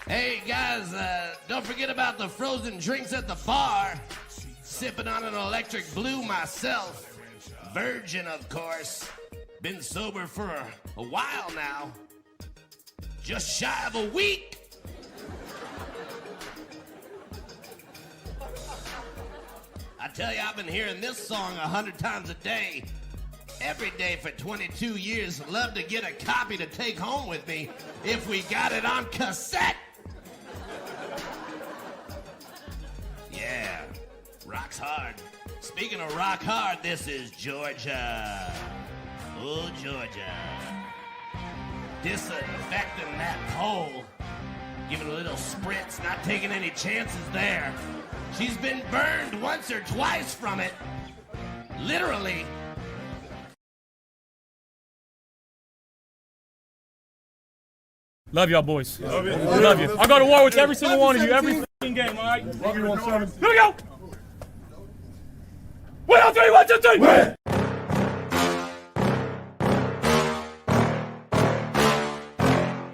Hey guys, don't forget about the frozen drinks at the bar. Sipping on an electric blue myself. Virgin, of course. Been sober for a while now. Just shy of a week. I tell you, I've been hearing this song 100 times a day. Every day for 22 years. Love to get a copy to take home with me if we got it on cassette. Yeah, rocks hard. Speaking of rock hard, this is Georgia. Oh, Georgia. Disinfecting that pole. Giving a little spritz, not taking any chances there. She's been burned once or twice from it. Literally. Love y'all, boys. Love you. Love you. I'll go to war with every single one of you every fucking game, all right? Love you, 1-7. Here we go. 1, 2, 3, 1, 2, 3. Win.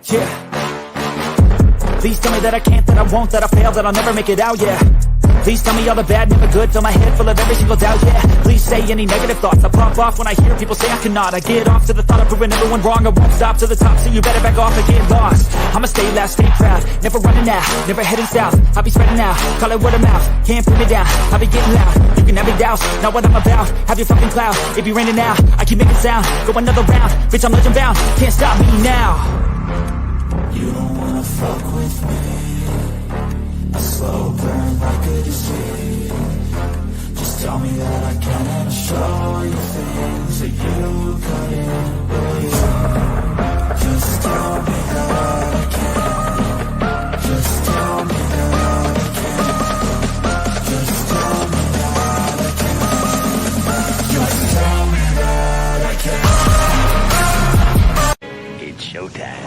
Yeah. Please tell me that I can't, that I won't, that I fail, that I'll never make it out, yeah. Please tell me all the bad, never good, fill my head full of every single doubt, yeah. Please say any negative thoughts, I pop off when I hear people say I cannot. I get off to the thought of proving everyone wrong, I won't stop to the top, so you better back off and get lost. I'ma stay loud, stay proud, never running out, never heading south. I'll be spreading out, call it word of mouth, can't put me down, I'll be getting loud. You can have me douse, not what I'm about, have your fucking cloud. It be raining now, I keep making sound, go another round, bitch I'm legend bound, can't stop me now. You don't wanna fuck with me, a slow burn like a disease. Just tell me that I can and I'll show you things that you couldn't believe. Just tell me that I can. Just tell me that I can. Just tell me that I can. Just tell me that I can. It's showtime.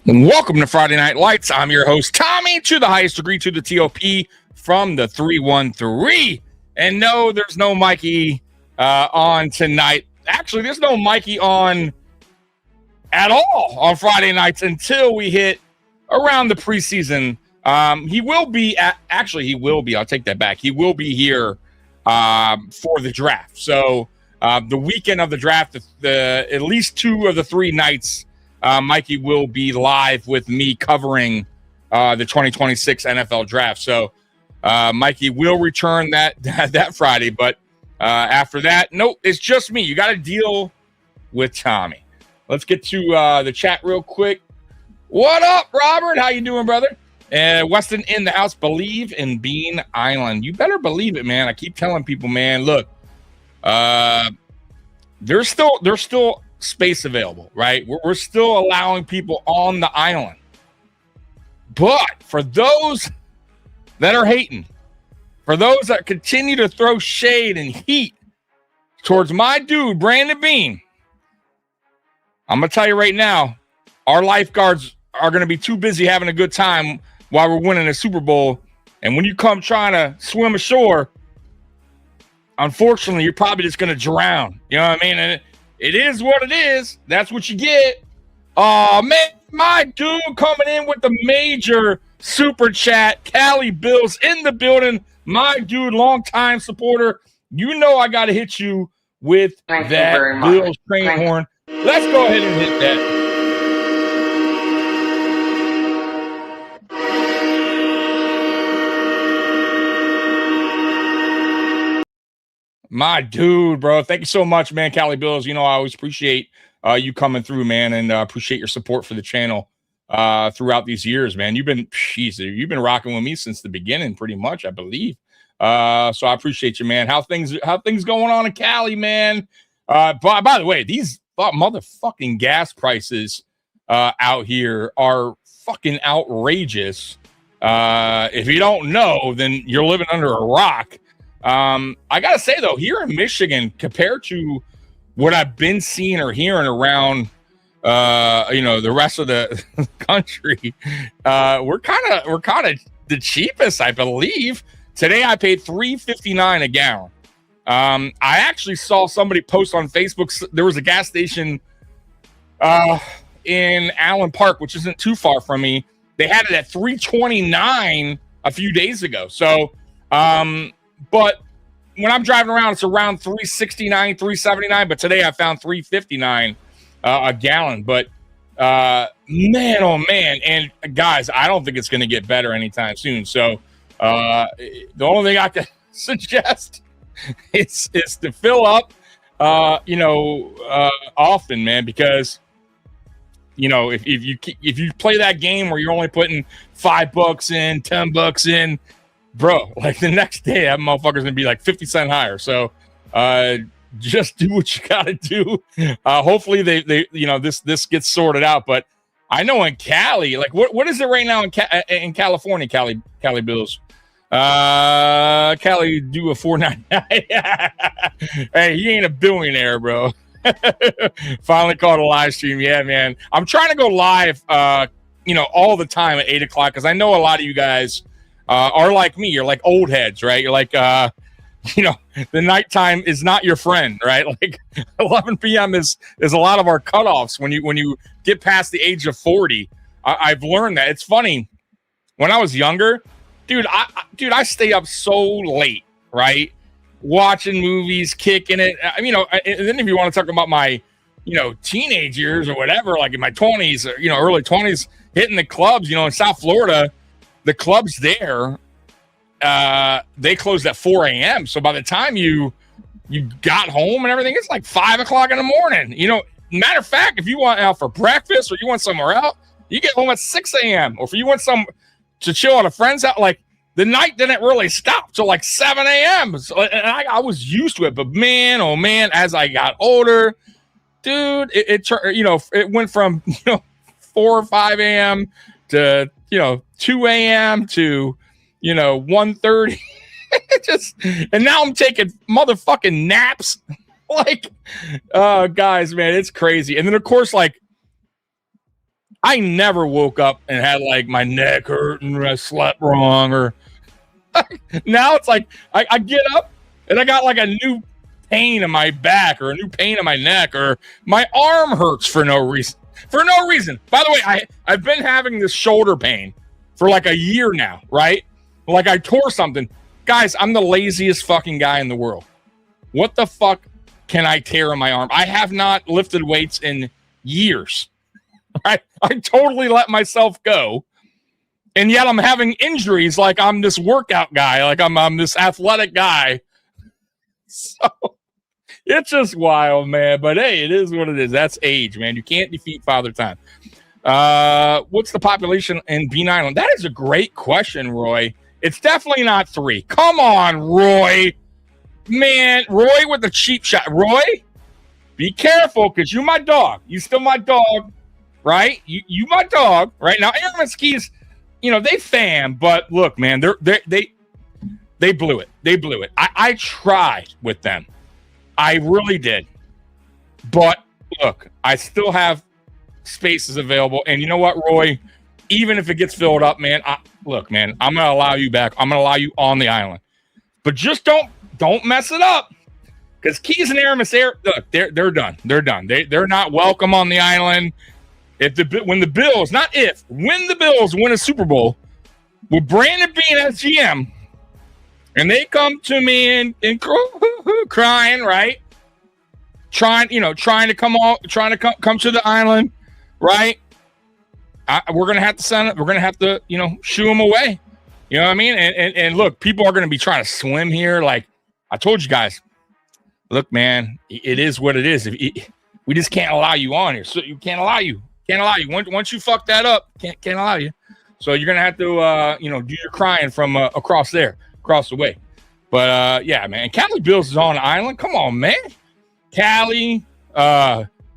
Welcome to Friday Night Lights. I'm your host, Tommy, to the highest degree, to the TOP, from the 313. And no, there's no Mikey on tonight. Actually, there's no Mikey on at all on Friday nights until we hit around the preseason. He will be, I'll take that back. He will be here for the draft. So the weekend of the draft, at least 2 of the 3 nights, Mikey will be live with me covering the 2026 NFL draft. So Mikey will return that Friday, but after that, nope, it's just me. You got to deal with Tommy. Let's get to the chat real quick. What up, Robert? How you doing, brother? Weston in the house. Believe in Beane Island. You better believe it, man. I keep telling people, man, look, there's still space available, right? We're still allowing people on the island. But for those that are hating, for those that continue to throw shade and heat towards my dude, Brandon Beane, I'm going to tell you right now, our lifeguards are going to be too busy having a good time while we're winning a Super Bowl. And when you come trying to swim ashore, unfortunately, you're probably just going to drown. You know what I mean? And it is what it is. That's what you get. Oh, man, my dude coming in with the major super chat. Cali Bills in the building. My dude, longtime supporter. You know I got to hit you with that Bills train horn. Let's go ahead and hit that. My dude, bro. Thank you so much, man. Cali Bills. You know, I always appreciate you coming through, man, and appreciate your support for the channel throughout these years, man. You've been rocking with me since the beginning, pretty much, I believe. So I appreciate you, man. How things going on in Cali, man? By the way, these motherfucking gas prices out here are fucking outrageous. If you don't know, then you're living under a rock. I gotta say though, here in Michigan, compared to what I've been seeing or hearing around, the rest of the country, we're kind of the cheapest, I believe. Today I paid $3.59 a gallon. I actually saw somebody post on Facebook. There was a gas station in Allen Park, which isn't too far from me. They had it at $329 a few days ago. So, but when I'm driving around, it's around $369, $379. But today I found $359 a gallon. But man, oh man, and guys, I don't think it's going to get better anytime soon. So, the only thing I can suggest is to fill up, often, man, because. If you play that game where you're only putting $5 in, $10 in, bro, like the next day that motherfucker's gonna be like 50 cents higher. So just do what you gotta do. Hopefully they this gets sorted out. But I know in Cali, like what is it right now in California, Cali Bills? Cali do a $4.99. Hey, he ain't a billionaire, bro. Finally caught a live stream. Yeah, man. I'm trying to go live, all the time at 8 o'clock because I know a lot of you guys are like me. You're like old heads, right? You're like, the nighttime is not your friend, right? Like 11 p.m. is a lot of our cutoffs when you get past the age of 40. I've learned that. It's funny. When I was younger, dude, I stay up so late, right? Watching movies, kicking it, and then if you want to talk about my, teenage years or whatever, like in my 20s, or, early 20s, hitting the clubs, in South Florida, the clubs there, they closed at 4 a.m. So by the time you got home and everything, it's like 5 o'clock in the morning. Matter of fact, if you want out for breakfast or you want somewhere out, you get home at 6 a.m. Or if you want to chill at a friend's house, like, the night didn't really stop till like 7 a.m. So, and I was used to it, but man, oh man, as I got older, dude, it went from 4 or 5 a.m. to 2 a.m. to 1:30. And now I'm taking motherfucking naps. Like, guys, man, it's crazy. And then of course, like, I never woke up and had like my neck hurt and I slept wrong or now it's like I get up and I got like a new pain in my back or a new pain in my neck or my arm hurts for no reason. For no reason. By the way, I've been having this shoulder pain for like a year now, right? Like I tore something. Guys, I'm the laziest fucking guy in the world. What the fuck can I tear in my arm? I have not lifted weights in years. I totally let myself go. And yet I'm having injuries like I'm this workout guy, like I'm this athletic guy. So it's just wild, man. But hey, it is what it is. That's age, man. You can't defeat Father Time. What's the population in Beane Island? That is a great question, Roy. It's definitely not 3. Come on, Roy. Man, Roy with the cheap shot. Roy, be careful because you my dog. You still my dog. Right? You my dog. Right? Now, Airman Skis, they fam, but look, man, they blew it. They blew it. I tried with them. I really did. But look, I still have spaces available. And you know what, Roy? Even if it gets filled up, man, look, man, I'm going to allow you back. I'm going to allow you on the island. But just don't mess it up. Because Keys and Aramis, look, they're done. They're done. They're not welcome on the island. When the Bills win a Super Bowl with Brandon Beane as GM, and they come to me and crying, right? Trying to come to the island, right? We're gonna have to send it. We're gonna have to, shoo them away. You know what I mean? And look, people are gonna be trying to swim here. Like I told you guys, look, man, it is what it is. We just can't allow you on here. So you can't allow you. Can't allow you. Once you fuck that up, can't allow you. So you're gonna have to, do your crying from across the way. But yeah, man, Cali Bills is on the island. Come on, man. Cali,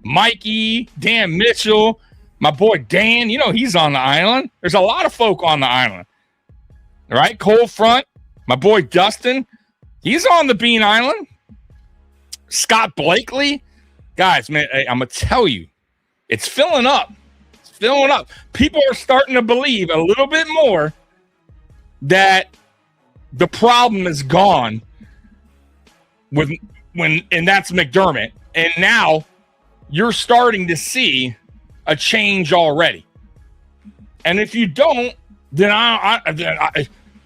Mikey, Dan Mitchell, my boy Dan. He's on the island. There's a lot of folk on the island. All right, Cold Front, my boy Dustin, he's on the Beane Island. Scott Blakely, guys, man, I'm gonna tell you. It's filling up. It's filling up. People are starting to believe a little bit more that the problem is gone and that's McDermott. And now you're starting to see a change already. And if you don't, then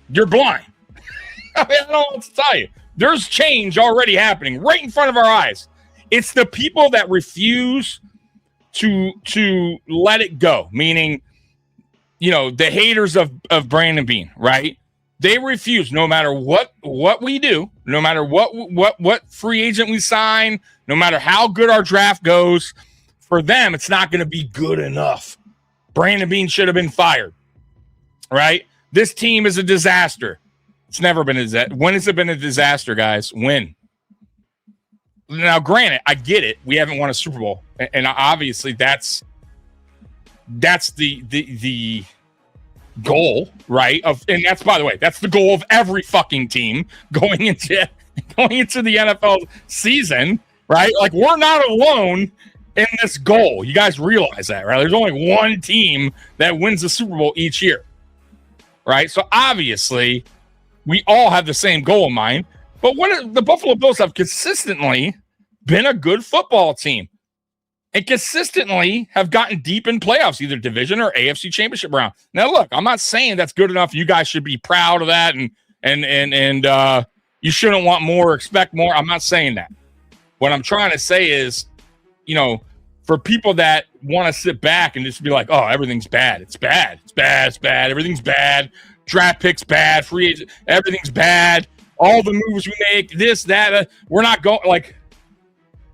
you're blind. I mean, I don't know what to tell you. There's change already happening right in front of our eyes. It's the people that refuse to let it go, meaning, the haters of Brandon Beane, right? They refuse, no matter what we do, no matter what free agent we sign, no matter how good our draft goes, for them, it's not going to be good enough. Brandon Beane should have been fired, right? This team is a disaster. It's never been a disaster. When has it been a disaster, guys? When? Now, granted, I get it. We haven't won a Super Bowl, and obviously that's the goal, right? And that's, by the way, that's the goal of every fucking team going into the NFL season, right? Like, we're not alone in this goal. You guys realize that, right? There's only one team that wins the Super Bowl each year, right? So obviously, we all have the same goal in mind. But the Buffalo Bills have consistently been a good football team and consistently have gotten deep in playoffs, either division or AFC championship round. Now, look, I'm not saying that's good enough. You guys should be proud of that and you shouldn't want more or expect more. I'm not saying that. What I'm trying to say is, for people that want to sit back and just be like, oh, everything's bad. It's bad. It's bad. It's bad. Everything's bad. Draft picks bad. Free agent. Everything's bad. All the moves we make, this, that, we're not going, like,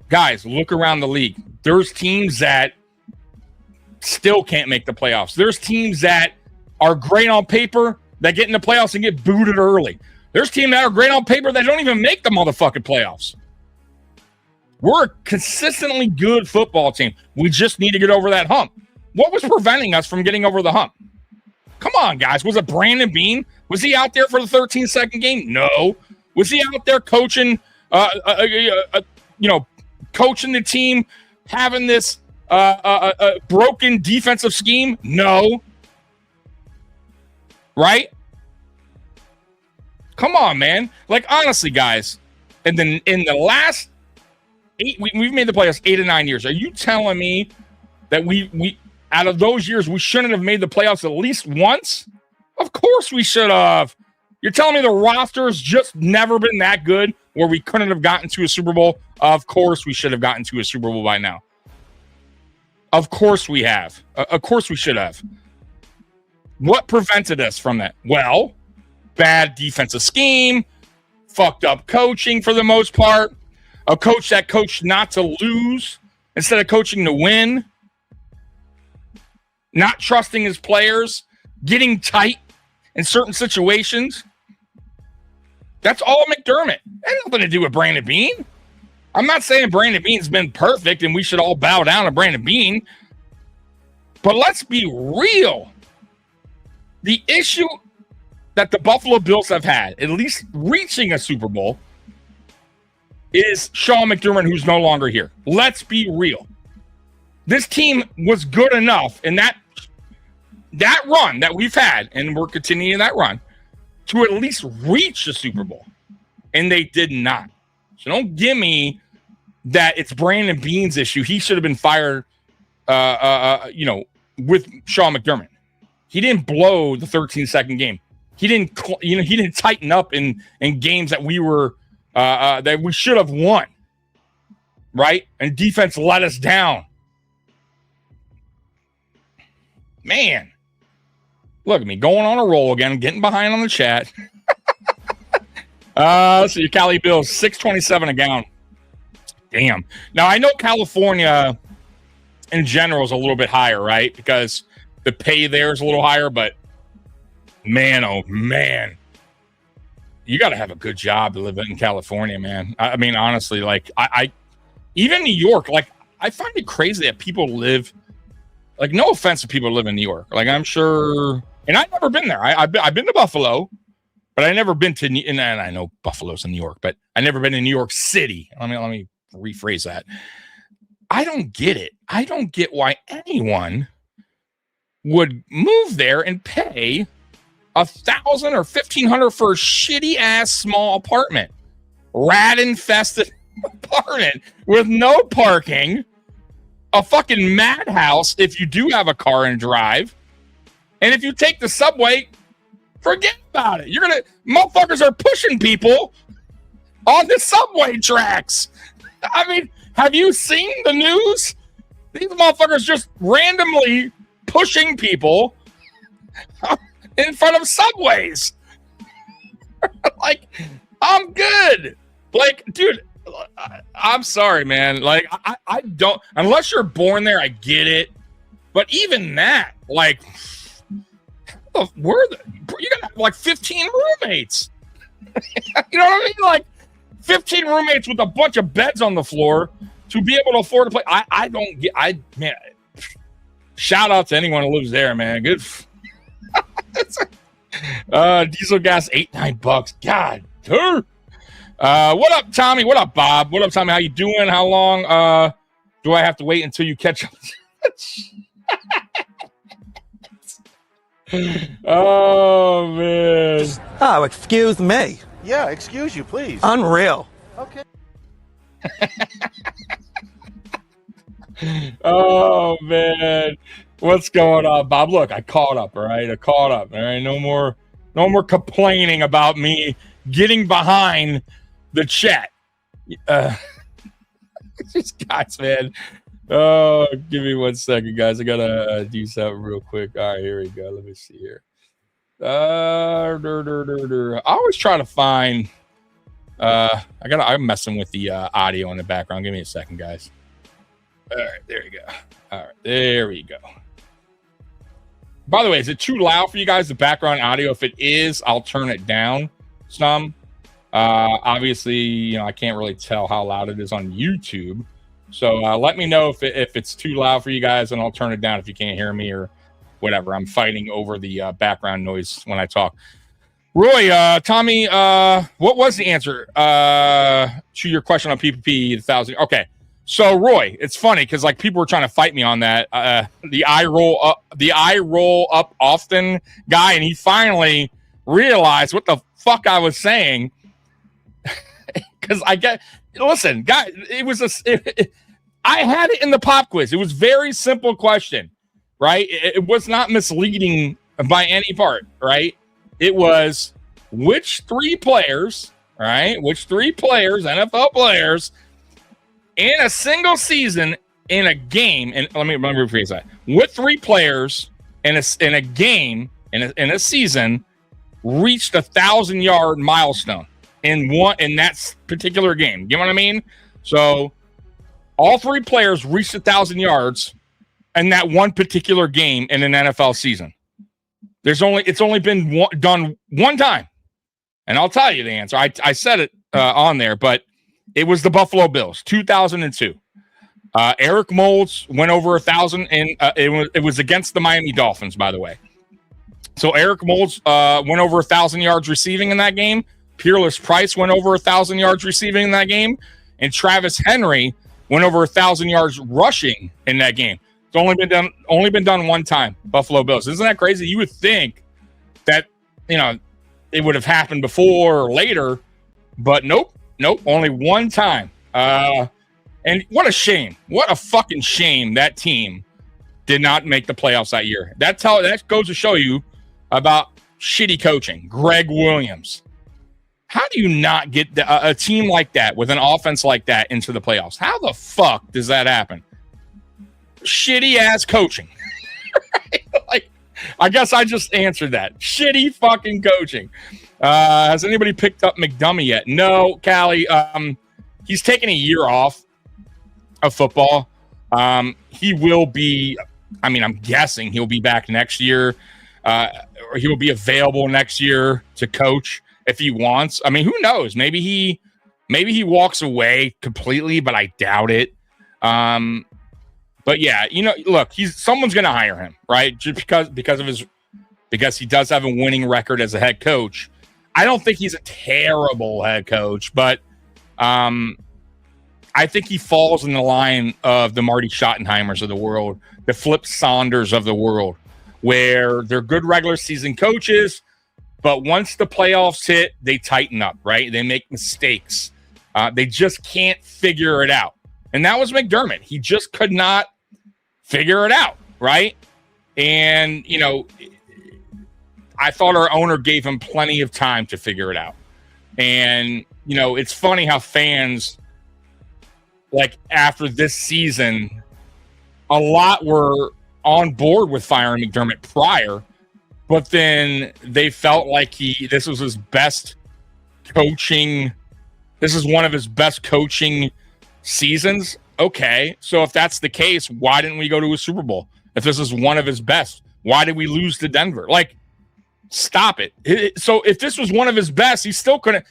guys, look around the league. There's teams that still can't make the playoffs. There's teams that are great on paper that get in the playoffs and get booted early. There's teams that are great on paper that don't even make the motherfucking playoffs. We're a consistently good football team. We just need to get over that hump. What was preventing us from getting over the hump? Come on, guys. Was it Brandon Beane? Was he out there for the 13-second game? No. Was he out there coaching, coaching the team, having this broken defensive scheme? No. Right? Come on, man. Like, honestly, guys, in the last 8, we've made the playoffs 8 or 9 years. Are you telling me that we out of those years, we shouldn't have made the playoffs at least once? Of course we should have. You're telling me the roster's just never been that good where we couldn't have gotten to a Super Bowl? Of course we should have gotten to a Super Bowl by now. Of course we have. Of course we should have. What prevented us from that? Well, bad defensive scheme, fucked up coaching for the most part, a coach that coached not to lose instead of coaching to win, not trusting his players, getting tight in certain situations. That's all McDermott. That had nothing to do with Brandon Beane. I'm not saying Brandon Beane's been perfect and we should all bow down to Brandon Beane, but let's be real. The issue that the Buffalo Bills have had, at least reaching a Super Bowl, is Sean McDermott, who's no longer here. Let's be real. This team was good enough in that run that we've had, and we're continuing that run, to at least reach the Super Bowl. And they did not. So don't give me that it's Brandon Beane's issue. He should have been fired, with Sean McDermott. He didn't blow the 13-second game. He didn't tighten up in games that we were that we should have won. Right? And defense let us down. Man. Look at me going on a roll again, getting behind on the chat. So your Cali Bills, $6.27 a gallon. Damn. Now, I know California in general is a little bit higher, right? Because the pay there is a little higher, but man, oh man. You got to have a good job to live in California, man. I mean, honestly, like, I even New York, like, I find it crazy that people live, like, no offense to people who live in New York. Like, I'm sure, and I've never been there. I've been to Buffalo, but I never been to, and I know Buffalo's in New York, but I never been to New York City. Let me rephrase that. I don't get it. I don't get why anyone would move there and pay $1,000 or $1,500 for a shitty ass small apartment, rat infested apartment with no parking, a fucking madhouse if you do have a car and drive. And if you take the subway, forget about it. Motherfuckers are pushing people on the subway tracks. I mean, have you seen the news? These motherfuckers just randomly pushing people in front of subways. Like, I'm good. Like, dude, I'm sorry, man. Like, I don't, unless you're born there, I get it. But even that, like, you gotta have like 15 roommates. You know what I mean? Like, 15 roommates with a bunch of beds on the floor to be able to afford to play. I don't get, man, shout out to anyone who lives there, man. Good. Diesel gas, $8-9. God, dude. What up, Tommy? What up, Bob? What up, Tommy? How you doing? How long do I have to wait until you catch up? Oh, man. Oh, excuse me. Yeah, excuse you, please. Unreal. Okay. Oh, man. What's going on, Bob? Look, I caught up, all right? All right? No more complaining about me getting behind the chat. Just guys, man. Oh, give me 1 second, guys. I gotta do something real quick. All right, here we go. Let me see here. I always try to find. I'm messing with the audio in the background. Give me a second, guys. All right, there you go. All right, there we go. By the way, is it too loud for you guys, the background audio? If it is, I'll turn it down some. Obviously, I can't really tell how loud it is on YouTube. So let me know if it's too loud for you guys, and I'll turn it down if you can't hear me or whatever. I'm fighting over the background noise when I talk. Roy, Tommy, what was the answer to your question on PPP 1,000? Okay. So Roy, it's funny because like people were trying to fight me on that. The eye roll up often guy, and he finally realized what the fuck I was saying. Because listen, guys, I had it in the pop quiz. It was very simple question, right? It was not misleading by any part, right? It was which three players, right? Which three players, NFL players, in a single season in a game, and let me rephrase that. What three players in a game in a season reached 1,000-yard milestone in that particular game? You know what I mean? So all three players reached 1,000 yards in that one particular game in an NFL season. It's only been done one time, and I'll tell you the answer. I said it on there, but it was the Buffalo Bills, 2002. Eric Moulds went over 1,000, and it was against the Miami Dolphins, by the way. So Eric Moulds went over 1,000 yards receiving in that game. Peerless Price went over 1,000 yards receiving in that game, and Travis Henry went over 1,000 yards rushing in that game. It's only been done one time. Buffalo Bills. Isn't that crazy? You would think that it would have happened before or later, but nope, only one time. And what a shame! What a fucking shame that team did not make the playoffs that year. That goes to show you about shitty coaching. Greg Williams. How do you not get a team like that with an offense like that into the playoffs? How the fuck does that happen? Shitty ass coaching. Right? Like, I guess I just answered that. Shitty fucking coaching. Has anybody picked up McDummy yet? No, Callie. He's taking a year off of football. He will be. I mean, I'm guessing he'll be back next year. Or he will be available next year to coach if he wants. I mean, who knows? Maybe he walks away completely, but I doubt it. But yeah, look, someone's going to hire him, right? Just because he does have a winning record as a head coach. I don't think he's a terrible head coach, but I think he falls in the line of the Marty Schottenheimers of the world, the Flip Saunders of the world, where they're good regular season coaches, but once the playoffs hit, they tighten up, right? They make mistakes. They just can't figure it out. And that was McDermott. He just could not figure it out, right? And, you know, I thought our owner gave him plenty of time to figure it out. And, you know, it's funny how fans, like, after this season, a lot were on board with firing McDermott prior, but then they felt like this was his best coaching. This is one of his best coaching seasons. Okay, so if that's the case, why didn't we go to a Super Bowl? If this is one of his best, why did we lose to Denver? Like, stop it. So if this was one of his best, he still couldn't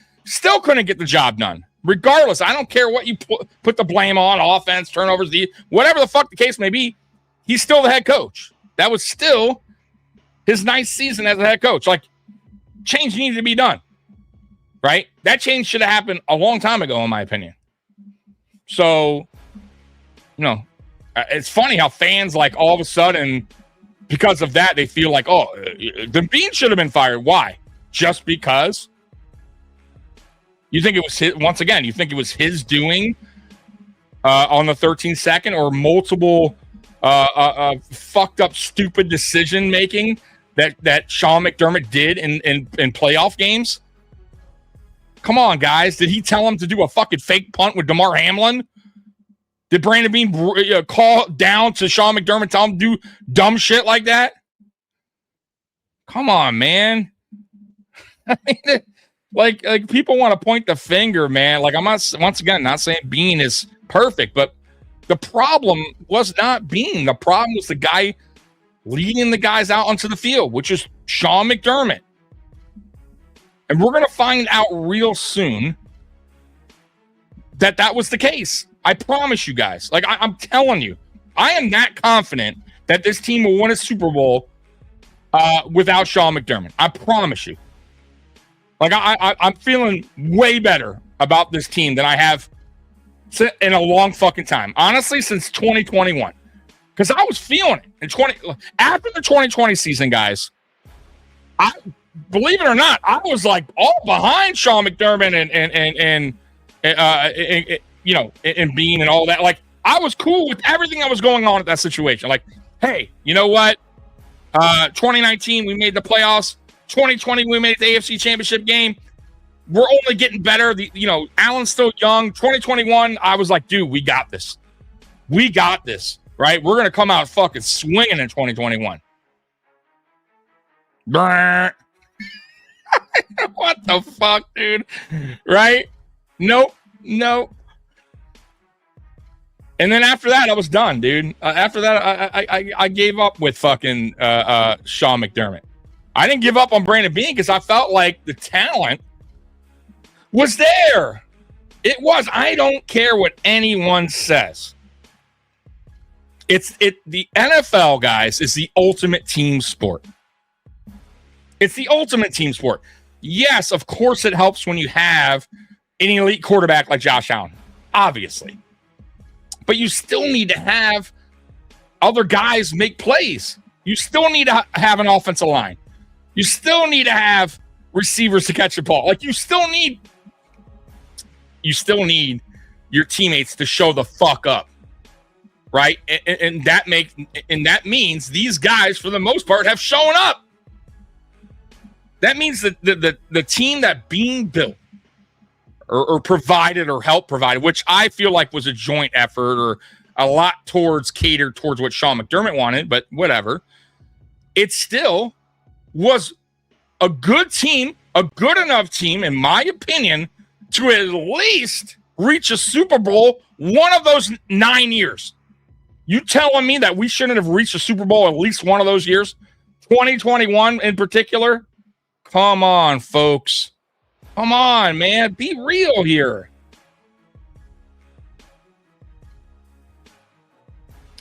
get the job done. Regardless, I don't care what you put the blame on, offense, turnovers, whatever the fuck the case may be, he's still the head coach. That was still his nice season as a head coach. Like, change needed to be done, right? That change should have happened a long time ago, in my opinion. So, you know, it's funny how fans, like, all of a sudden, because of that, they feel like, oh, the Beane should have been fired. Why? Just because? You think it was his, once again, you think it was his doing on the 13th second, or multiple fucked up, stupid decision making that Sean McDermott did in playoff games? Come on, guys. Did he tell him to do a fucking fake punt with DeMar Hamlin? Did Brandon Beane call down to Sean McDermott, tell him to do dumb shit like that? Come on, man. I mean, like people want to point the finger, man. Like, I'm not, once again, not saying Beane is perfect, but the problem was not Beane. The problem was the guy leading the guys out onto the field, which is Sean McDermott. And we're going to find out real soon that was the case. I promise you guys. Like, I'm telling you, I am that confident that this team will win a Super Bowl without Sean McDermott. I promise you. Like, I'm feeling way better about this team than I have in a long fucking time. Honestly, since 2021. Because I was feeling it. After the 2020 season, guys, believe it or not, I was, like, all behind Sean McDermott and you know, and Beane and all that. Like, I was cool with everything that was going on at that situation. Like, hey, you know what? 2019, we made the playoffs. 2020, we made the AFC Championship game. We're only getting better. You know, Allen's still young. 2021, I was like, dude, we got this. We got this, right? We're going to come out fucking swinging in 2021. What the fuck, dude? Right? Nope. And then after that, I was done, dude. After that, I gave up with fucking Sean McDermott. I didn't give up on Brandon Beane because I felt like the talent was there. It was. I don't care what anyone says. The NFL, guys, is the ultimate team sport. It's the ultimate team sport. Yes, of course it helps when you have an elite quarterback like Josh Allen, obviously. But you still need to have other guys make plays. You still need to have an offensive line. You still need to have receivers to catch the ball. Like, you still need your teammates to show the fuck up, right? And that means these guys, for the most part, have shown up. That means that the team that Beane built or provided or helped provide, which I feel like was a joint effort or a lot catered towards what Sean McDermott wanted, but whatever. It still was a good team, a good enough team, in my opinion, to at least reach a Super Bowl one of those 9 years. You telling me that we shouldn't have reached a Super Bowl at least one of those years? 2021 in particular? Come on, folks. Come on, man. Be real here.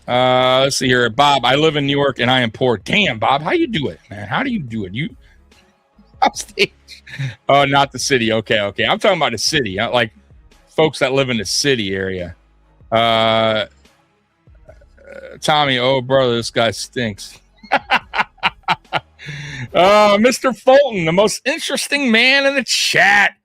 Let's see here. Bob, I live in New York and I am poor. Damn, Bob, how you do it, man? How do you do it? You upstage? Oh, not the city. Okay. I'm talking about the city. Like folks that live in the city area. Tommy, oh brother, this guy stinks. Mr. Fulton, the most interesting man in the chat.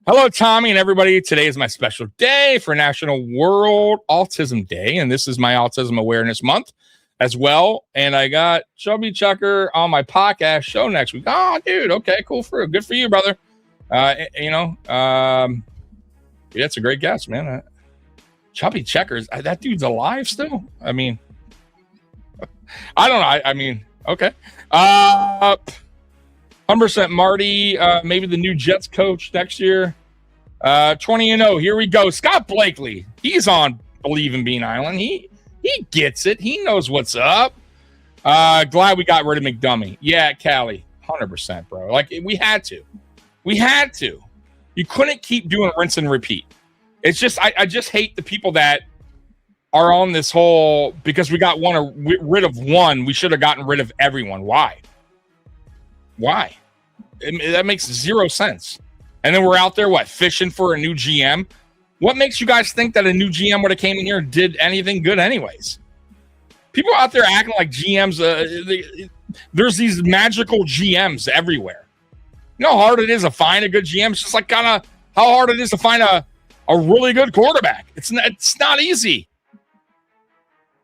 Hello, Tommy and everybody. Today is my special day for National World Autism Day, and this is my Autism Awareness Month. as well. And I got Chubby Chucker on my podcast show next week. Oh, dude. Okay, cool. Good for you, brother. That's a great guess, man. Chubby Checkers, that dude's alive still? I mean, I don't know. I mean, okay. 100% Marty, maybe the new Jets coach next year. 20-0. Here we go. Scott Blakely. He's on Believe in Beane Island. He gets it. He knows what's up. Glad we got rid of McDummy. Yeah, Callie. 100%, bro. Like, we had to. You couldn't keep doing rinse and repeat. It's just, I just hate the people that are on this whole, because we got rid of one, we should have gotten rid of everyone. Why? That makes zero sense. And then we're out there, fishing for a new GM? What makes you guys think that a new GM would have came in here and did anything good anyways? People out there acting like GMs, there's these magical GMs everywhere. You know how hard it is to find a good GM? It's just like kind of how hard it is to find a really good quarterback. It's not easy.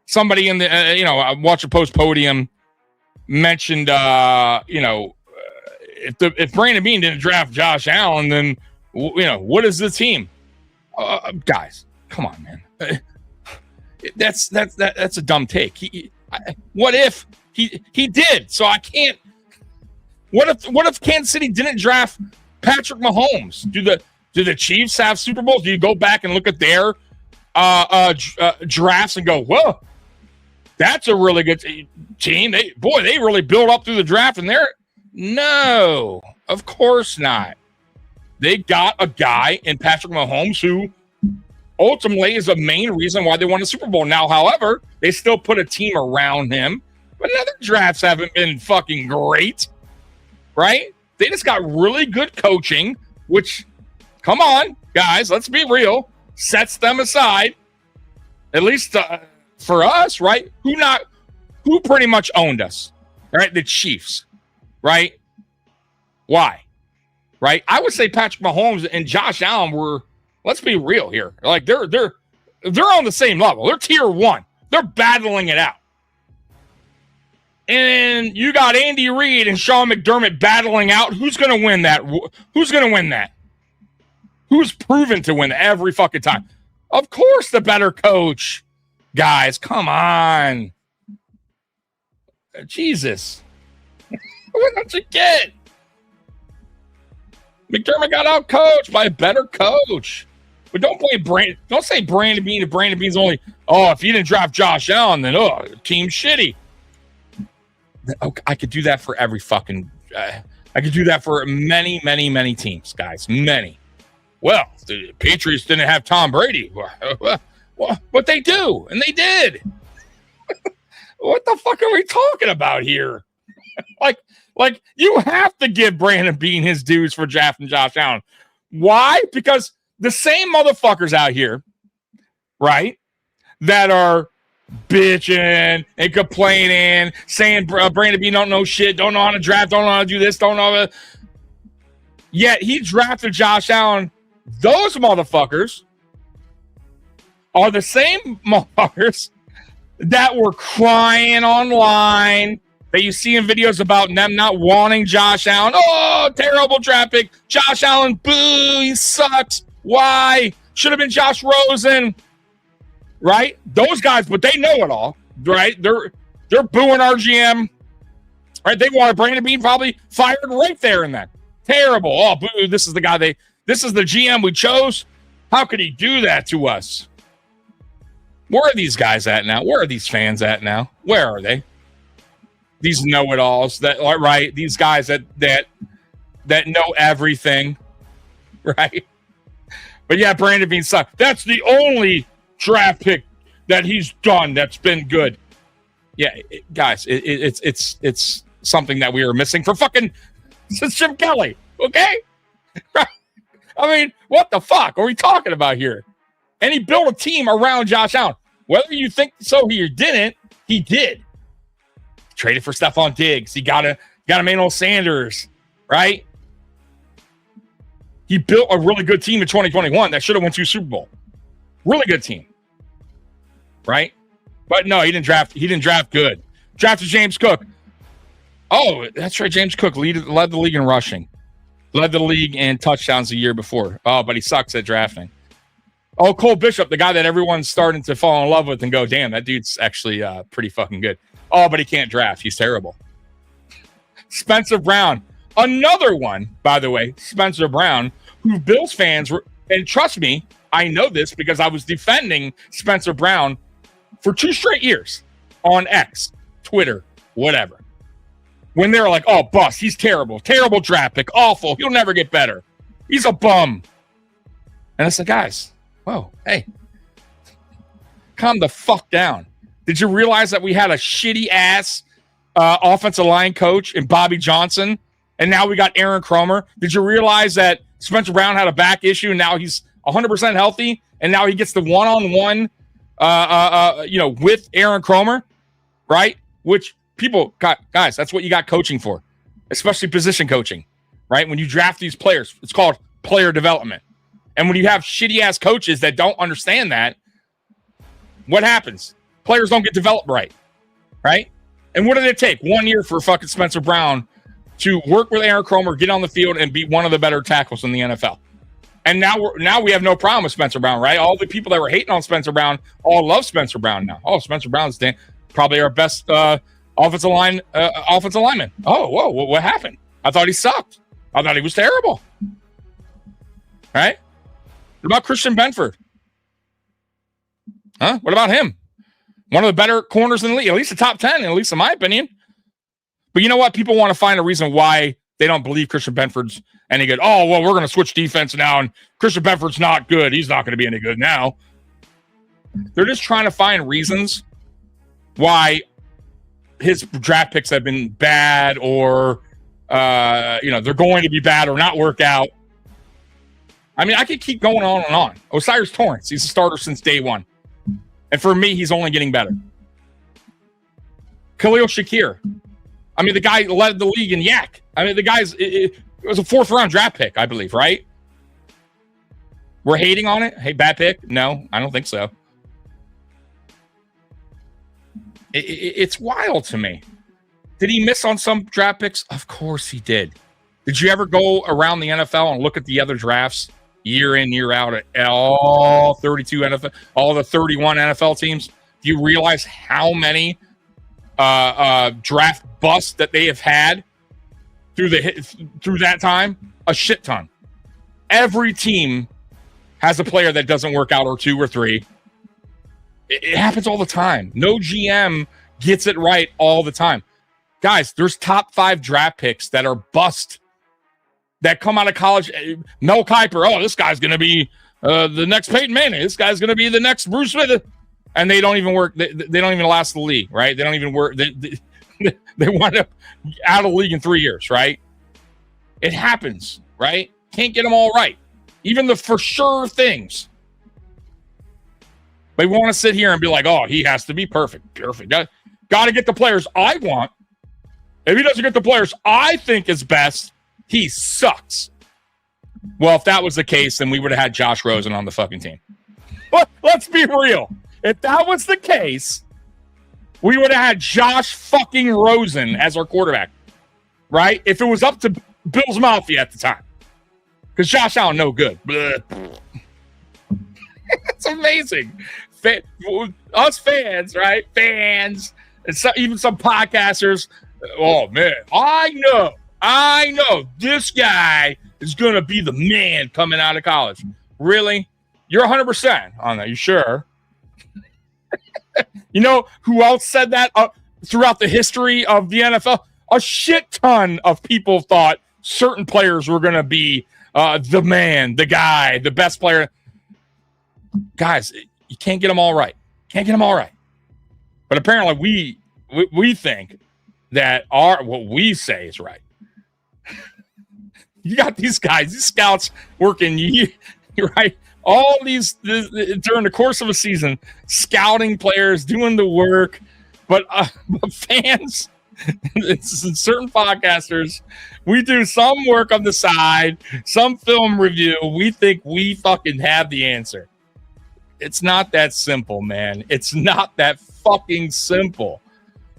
Somebody in the, watch a post podium mentioned, if Brandon Beane didn't draft Josh Allen, then, what is the team? Guys, come on, man. That's a dumb take. What if he did? So I can't. What if Kansas City didn't draft Patrick Mahomes? Do the Chiefs have Super Bowls? Do you go back and look at their drafts and go, whoa, that's a really good team. They really built up through the draft, and no, of course not. They got a guy in Patrick Mahomes who ultimately is the main reason why they won the Super Bowl. Now, however, they still put a team around him, but other drafts haven't been fucking great, right? They just got really good coaching, which, come on, guys, let's be real, sets them aside, at least for us, right? Who pretty much owned us, right? The Chiefs, right? Why? Right? I would say Patrick Mahomes and Josh Allen were, let's be real here. Like they're on the same level. They're tier 1. They're battling it out. And you got Andy Reid and Sean McDermott battling out. Who's going to win that? Who's going to win that? Who's proven to win every fucking time? Of course, the better coach. Guys, come on. Jesus. What don't you get? McDermott got out coached by a better coach. But don't say Brandon Beane if Brandon Beane's only, if you didn't draft Josh Allen, then team's shitty. Okay, I could do that for every fucking I could do that for many, many, many teams, guys. Many. Well, the Patriots didn't have Tom Brady. But they do, and they did. What the fuck are we talking about here? Like you have to give Brandon Beane his dues for drafting Josh Allen. Why? Because the same motherfuckers out here, right, that are bitching and complaining, saying Brandon Beane don't know shit, don't know how to draft, don't know how to do this, don't know how to... Yet he drafted Josh Allen. Those motherfuckers are the same motherfuckers that were crying online that you see in videos about them not wanting Josh Allen. Oh, terrible draft pick. Josh Allen, boo, he sucks. Why? Should have been Josh Rosen. Right? Those guys, but they know it all. Right? They're booing our GM. Right? They wanted Brandon Beane probably fired right there and then. Terrible. Oh, boo, this is the guy this is the GM we chose. How could he do that to us? Where are these guys at now? Where are these fans at now? Where are they? These know-it-alls that are right. These guys that know everything, right? But yeah, Brandon Beane sucked. That's the only draft pick that he's done that's been good. Yeah, guys, it's something that we are missing for fucking Jim Kelly. Okay, I mean, what the fuck are we talking about here? And he built a team around Josh Allen. Whether you think so or didn't, he did. Traded for Stephon Diggs. He got Emmanuel Sanders, right? He built a really good team in 2021 that should have went to Super Bowl. Really good team, right? But no, he didn't draft. He didn't draft good. Drafted James Cook. Oh, that's right. James Cook led the league in rushing, led the league in touchdowns the year before. Oh, but he sucks at drafting. Oh, Cole Bishop, the guy that everyone's starting to fall in love with and go, damn, that dude's actually pretty fucking good. Oh, but he can't draft. He's terrible. Spencer Brown, another one, by the way. Spencer Brown, who Bills fans were, and trust me, I know this because I was defending Spencer Brown for 2 straight years on X, Twitter, whatever. When they were like, oh, bust, he's terrible. Terrible draft pick. Awful. He'll never get better. He's a bum. And I said, guys, whoa, hey, calm the fuck down. Did you realize that we had a shitty-ass offensive line coach in Bobby Johnson, and now we got Aaron Kromer? Did you realize that Spencer Brown had a back issue, and now he's 100% healthy, and now he gets the one-on-one with Aaron Kromer, right? Which people, guys, that's what you got coaching for, especially position coaching, right? When you draft these players, it's called player development. And when you have shitty-ass coaches that don't understand that, what happens? Players don't get developed right? And what did it take? 1 year for fucking Spencer Brown to work with Aaron Kromer, get on the field, and be one of the better tackles in the NFL. And now we have no problem with Spencer Brown, right? All the people that were hating on Spencer Brown all love Spencer Brown now. Oh, Spencer Brown's probably our best offensive lineman. Oh, whoa, what happened? I thought he sucked. I thought he was terrible. Right? What about Christian Benford? Huh? What about him? One of the better corners in the league, at least the top 10, at least in my opinion. But you know what? People want to find a reason why they don't believe Christian Benford's any good. Oh, well, we're going to switch defense now, and Christian Benford's not good. He's not going to be any good now. They're just trying to find reasons why his draft picks have been bad or, they're going to be bad or not work out. I mean, I could keep going on and on. Osiris Torrance, he's a starter since day one. And for me, he's only getting better. Khalil Shakir. I mean, the guy led the league in yak. I mean, the guy's it was a 4th-round draft pick, I believe, right? We're hating on it? Hey, bad pick? No, I don't think so. It's wild to me. Did he miss on some draft picks? Of course he did. Did you ever go around the NFL and look at the other drafts year in, year out at all 32 NFL, all the 31 NFL teams? Do you realize how many draft busts that they have had through that time? A shit ton. Every team has a player that doesn't work out, or 2 or 3. It happens all the time. No GM gets it right all the time. Guys, there's top 5 draft picks that are bust that come out of college. Mel Kiper, oh, this guy's going to be the next Peyton Manning. This guy's going to be the next Bruce Smith. And they don't even work. They don't even last the league, right? They don't even work. They wind up out of the league in 3 years, right? It happens, right? Can't get them all right. Even the for sure things. They want to sit here and be like, oh, he has to be perfect. Got to get the players I want. If he doesn't get the players I think is best, he sucks. Well, if that was the case, then we would have had Josh Rosen on the fucking team. Let's be real. If that was the case, we would have had Josh fucking Rosen as our quarterback, right? If it was up to Bills Mafia at the time. Because Josh Allen, no good. It's amazing. Us fans, right? Fans, and even some podcasters. Oh, man, I know this guy is going to be the man coming out of college. Really? You're 100% on that. You sure? You know who else said that throughout the history of the NFL? A shit ton of people thought certain players were going to be the man, the guy, the best player. Guys, you can't get them all right. But apparently we think that what we say is right. You got these guys, these scouts working, right? All these during the course of a season, scouting players, doing the work, but fans, certain podcasters, we do some work on the side, some film review. We think we fucking have the answer. It's not that simple, man. It's not that fucking simple.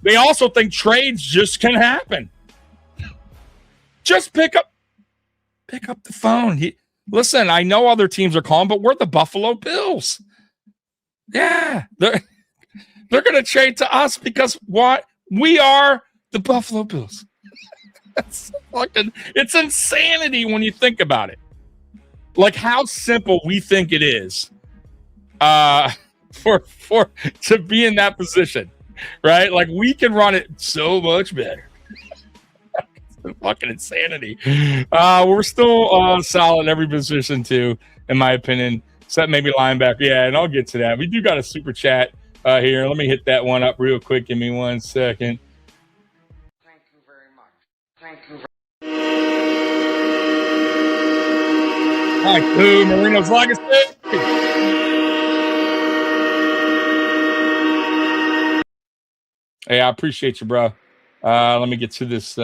They also think trades just can happen. Just pick up the phone. Listen, I know other teams are calling, but we're the Buffalo Bills. Yeah, they're going to trade to us because what? We are the Buffalo Bills. It's insanity when you think about it. Like how simple we think it is for to be in that position, right? Like we can run it so much better. It's fucking insanity. We're still solid in every position too, in my opinion. Except maybe linebacker. Yeah, and I'll get to that. We do got a super chat here. Let me hit that one up real quick. Give me 1 second. Thank you very much. Thank you. Hi, Boo, Marino's Legacy. Hey, I appreciate you, bro. Let me get to this.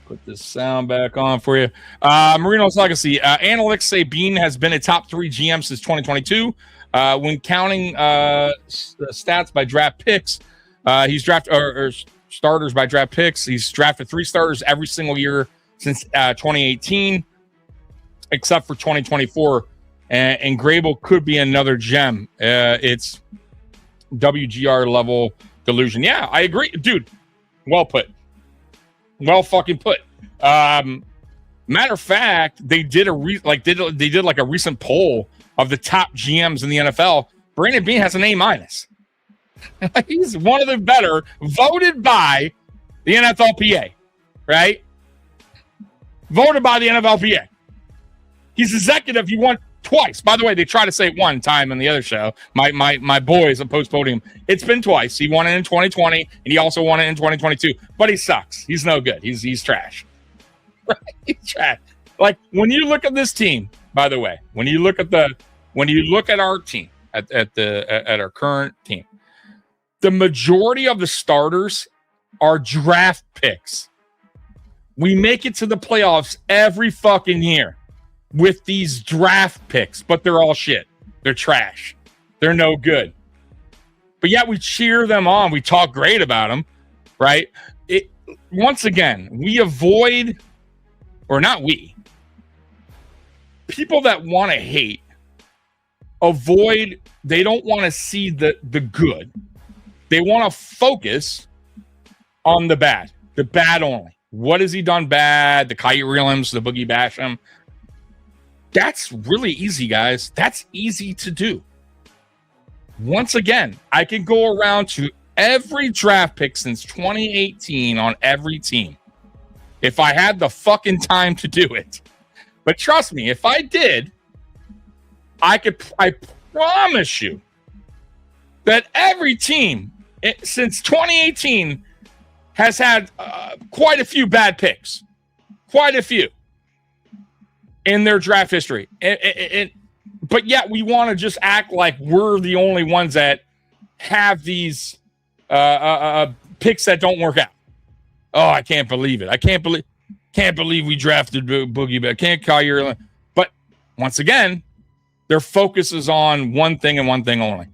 Put this sound back on for you. Marino's Legacy. Analytics say Beane has been a top 3 GM since 2022. When counting stats by draft picks, he's drafted or starters by draft picks. He's drafted 3 starters every single year since 2018, except for 2024. And Grable could be another gem. It's WGR level delusion. Yeah, I agree, dude. Well put. Well fucking put. Matter of fact, they did a recent poll of the top GMs in the NFL. Brandon Beane has an A-. He's one of the better, voted by the NFLPA, right? Voted by the NFLPA. He's executive. He won twice. By the way, they try to say it one time in the other show. My boys at Post Podium. It's been twice. He won it in 2020, and he also won it in 2022. But he sucks. He's no good. He's trash. He's trash. Like when you look at this team, by the way, when you look at our team, at our current team, the majority of the starters are draft picks. We make it to the playoffs every fucking year with these draft picks, but they're all shit. They're trash. They're no good. But yet we cheer them on. We talk great about them, right? Once again, we avoid, or not we, people that want to hate, avoid, they don't want to see the good. They want to focus on the bad only. What has he done bad? The Kite Realms, the Boogie Basham. That's really easy, guys. That's easy to do. Once again, I can go around to every draft pick since 2018 on every team if I had the fucking time to do it. But trust me, if I did, I promise you that every team since 2018 has had quite a few bad picks. Quite a few in their draft history. But yet we want to just act like we're the only ones that have these picks that don't work out. Oh, I can't believe it. I can't believe we drafted Boogie, but I can't call your. But once again, their focus is on one thing and one thing only.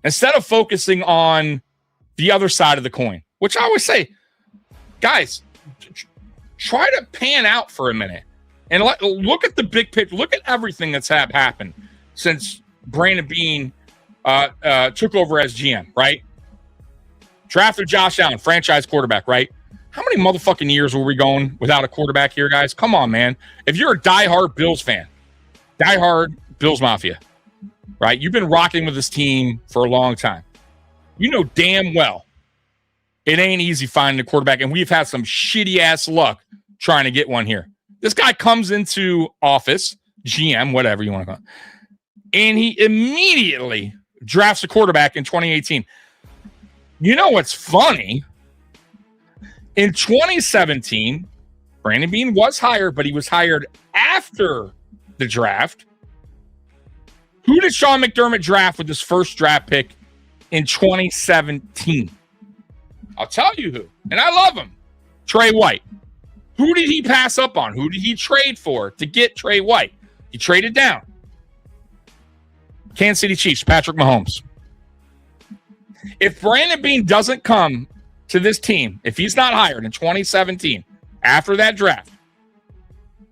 Instead of focusing on the other side of the coin, which I always say, guys, try to pan out for a minute and look at the big picture. Look at everything that's happened since Brandon Beane took over as GM, right? Drafted Josh Allen, franchise quarterback, right? How many motherfucking years were we going without a quarterback here, guys? Come on, man. If you're a diehard Bills fan, diehard Bills Mafia, right? You've been rocking with this team for a long time. You know damn well it ain't easy finding a quarterback, and we've had some shitty-ass luck trying to get one here. This guy comes into office, GM, whatever you want to call it, and he immediately drafts a quarterback in 2018. You know what's funny? In 2017, Brandon Beane was hired, but he was hired after the draft. Who did Sean McDermott draft with his first draft pick in 2017? I'll tell you who, and I love him. Trey White. Who did he pass up on? Who did he trade for to get Trey White? He traded down. Kansas City Chiefs, Patrick Mahomes. If Brandon Beane doesn't come to this team, if he's not hired in 2017 after that draft,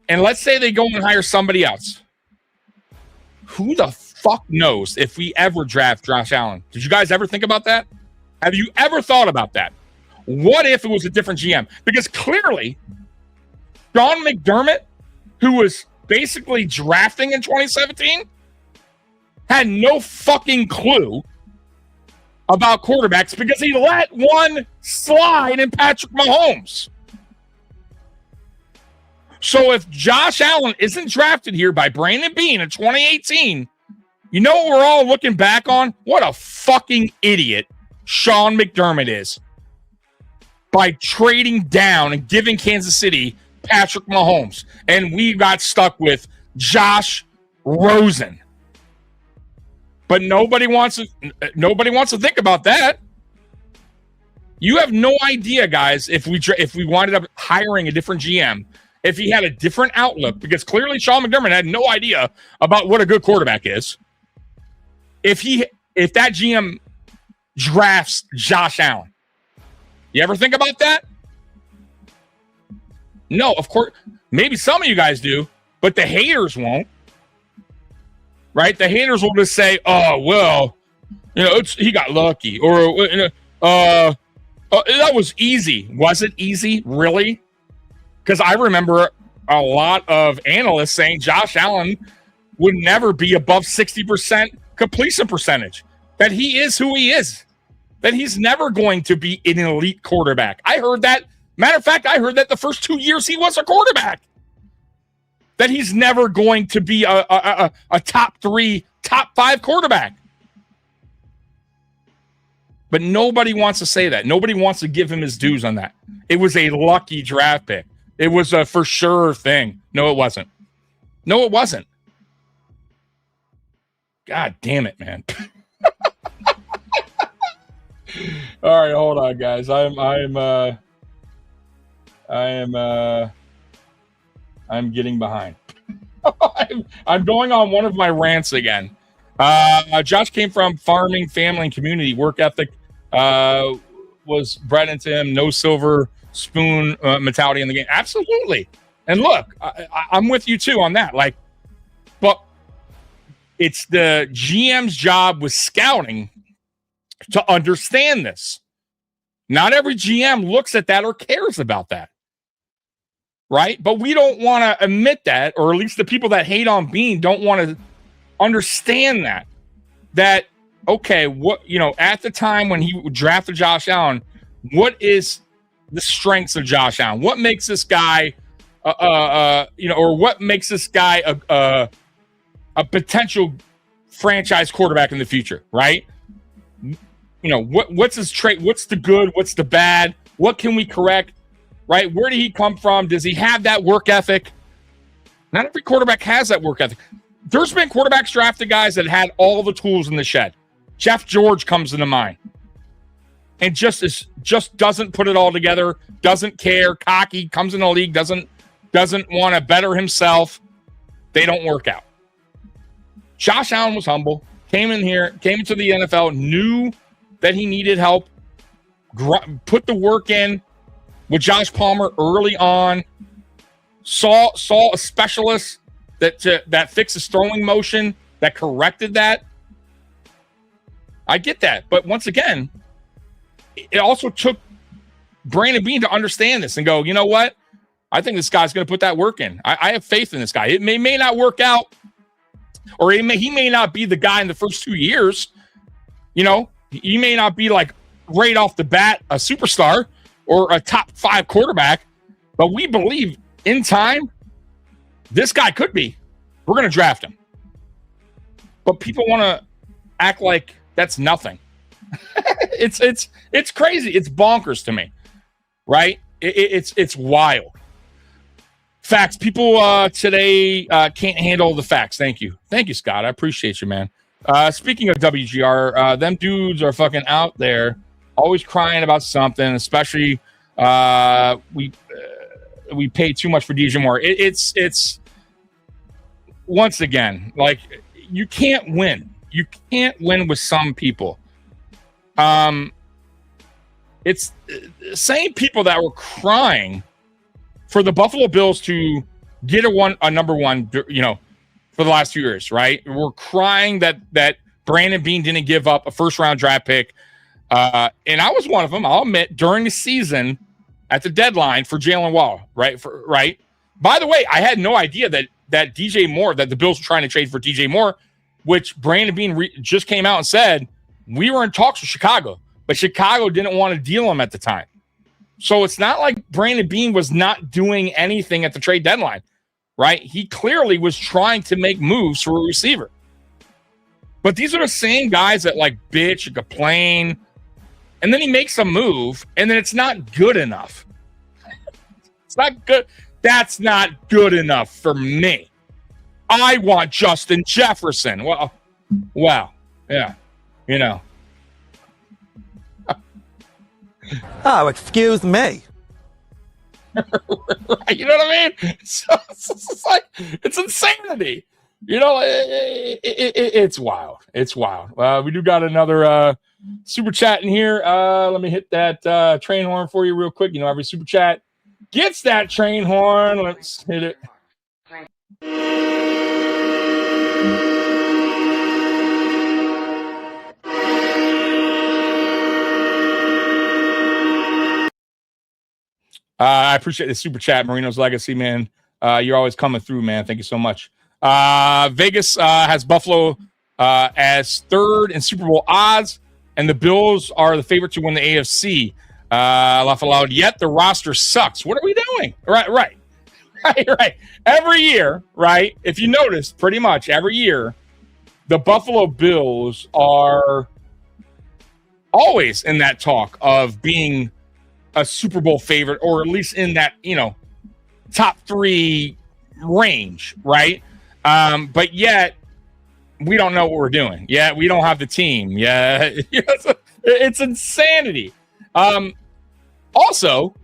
and let's say they go and hire somebody else, who the fuck knows if we ever draft Josh Allen? Did you guys ever think about that? Have you ever thought about that? What if it was a different GM? Because clearly, Sean McDermott, who was basically drafting in 2017, had no fucking clue about quarterbacks because he let one slide in Patrick Mahomes. So if Josh Allen isn't drafted here by Brandon Beane in 2018, you know what we're all looking back on? What a fucking idiot Sean McDermott is by trading down and giving Kansas City Patrick Mahomes. And we got stuck with Josh Rosen. But nobody wants to think about that. You have no idea, guys, if we winded up hiring a different GM, if he had a different outlook, because clearly Sean McDermott had no idea about what a good quarterback is. If that GM drafts Josh Allen, you ever think about that? No, of course. Maybe some of you guys do, but the haters won't. Right? The haters will just say, "Oh, well, he got lucky," or that was easy. Was it easy, really? Because I remember a lot of analysts saying Josh Allen would never be above 60% completion percentage. That he is who he is. That he's never going to be an elite quarterback. I heard that. Matter of fact, I heard that the first 2 years he was a quarterback. That he's never going to be a top 3, top 5 quarterback. But nobody wants to say that. Nobody wants to give him his dues on that. It was a lucky draft pick. It was a for sure thing. No, it wasn't. No, it wasn't. God damn it, man. All right, hold on, guys. I'm getting behind. I'm going on one of my rants again. Josh came from farming, family, and community. Work ethic was bred into him. No silver spoon mentality in the game. Absolutely. And look, I'm with you too on that. But it's the GM's job with scouting to understand this. Not every GM looks at that or cares about that. Right? But we don't want to admit that, or at least the people that hate on Beane don't want to understand that, okay, at the time when he drafted Josh Allen, what is the strengths of Josh Allen? What makes this guy, or what makes this guy a potential franchise quarterback in the future, right? What's his trait? What's the good? What's the bad? What can we correct? Right? Where did he come from? Does he have that work ethic? Not every quarterback has that work ethic. There's been quarterbacks drafted guys that had all the tools in the shed. Jeff George comes into mind. And just doesn't put it all together, doesn't care, cocky, comes in the league, doesn't want to better himself. They don't work out. Josh Allen was humble, came into the NFL, knew that he needed help, put the work in with Josh Palmer early on, saw a specialist that fixed his throwing motion, that corrected that. I get that. But once again, it also took Brandon Beane to understand this and go, you know what? I think this guy's going to put that work in. I have faith in this guy. It may not work out, or he may not be the guy in the first 2 years. He may not be like right off the bat a superstar or a top 5 quarterback, but we believe in time this guy could be. We're going to draft him. But people want to act like that's nothing. It's crazy. It's bonkers to me, right? It's wild. Facts. People today can't handle the facts. Thank you, Scott. I appreciate you, man. Speaking of WGR, them dudes are fucking out there, always crying about something. Especially we pay too much for DJ Moore. It's once again, like, you can't win. You can't win with some people. It's the same people that were crying for the Buffalo Bills to get a number one, you know, for the last 2 years, right? We're crying that Brandon Beane didn't give up a first-round draft pick. And I was one of them, I'll admit, during the season at the deadline for Jalen Waddle, right? Right. By the way, I had no idea that DJ Moore, that the Bills were trying to trade for DJ Moore, which Brandon Beane just came out and said, we were in talks with Chicago, but Chicago didn't want to deal him at the time. So it's not like Brandon Beane was not doing anything at the trade deadline, right? He clearly was trying to make moves for a receiver. But these are the same guys that like bitch and complain, and then he makes a move, and then it's not good enough. It's not good. That's not good enough for me. I want Justin Jefferson. Well, yeah, you know. Oh, excuse me. You know what I mean? So it's like, it's insanity. You know, it's wild. It's wild. We do got another super chat in here. Let me hit that train horn for you real quick. You know, every super chat gets that train horn. Let's hit it. I appreciate the super chat, Marino's Legacy, man. You're always coming through, man. Thank you so much. Vegas has Buffalo as third in Super Bowl odds, and the Bills are the favorite to win the AFC. Laugh aloud. Yet the roster sucks. What are we doing? Right. Every year, right? If you notice, pretty much every year, the Buffalo Bills are always in that talk of being a Super Bowl favorite, or at least in that, you know, top three range, right? But yet we don't know what we're doing. Yeah, we don't have the team. Yeah, it's insanity. Also,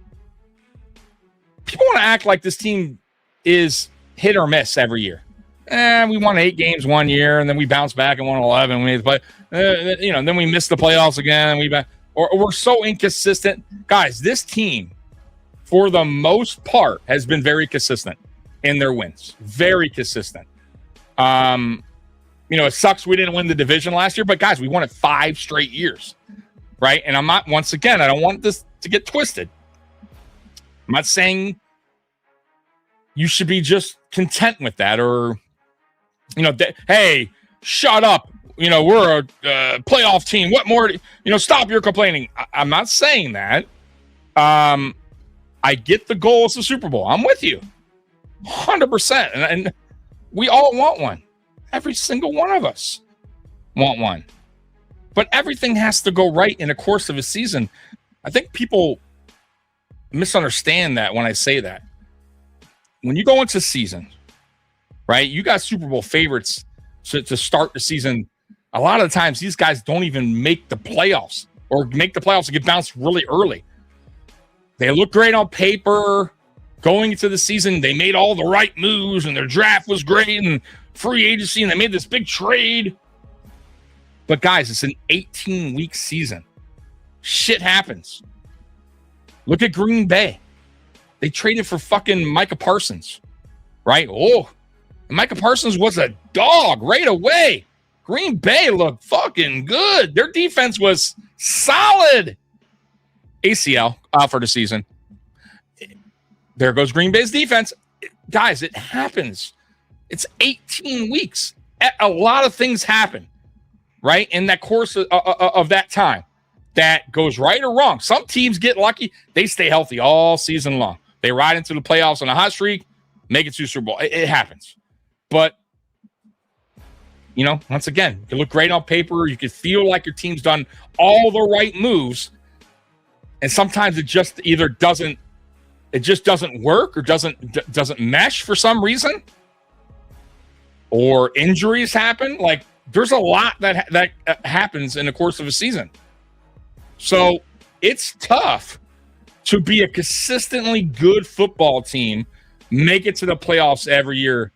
people want to act like this team is hit or miss every year. We won 8 games one year, and then we bounced back and won 11. But you know, then we missed the playoffs again. Or we're so inconsistent. Guys, this team, for the most part, has been very consistent in their wins. Very consistent. You know, it sucks we didn't win the division last year, but guys, we won it 5 straight years, right? And I'm not, once again, I don't want this to get twisted. I'm not saying you should be just content with that, or, you know, hey, shut up. You know, we're a playoff team. What more? You know, stop your complaining. I'm not saying that. I get the goal is the Super Bowl. I'm with you 100%. And we all want one. Every single one of us want one. But everything has to go right in the course of a season. I think people misunderstand that when I say that. When you go into season, right, you got Super Bowl favorites to start the season. A lot of the times, these guys don't even make the playoffs, or make the playoffs and get bounced really early. They look great on paper. Going into the season, they made all the right moves, and their draft was great, and free agency, and they made this big trade. But guys, it's an 18-week season. Shit happens. Look at Green Bay. They traded for fucking Micah Parsons, right? Oh, Micah Parsons was a dog right away. Green Bay looked fucking good. Their defense was solid. ACL out for the season. There goes Green Bay's defense. Guys, it happens. It's 18 weeks. A lot of things happen, right, in that course of that time. That goes right or wrong. Some teams get lucky. They stay healthy all season long. They ride into the playoffs on a hot streak, make it to Super Bowl. It happens. But, you know, once again, you can look great on paper. You can feel like your team's done all the right moves. And sometimes it just either doesn't work, or doesn't mesh for some reason. Or injuries happen. Like, there's a lot that happens in the course of a season. So it's tough to be a consistently good football team, make it to the playoffs every year.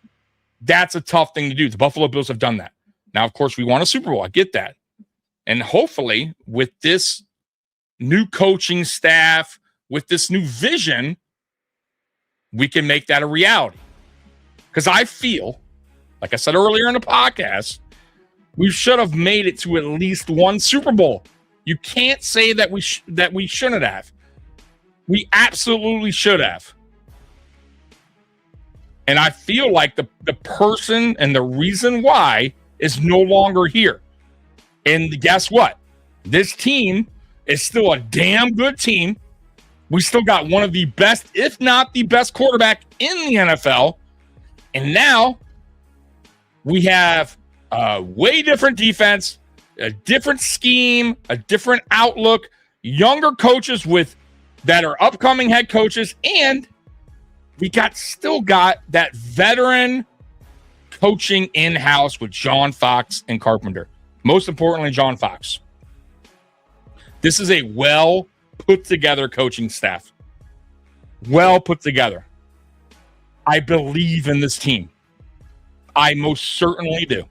That's a tough thing to do. The Buffalo Bills have done that. Now, of course, we won a Super Bowl. I get that. And hopefully with this new coaching staff, with this new vision, we can make that a reality. Because I feel, like I said earlier in the podcast, we should have made it to at least one Super Bowl. You can't say that we shouldn't have. We absolutely should have. And I feel like the person and the reason why is no longer here. And guess what? This team is still a damn good team. We still got one of the best, if not the best quarterback in the NFL. And now we have a way different defense, a different scheme, a different outlook, younger coaches that are upcoming head coaches, and we still got that veteran coaching in-house with John Fox and Carpenter. Most importantly, John Fox. This is a well put together coaching staff. Well put together. I believe in this team. I most certainly do.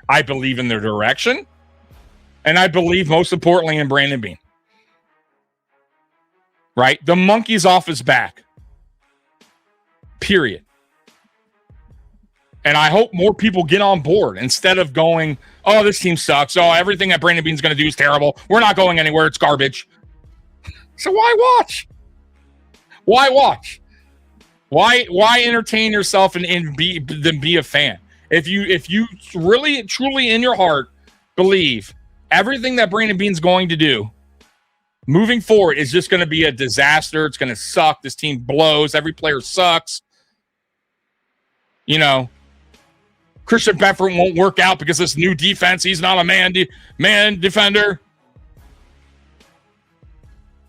I believe in their direction. And I believe most importantly in Brandon Beane. Right? The monkey's off his back. Period. And I hope more people get on board instead of going, oh, this team sucks. Oh, everything that Brandon Beane's going to do is terrible. We're not going anywhere. It's garbage. So why watch? Why watch? Why entertain yourself and be a fan? If you really, truly in your heart believe everything that Brandon Beane's going to do moving forward is just going to be a disaster. It's going to suck. This team blows. Every player sucks. You know, Christian Benford won't work out because this new defense, he's not a man defender.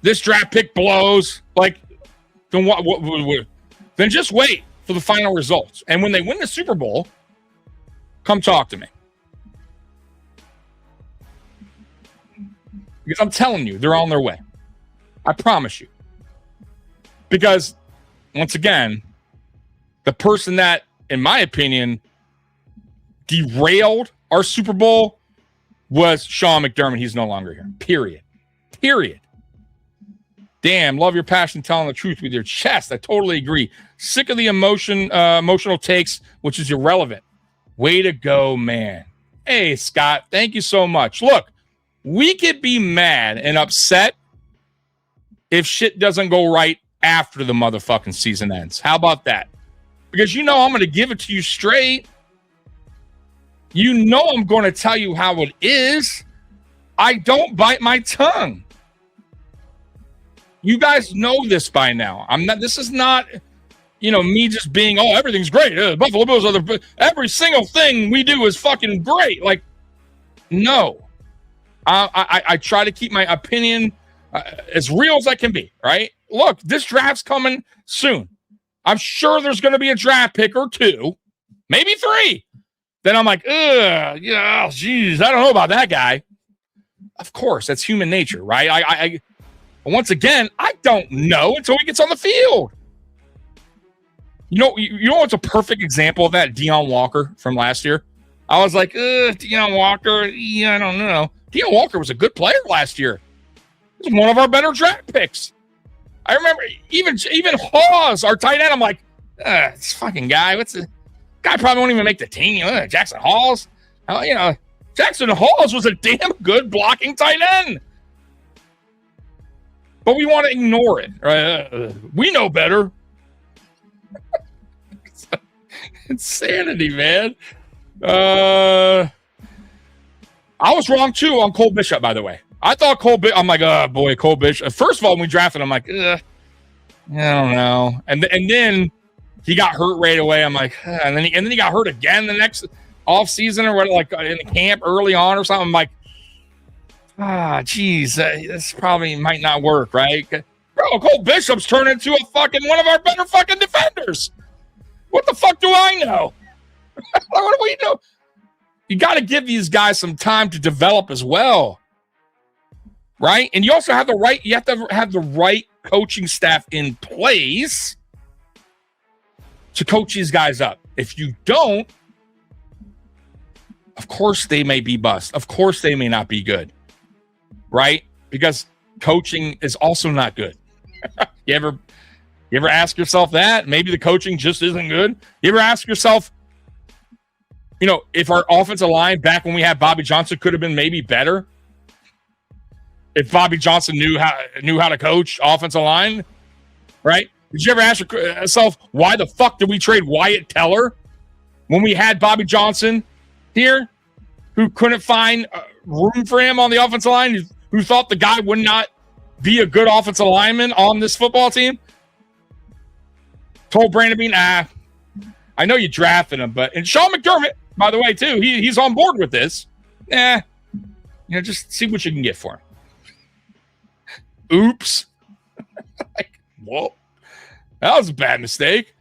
This draft pick blows. Like, then what? Then just wait for the final results. And when they win the Super Bowl, come talk to me. Because I'm telling you, they're on their way. I promise you. Because, once again, the person that, in my opinion, derailed our Super Bowl was Sean McDermott. He's no longer here. Period. Damn, love your passion telling the truth with your chest. I totally agree. Sick of the emotional takes, which is irrelevant. Way to go, man. Hey, Scott, thank you so much. Look, we could be mad and upset if shit doesn't go right after the motherfucking season ends. How about that? Because you know I'm going to give it to you straight. You know I'm going to tell you how it is. I don't bite my tongue. You guys know this by now. This is not, me just being, oh, everything's great. Buffalo Bills are every single thing we do is fucking great. Like, no. I try to keep my opinion as real as I can be, right? Look, this draft's coming soon. I'm sure there's going to be a draft pick or two, maybe 3. Then I'm like, geez, I don't know about that guy. Of course, that's human nature, right? Once again, I don't know until he gets on the field. You know what's a perfect example of that? Deion Walker from last year. I was like, Deion Walker, I don't know. Deion Walker was a good player last year. He was one of our better draft picks. I remember even Hawes, our tight end, I'm like, this fucking guy, guy probably won't even make the team. Jackson Halls. Jackson Halls was a damn good blocking tight end. But we want to ignore it. Right? We know better. It's insanity, man. I was wrong, too, on Cole Bishop, by the way. I thought Cole Bishop, I'm like, oh, boy, Cole Bishop. First of all, when we drafted him, I'm like, I don't know. And then he got hurt right away. I'm like, and then he got hurt again the next offseason or what, like in the camp early on or something. I'm like, geez, this probably might not work, right? Bro, Cole Bishop's turned into one of our better fucking defenders. What the fuck do I know? What do we know? You got to give these guys some time to develop as well, right? And you also have you have to have the right coaching staff in place to coach these guys up. If you don't, Of course they may be bust. Of course they may not be good, right? Because coaching is also not good. You ever ask yourself that? Maybe the coaching just isn't good. You ever ask yourself, if our offensive line back when we had Bobby Johnson could have been maybe better? If Bobby Johnson knew how to coach offensive line, right? Did you ever ask yourself, why the fuck did we trade Wyatt Teller when we had Bobby Johnson here, who couldn't find room for him on the offensive line, who thought the guy would not be a good offensive lineman on this football team? Told Brandon Beane, I know you drafted him, and Sean McDermott, by the way, too, he's on board with this. Just see what you can get for him. Oops. Whoa. That was a bad mistake.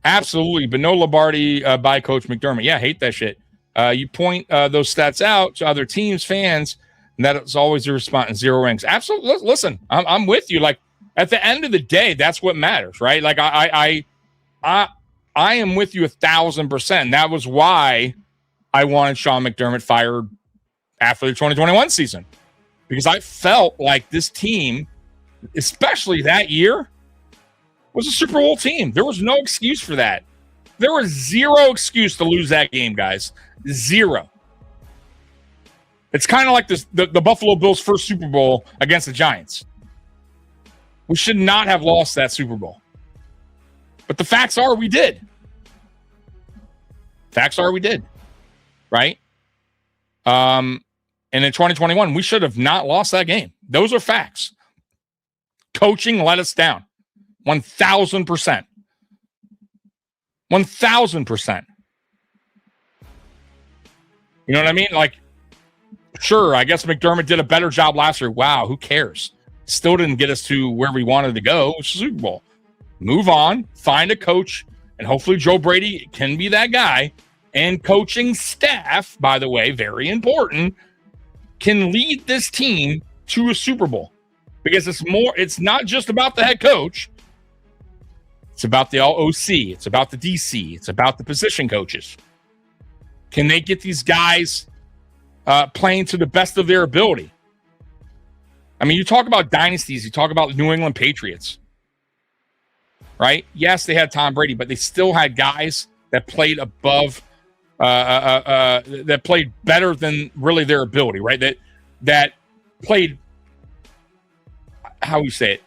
Absolutely. But no Lombardi by Coach McDermott. Yeah, I hate that shit. You point those stats out to other teams, fans, and that's always your response. 0 rings. Absolutely. Listen, I'm with you. Like, at the end of the day, that's what matters, right? Like, I am with you 1,000%. That was why I wanted Sean McDermott fired after the 2021 season, because I felt like this team, especially that year, was a Super Bowl team. There was no excuse for that. There was zero excuse to lose that game, guys. Zero. It's kind of like the Buffalo Bills' first Super Bowl against the Giants. We should not have lost that Super Bowl. But the facts are we did. Facts are we did. Right? And in 2021, we should have not lost that game. Those are facts. Coaching let us down. 1,000%. 1,000%. You know what I mean? Like, sure, I guess McDermott did a better job last year. Wow, who cares? Still didn't get us to where we wanted to go, which is Super Bowl. Move on, find a coach, and hopefully Joe Brady can be that guy. And coaching staff, by the way, very important, can lead this team to a Super Bowl. Because it's not just about the head coach. It's about the OC. It's about the DC. It's about the position coaches. Can they get these guys playing to the best of their ability? I mean, you talk about dynasties. You talk about New England Patriots. Right? Yes, they had Tom Brady, but they still had guys that played above, that played better than really their ability, right? That played, how you say it,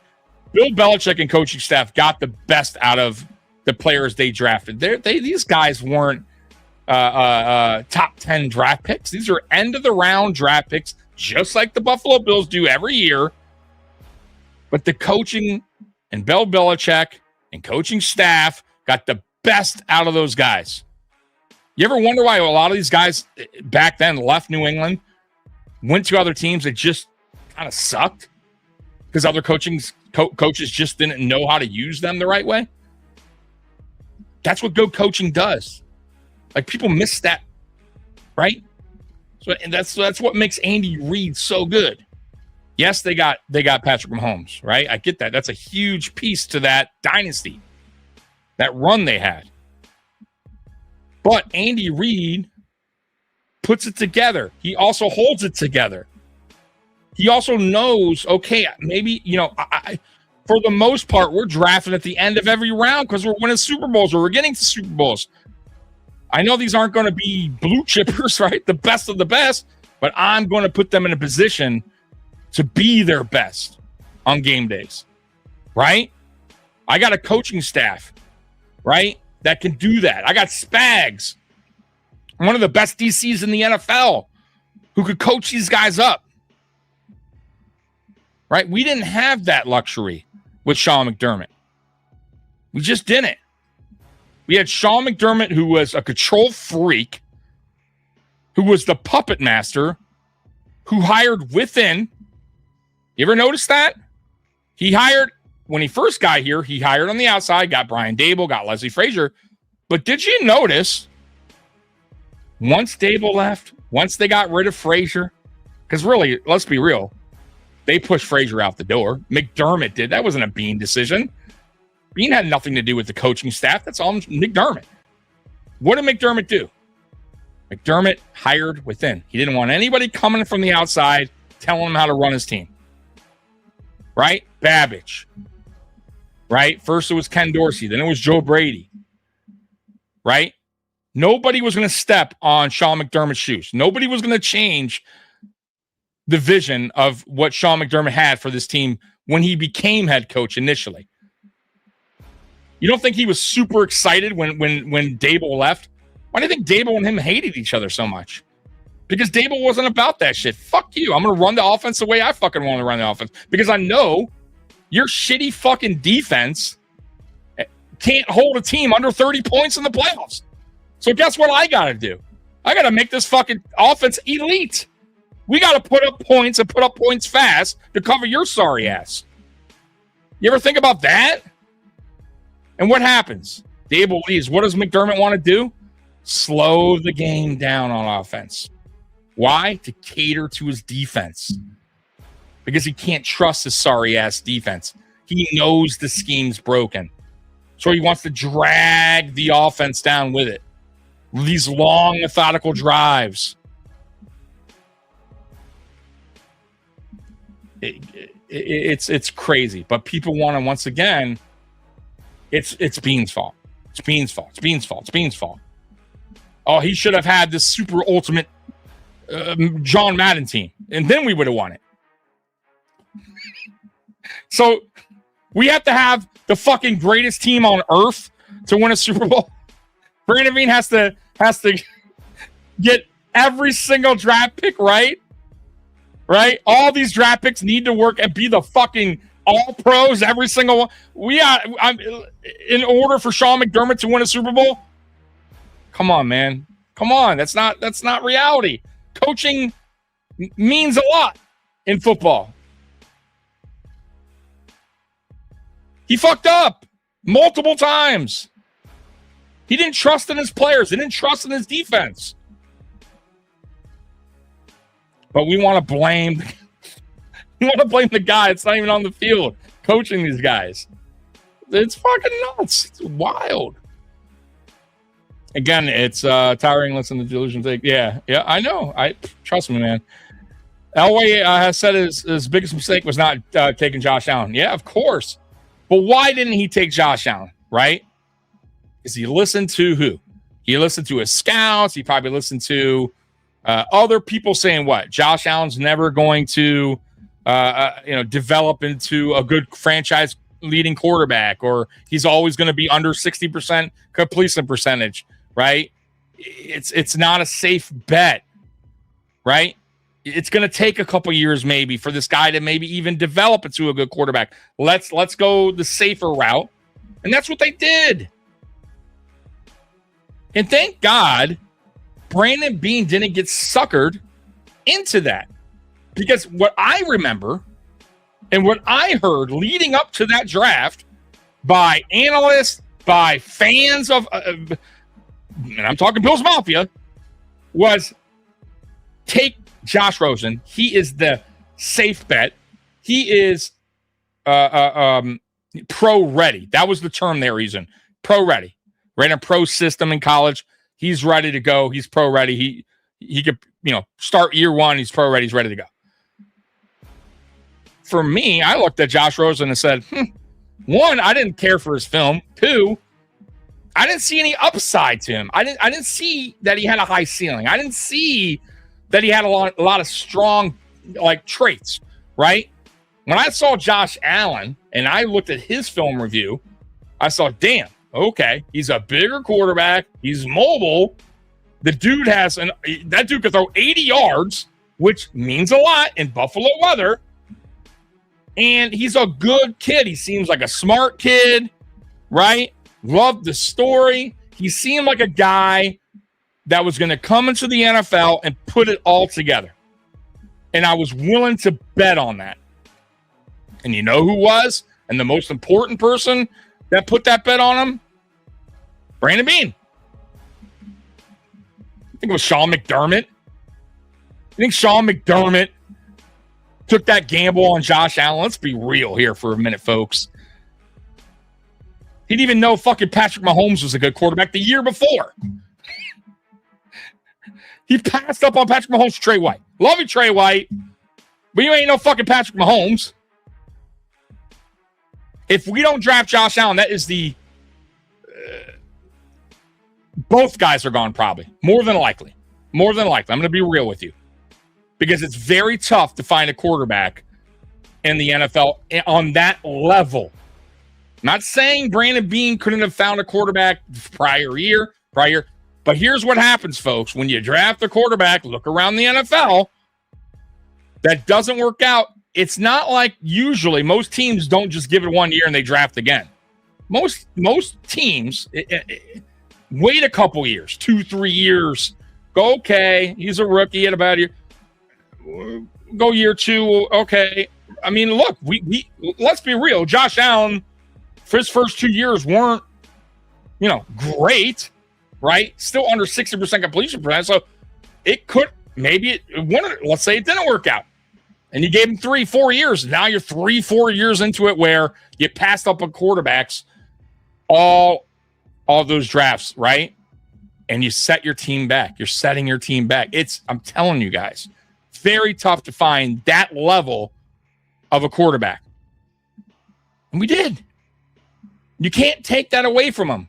Bill Belichick and coaching staff got the best out of the players they drafted. These guys weren't top 10 draft picks. These are end-of-the-round draft picks, just like the Buffalo Bills do every year. But the coaching and Bill Belichick and coaching staff got the best out of those guys. You ever wonder why a lot of these guys back then left New England, went to other teams that just kind of sucked? Because other coaches just didn't know how to use them the right way? That's what good coaching does. Like, people miss that, right? So, and that's what makes Andy Reid so good. Yes, they got Patrick Mahomes, right? I get that. That's a huge piece to that dynasty, that run they had. But Andy Reid puts it together. He also holds it together. He also knows, okay, maybe, for the most part, we're drafting at the end of every round because we're winning Super Bowls or we're getting to Super Bowls. I know these aren't going to be blue chippers, right? The best of the best, but I'm going to put them in a position to be their best on game days, right? I got a coaching staff, right, that can do that. I got Spags, one of the best DCs in the NFL, who could coach these guys up, right? We didn't have that luxury with Sean McDermott. We just didn't. We had Sean McDermott, who was a control freak, who was the puppet master, who hired within. You ever notice that? He hired, when he first got here, he hired on the outside, got Brian Dable, got Leslie Frazier. But did you notice, once Dable left, once they got rid of Frazier, because really, let's be real, they pushed Frazier out the door. McDermott did. That wasn't a Beane decision. Beane had nothing to do with the coaching staff. That's all McDermott. What did McDermott do? McDermott hired within. He didn't want anybody coming from the outside telling him how to run his team. Right? Babbage. Right? First it was Ken Dorsey. Then it was Joe Brady. Right? Nobody was going to step on Sean McDermott's shoes. Nobody was going to change the vision of what Sean McDermott had for this team when he became head coach initially. You don't think he was super excited when Dable left? Why do you think Dable and him hated each other so much? Because Dable wasn't about that shit. Fuck you. I'm going to run the offense the way I fucking want to run the offense. Because I know your shitty fucking defense can't hold a team under 30 points in the playoffs. So guess what I got to do? I got to make this fucking offense elite. We got to put up points and put up points fast to cover your sorry ass. You ever think about that? And what happens? Dable leaves. What does McDermott want to do? Slow the game down on offense. Why? To cater to his defense. Because he can't trust his sorry-ass defense. He knows the scheme's broken. So he wants to drag the offense down with it. These long, methodical drives. It's crazy. But people want to, once again, it's Beane's fault. It's Beane's fault. It's Beane's fault. It's Beane's fault. Oh, he should have had this super ultimate John Madden team, and then we would have won it. So we have to have the fucking greatest team on earth to win a Super Bowl. Brandon Beane has to get every single draft pick right. Right? All these draft picks need to work and be the fucking all pros, every single one. In order for Sean McDermott to win a Super Bowl. Come on, man. Come on. That's not reality. Coaching means a lot in football. He fucked up multiple times. He didn't trust in his players. He didn't trust in his defense. But we want to blame the guy that's not even on the field coaching these guys. It's fucking nuts. It's wild. Again, it's tiring. Listen to the delusion thing. Yeah, I know. Trust me, man. Elway has said his biggest mistake was not taking Josh Allen. Yeah, of course. But why didn't he take Josh Allen, right? Because he listened to who? He listened to his scouts. He probably listened to other people saying what? Josh Allen's never going to develop into a good franchise leading quarterback, or he's always going to be under 60% completion percentage, right? It's not a safe bet, right? It's going to take a couple years maybe for this guy to maybe even develop into a good quarterback. Let's go the safer route. And that's what they did. And thank God Brandon Beane didn't get suckered into that. Because what I remember and what I heard leading up to that draft by analysts, by fans of, and I'm talking Bills Mafia, was take Josh Rosen. He is the safe bet. He is pro-ready. That was the term they were using. Pro-ready. Ran a pro system in college. He's ready to go. He's pro-ready. He could, start year one. He's pro-ready. He's ready to go. For me, I looked at Josh Rosen and said, one, I didn't care for his film. Two, I didn't see any upside to him. I didn't see that he had a high ceiling. I didn't see that he had a lot of strong traits, right? When I saw Josh Allen and I looked at his film review, I saw, damn, okay, he's a bigger quarterback. He's mobile. The dude that dude could throw 80 yards, which means a lot in Buffalo weather. And he's a good kid. He seems like a smart kid, right? Loved the story. He seemed like a guy that was going to come into the NFL and put it all together. And I was willing to bet on that. And you know who was? And the most important person that put that bet on him? Brandon Beane. I think it was Sean McDermott. I think Sean McDermott took that gamble on Josh Allen. Let's be real here for a minute, folks. He didn't even know fucking Patrick Mahomes was a good quarterback the year before. He passed up on Patrick Mahomes, Trey White. Love you, Trey White, but you ain't no fucking Patrick Mahomes. If we don't draft Josh Allen, that is the both guys are gone probably. More than likely. More than likely. I'm going to be real with you. Because it's very tough to find a quarterback in the NFL on that level. Not saying Brandon Beane couldn't have found a quarterback prior year. But here's what happens, folks. When you draft a quarterback, look around the NFL, that doesn't work out. It's not like usually most teams don't just give it 1 year and they draft again. Most teams wait a couple years, 2-3 years. Go, okay, he's a rookie at about a year. Go year 2, okay. I mean, look, we let's be real. Josh Allen, for his first 2 years weren't, great, right? Still under 60% completion percent. So it could let's say it didn't work out. And you gave him 3-4 years. Now you're 3-4 years into it where you passed up on quarterbacks all those drafts, right? And you set your team back. You're setting your team back. I'm telling you guys, very tough to find that level of a quarterback. And we did. You can't take that away from him.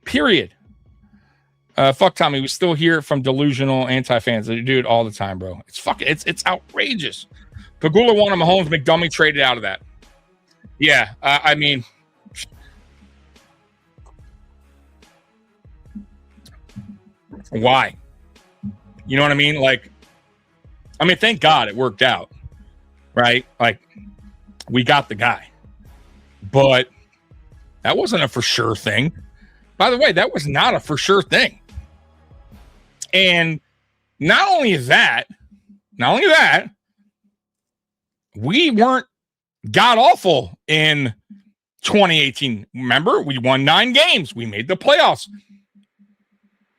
Period. Fuck Tommy, we still hear from delusional anti-fans. They do it all the time, bro. It's outrageous. Pagula wanted Mahomes, McDummy traded out of that. Yeah, I mean, why? You know what I mean? Thank God it worked out, right? We got the guy. But that wasn't a for sure thing. By the way, that was not a for sure thing. And not only that, we weren't god awful in 2018. Remember, we won 9 games. We made the playoffs.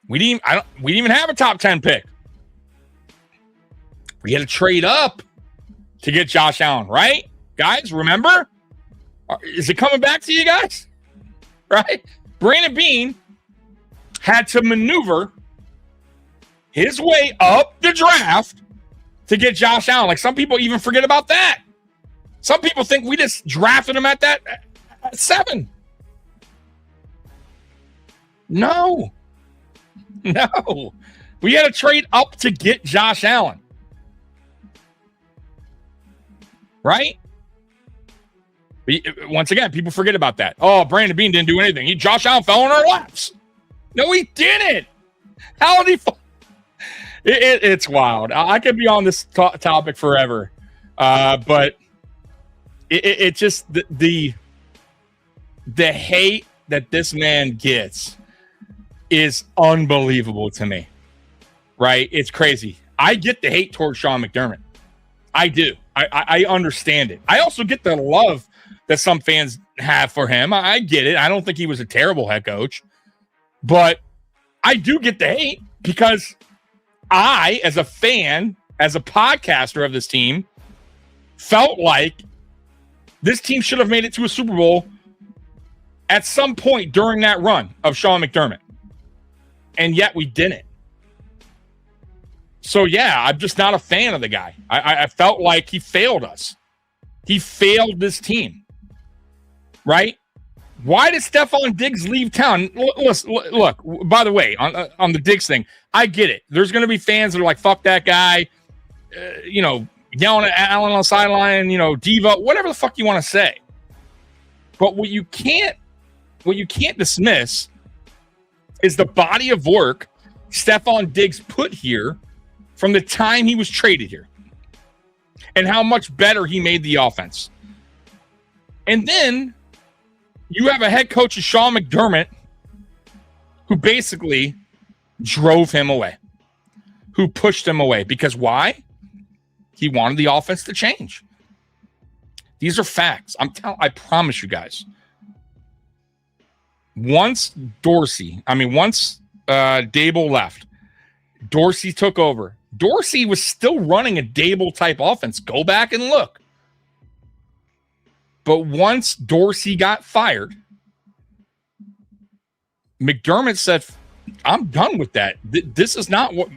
We didn't even have a top 10 pick. We had to trade up to get Josh Allen, right? Guys, remember? Is it coming back to you guys? Right? Brandon Beane had to maneuver his way up the draft to get Josh Allen. Some people even forget about that. Some people think we just drafted him at 7. No. We had to trade up to get Josh Allen. Right? Once again, people forget about that. Oh, Brandon Beane didn't do anything. Josh Allen fell in our laps. No, he didn't. How did he fall? It's wild. I could be on this topic forever. But it just, the hate that this man gets is unbelievable to me. Right? It's crazy. I get the hate towards Sean McDermott. I do. I understand it. I also get the love that some fans have for him. I get it. I don't think he was a terrible head coach. But I do get the hate because I, as a fan, as a podcaster of this team, felt like this team should have made it to a Super Bowl at some point during that run of Sean McDermott. And yet we didn't. So, yeah, I'm just not a fan of the guy. I felt like he failed us. He failed this team. Right? Why did Stephon Diggs leave town? Look, by the way, on the Diggs thing, I get it. There's going to be fans that are like, fuck that guy, yelling at Allen on the sideline, diva, whatever the fuck you want to say. But what you can't dismiss is the body of work Stephon Diggs put here from the time he was traded here and how much better he made the offense. And then you have a head coach, Sean McDermott, who basically drove him away, who pushed him away. Because why? He wanted the offense to change. These are facts. I promise you guys. Once Dable left, Dorsey took over. Dorsey was still running a Dable-type offense. Go back and look. But once Dorsey got fired, McDermott said, I'm done with that. This is not what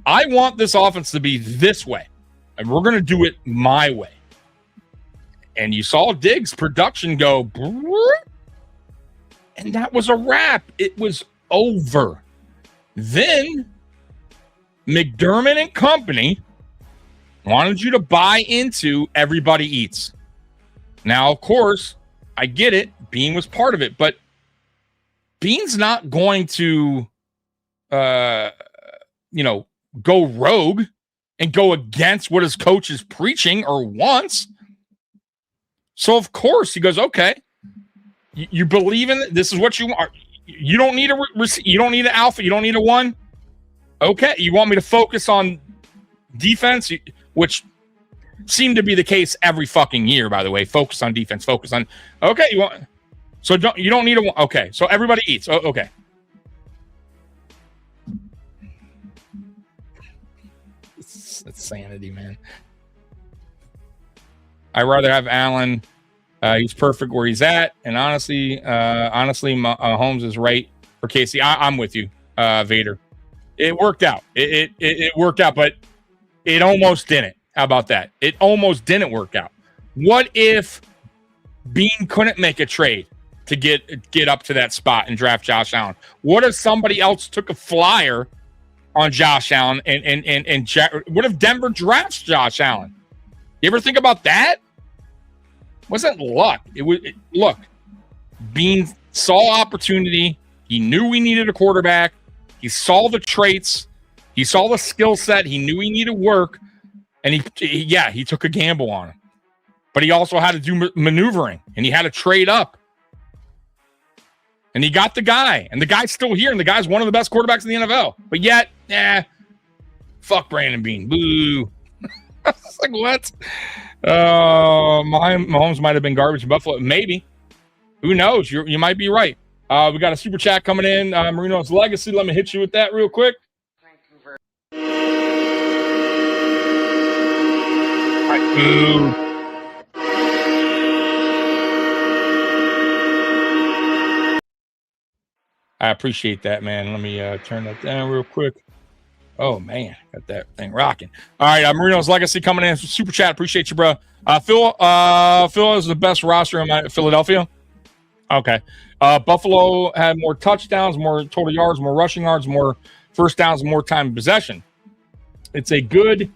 I want this offense to be this way. And we're going to do it my way. And you saw Diggs' production go, and that was a wrap. It was over. Then McDermott and company wanted you to buy into everybody eats. Now, of course, I get it. Beane was part of it, but Beane's not going to, go rogue and go against what his coach is preaching or wants. So, of course, he goes, okay, you believe in it. This is what you want. You don't need you don't need an alpha. You don't need a one. Okay, you want me to focus on defense, which seemed to be the case every fucking year, by the way. Focus on defense. Focus on. Okay, you don't need a one. Okay, so everybody eats. Oh, okay. It's sanity, man. I'd rather have Allen. He's perfect where he's at, and honestly, Mahomes is right for Casey. I'm with you, Vader. It worked out. It worked out, but it almost didn't. How about that? It almost didn't work out. What if Beane couldn't make a trade to get up to that spot and draft Josh Allen? What if somebody else took a flyer on Josh Allen and what if Denver drafts Josh Allen? You ever think about that? Wasn't luck. Look, Beane saw opportunity. He knew we needed a quarterback. He saw the traits. He saw the skill set. He knew he needed work. And he took a gamble on him. But he also had to do maneuvering. And he had to trade up. And he got the guy. And the guy's still here. And the guy's one of the best quarterbacks in the NFL. But yet, fuck Brandon Beane. Boo. It's like, what? Mahomes might have been garbage in Buffalo. Maybe. Who knows? You might be right. We got a super chat coming in. Marino's Legacy. Let me hit you with that real quick. Thank you very I appreciate that, man. Let me turn that down real quick. Oh, man. Got that thing rocking. All right. Marino's Legacy coming in. Super chat. Appreciate you, bro. Phil is the best roster in Philadelphia. Okay. Buffalo had more touchdowns, more total yards, more rushing yards, more first downs, more time in possession. It's a good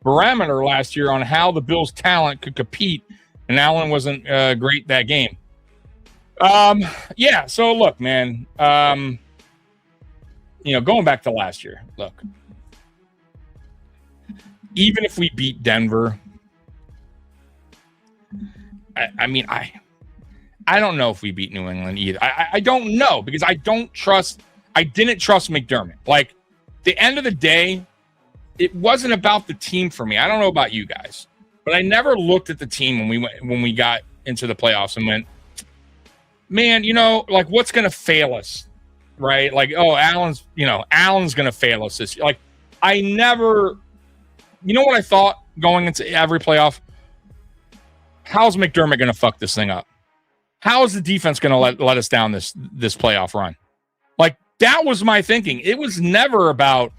barometer last year on how the Bills' talent could compete, and Allen wasn't great that game. So look, man, going back to last year, look, even if we beat Denver, I don't know if we beat New England either. I don't know because I didn't trust McDermott. Like, the end of the day, it wasn't about the team for me. I don't know about you guys, but I never looked at the team when we got into the playoffs and went, man, like, what's going to fail us, right? Like, oh, Allen's going to fail us this year. Like, I never, what I thought going into every playoff? How's McDermott going to fuck this thing up? How is the defense going to let us down this playoff run? Like, that was my thinking. It was never about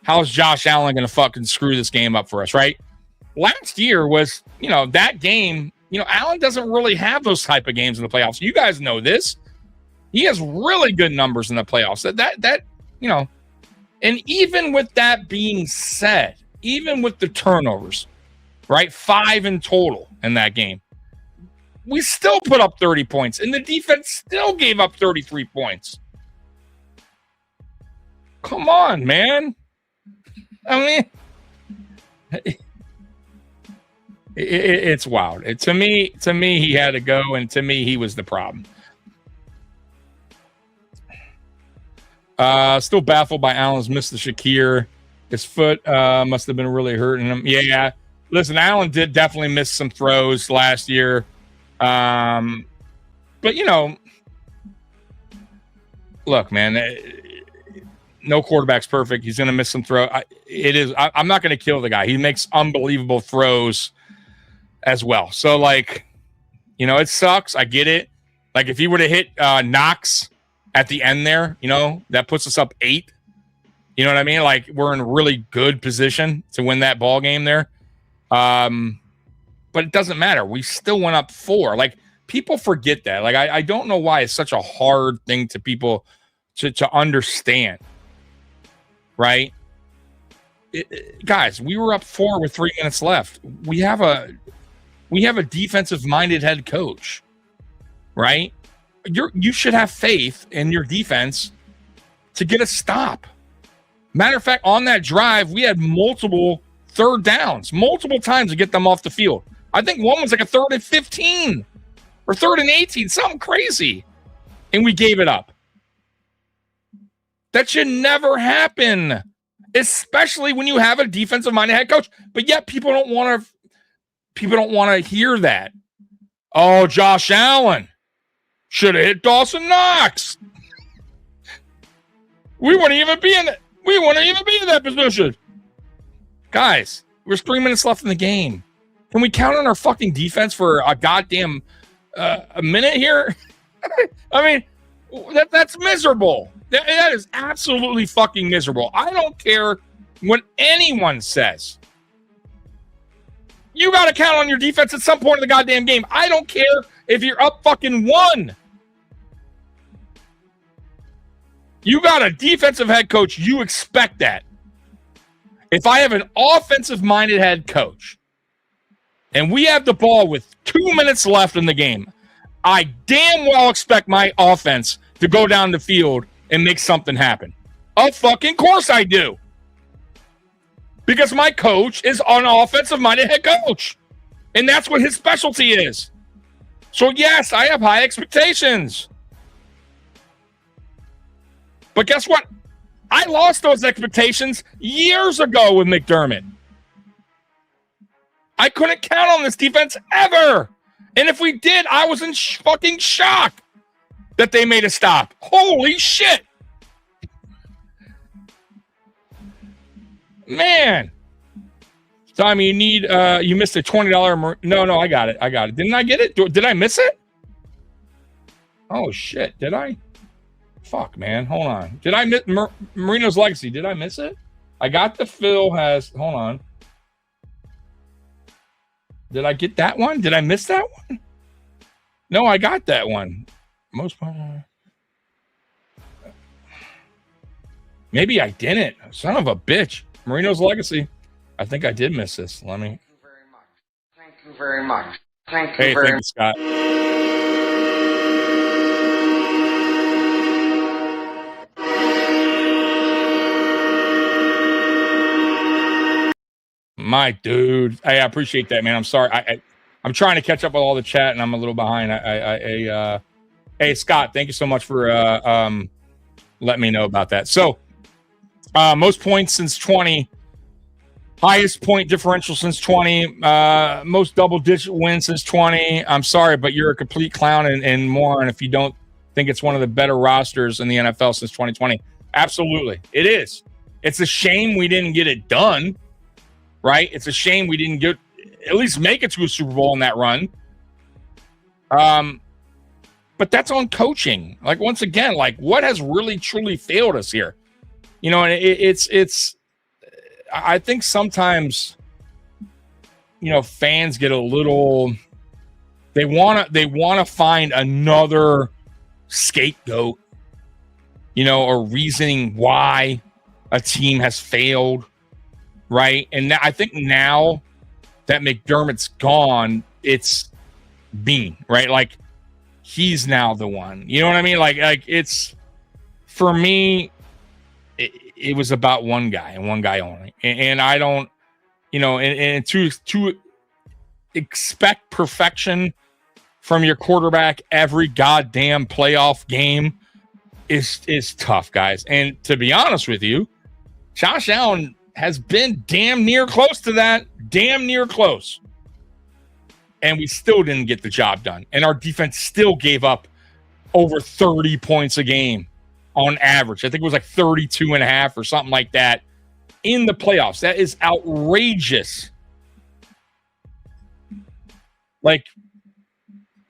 how's Josh Allen going to fucking screw this game up for us, right? Last year was, that game, Allen doesn't really have those type of games in the playoffs. You guys know this. He has really good numbers in the playoffs. And even with that being said, even with the turnovers, right? 5 in total in that game, we still put up 30 points, and the defense still gave up 33 points. Come on, man. I mean, it's wild. To me, he had to go, and to me, he was the problem. Still baffled by Allen's miss to Shakir. His foot must have been really hurting him. Yeah. Listen, Allen did definitely miss some throws last year. But look, man, no quarterback's perfect. He's going to miss some throw. I'm not going to kill the guy. He makes unbelievable throws as well. So, like, it sucks. I get it. Like, if he would have hit Knox at the end there, that puts us up 8. You know what I mean? Like, we're in a really good position to win that ball game there. But it doesn't matter. We still went up 4. Like, people forget that. Like, I don't know why it's such a hard thing to people to understand. Right? Guys, we were up 4 with 3 minutes left. We have a defensive-minded head coach. Right? You should have faith in your defense to get a stop. Matter of fact, on that drive, we had multiple third downs, multiple times to get them off the field. I think one was like a 3rd and 15 or 3rd and 18, something crazy. And we gave it up. That should never happen, especially when you have a defensive-minded head coach. But yet people don't want to hear that. Oh, Josh Allen should have hit Dawson Knox. We wouldn't even be in that position. Guys, there's 3 minutes left in the game. Can we count on our fucking defense for a goddamn a minute here? I mean, that's miserable. That is absolutely fucking miserable. I don't care what anyone says. You got to count on your defense at some point in the goddamn game. I don't care if you're up fucking 1. You got a defensive head coach. You expect that. If I have an offensive-minded head coach and we have the ball with 2 minutes left in the game, I damn well expect my offense to go down the field and make something happen. Of fucking course I do. Because my coach is an offensive-minded head coach. And that's what his specialty is. So, yes, I have high expectations. But guess what? I lost those expectations years ago with McDermott. I couldn't count on this defense ever. And if we did, I was in fucking shock that they made a stop. Holy shit. Man. Tommy, you need, you missed a $20. No, I got it. Didn't I get it? Did I miss it? Oh, shit. Did I? Fuck, man. Hold on. Did I miss Marino's Legacy? Did I miss it? I got the Phil has... Hold on. Did I get that one? Did I miss that one? No, I got that one. Maybe I didn't. Son of a bitch. Marino's Legacy. I think I did miss this. Let me... Thank you very much. Thank you Hey, very thank much. you, Scott. My dude, I appreciate that, man. I'm sorry. I'm trying to catch up with all the chat, and I'm a little behind. Hey, Scott, thank you so much for letting me know about that. So, most points since 20, highest point differential since 20, most double-digit wins since 20. I'm sorry, but you're a complete clown and moron if you don't think it's one of the better rosters in the NFL since 2020. Absolutely, it is. It's a shame we didn't get it done. Right? It's a shame we didn't at least make it to a Super Bowl in that run. But that's on coaching. Like, once again, like, what has really truly failed us here? And it's I think sometimes, fans get a little, they want to find another scapegoat, or reasoning why a team has failed. Right. And I think now that McDermott's gone, it's Beane, right? Like, he's now the one. You know what I mean? Like it's, for me, it was about one guy and one guy only. And I don't, and to expect perfection from your quarterback every goddamn playoff game is tough, guys. And to be honest with you, Josh Allen has been damn near close to that. Damn near close. And we still didn't get the job done. And our defense still gave up over 30 points a game on average. I think it was like 32 and a half or something like that in the playoffs. That is outrageous. Like,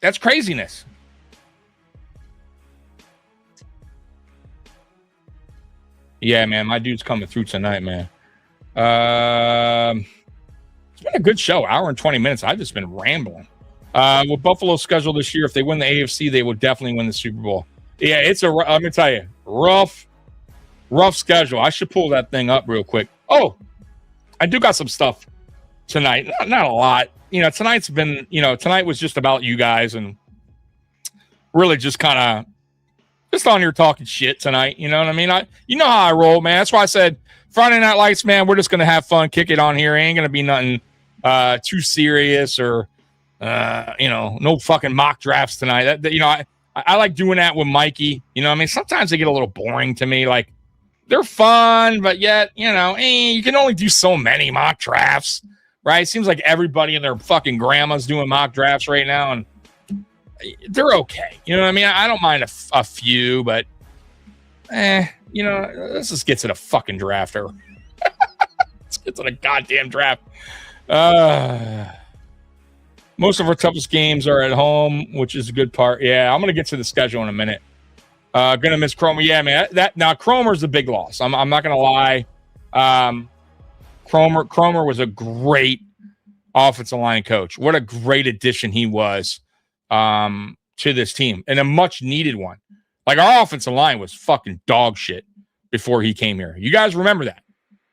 that's craziness. Yeah, man, my dude's coming through tonight, man. It's been a good show, hour and 20 minutes. I've just been rambling. With Buffalo's schedule this year, if they win the AFC, they will definitely win the Super Bowl. Yeah, let me tell you, rough schedule. I should pull that thing up real quick. Oh, I do got some stuff tonight. Not a lot. Tonight was just about you guys and really just kind of just on here talking shit tonight. You know what I mean? You know how I roll, man. That's why I said Friday Night Lights, man. We're just going to have fun, kick it on here. Ain't going to be nothing too serious or, no fucking mock drafts tonight. I like doing that with Mikey. You know what I mean? Sometimes they get a little boring to me. Like, they're fun, but yet, you can only do so many mock drafts, right? It seems like everybody and their fucking grandma's doing mock drafts right now, and they're okay. You know what I mean? I don't mind a few, but, let's just get to the fucking draft. Let's get to the goddamn draft. Most of our toughest games are at home, which is a good part. Yeah, I'm going to get to the schedule in a minute. Gonna miss Cromer. Yeah, man. Now Cromer's a big loss. I'm not gonna lie. Cromer was a great offensive line coach. What a great addition he was to this team, and a much needed one. Like, our offensive line was fucking dog shit before he came here. You guys remember that?